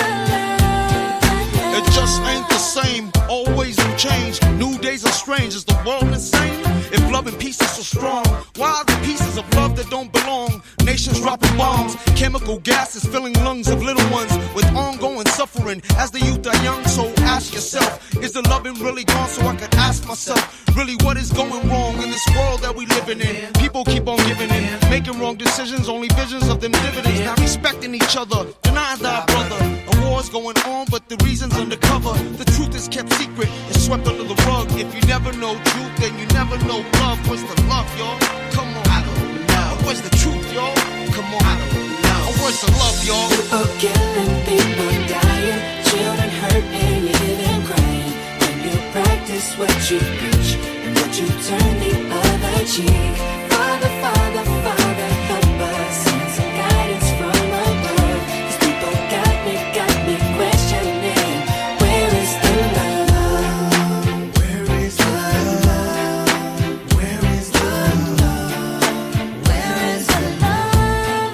It just ain't the same, always new change. New days are strange, is the world insane? If love and peace is so strong, why are the pieces of love that don't belong? Nations dropping bombs, chemical gases filling lungs of little ones with ongoing suffering. wondering, as the youth are young, so ask yourself, is the loving really gone? So I could ask myself, really what is going wrong in this world that we living in? People keep on giving in, making wrong decisions, only visions of them dividends, not respecting each other, denying thy brother. A war's going on, but the reason's undercover. The truth is kept secret, it's swept under the rug. If you never know truth, then you never know love. What's the love, y'all? Come on, I don't know. Where's the truth, y'all? Come on, I don't know. Where's the love, y'all? People killing, people dying, children hurt and you hear them crying. When you practice what you preach and what you turn the other cheek. Father, Father, Father, help us. Send some guidance from above. These people got me questioning. Where is the love? Where is the love? Where is the love? Where is the love?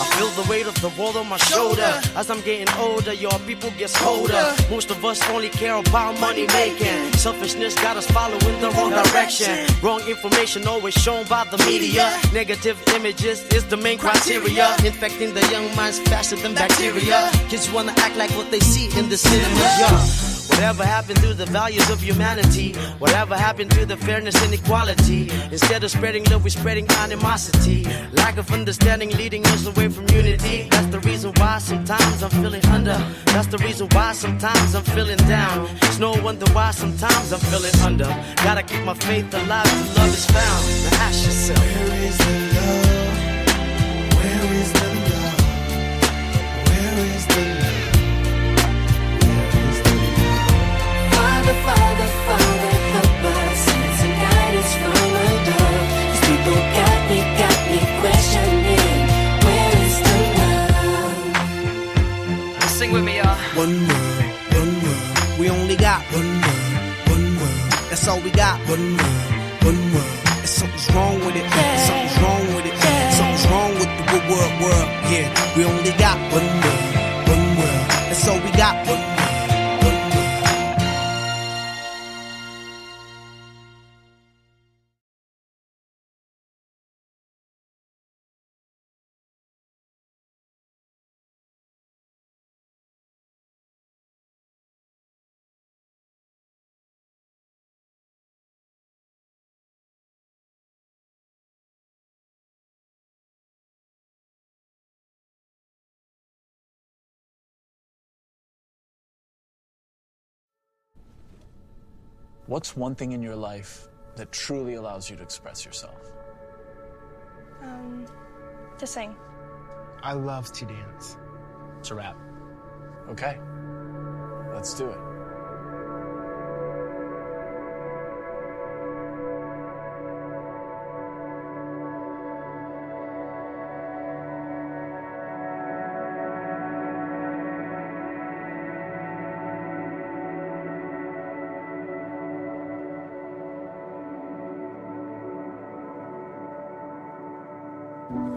I feel the weight of the world on my shoulder. As I'm getting older, your people get colder. Most of us only care about money making. Selfishness got us following the wrong direction. Wrong information always shown by the media. Negative images is the main criteria. Infecting the young minds faster than bacteria. Kids wanna act like what they see in the cinemas, yeah. Whatever happened to the values of humanity? Whatever happened to the fairness and equality? Instead of spreading love, we're spreading animosity. Lack of understanding leading us away from unity. That's the reason why sometimes I'm feeling under. That's the reason why sometimes I'm feeling down. It's no wonder why sometimes I'm feeling under. Gotta keep my faith alive till love is found. Now ask yourself, Where is the love? Where is the love? Where is the love? Father, Father, Father, help us. Send some guidance from above. These people got me questioning. Where is the love? sing with me, y'all. One world, one world. We only got one world, one world. That's all we got. One world, one world. And something's wrong with it. Something's wrong with it. Something's wrong with the world. Yeah, we only got one world, one world. That's all we got. One world. What's one thing in your life that truly allows you to express yourself? To sing. I love to dance. To rap. Okay, let's do it.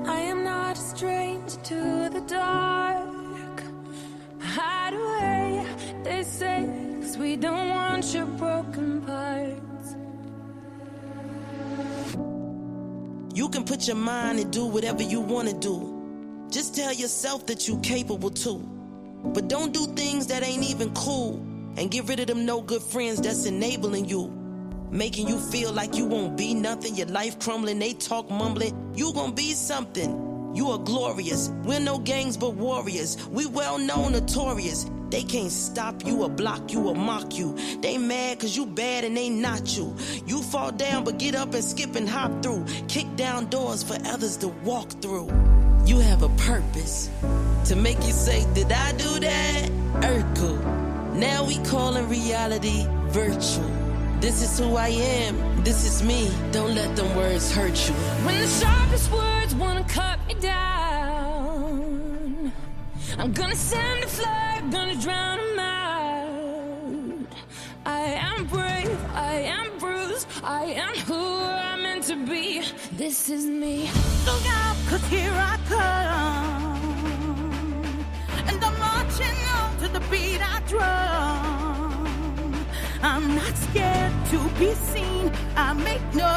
I am not a stranger to the dark. Hide away, they say, 'cause we don't want your broken parts. You can put your mind and do whatever you want to do. Just tell yourself that you're capable too. But don't do things that ain't even cool. And get rid of them no good friends that's enabling you. Making you feel like you won't be nothing. Your life crumbling, they talk mumbling. You gon' be something. You are glorious. We're no gangs but warriors. We well known, notorious. They can't stop you or block you or mock you. They mad cause you bad and they not you. You fall down but get up and skip and hop through. Kick down doors for others to walk through. You have a purpose to make you say, did I do that? Urkel. Now we callin' reality virtual. This is who I am, this is me. Don't let them words hurt you. When the sharpest words wanna cut me down, I'm gonna send a flag, gonna drown them out. I am brave, I am bruised, I am who I'm meant to be. This is me. Look out, 'cause here I come, and I'm marching on to the beat I drum. I'm not scared to be seen. I make no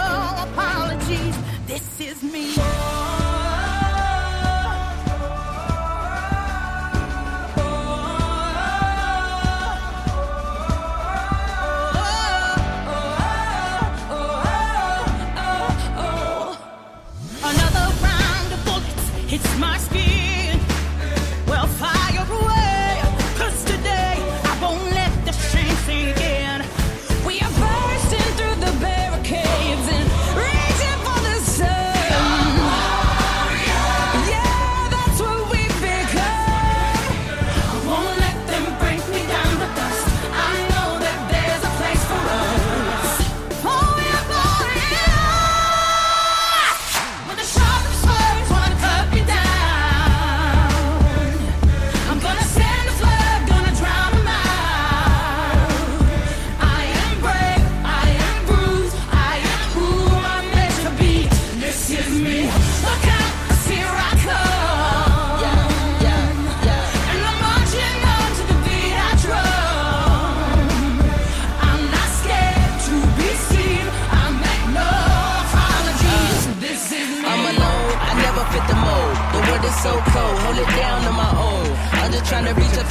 apologies. This is me.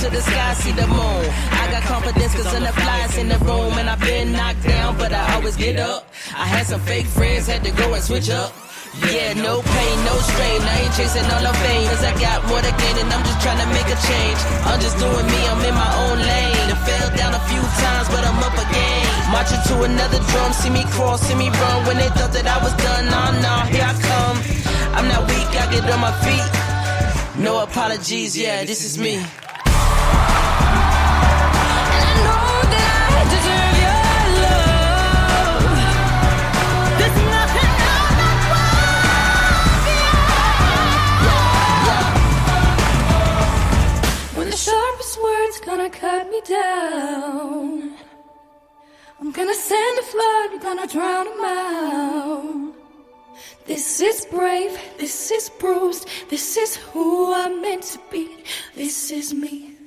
to the sky, see the moon. I got confidence cause I'm the flyest in the room. And I've been knocked down, but I always get up. I had some fake friends, had to go and switch up. Yeah, no pain, no strain. I ain't chasing all the fame, cause I got more to gain and I'm just trying to make a change. I'm just doing me, I'm in my own lane. I fell down a few times, but I'm up again. Marching to another drum, see me crawl, see me run. When they thought that I was done, nah, here I come. I'm not weak, I get on my feet. No apologies, yeah, this is me. Sharpest words gonna cut me down. I'm gonna send a flood, I'm gonna drown them out. This is brave, this is bruised, this is who I'm meant to be. This is me.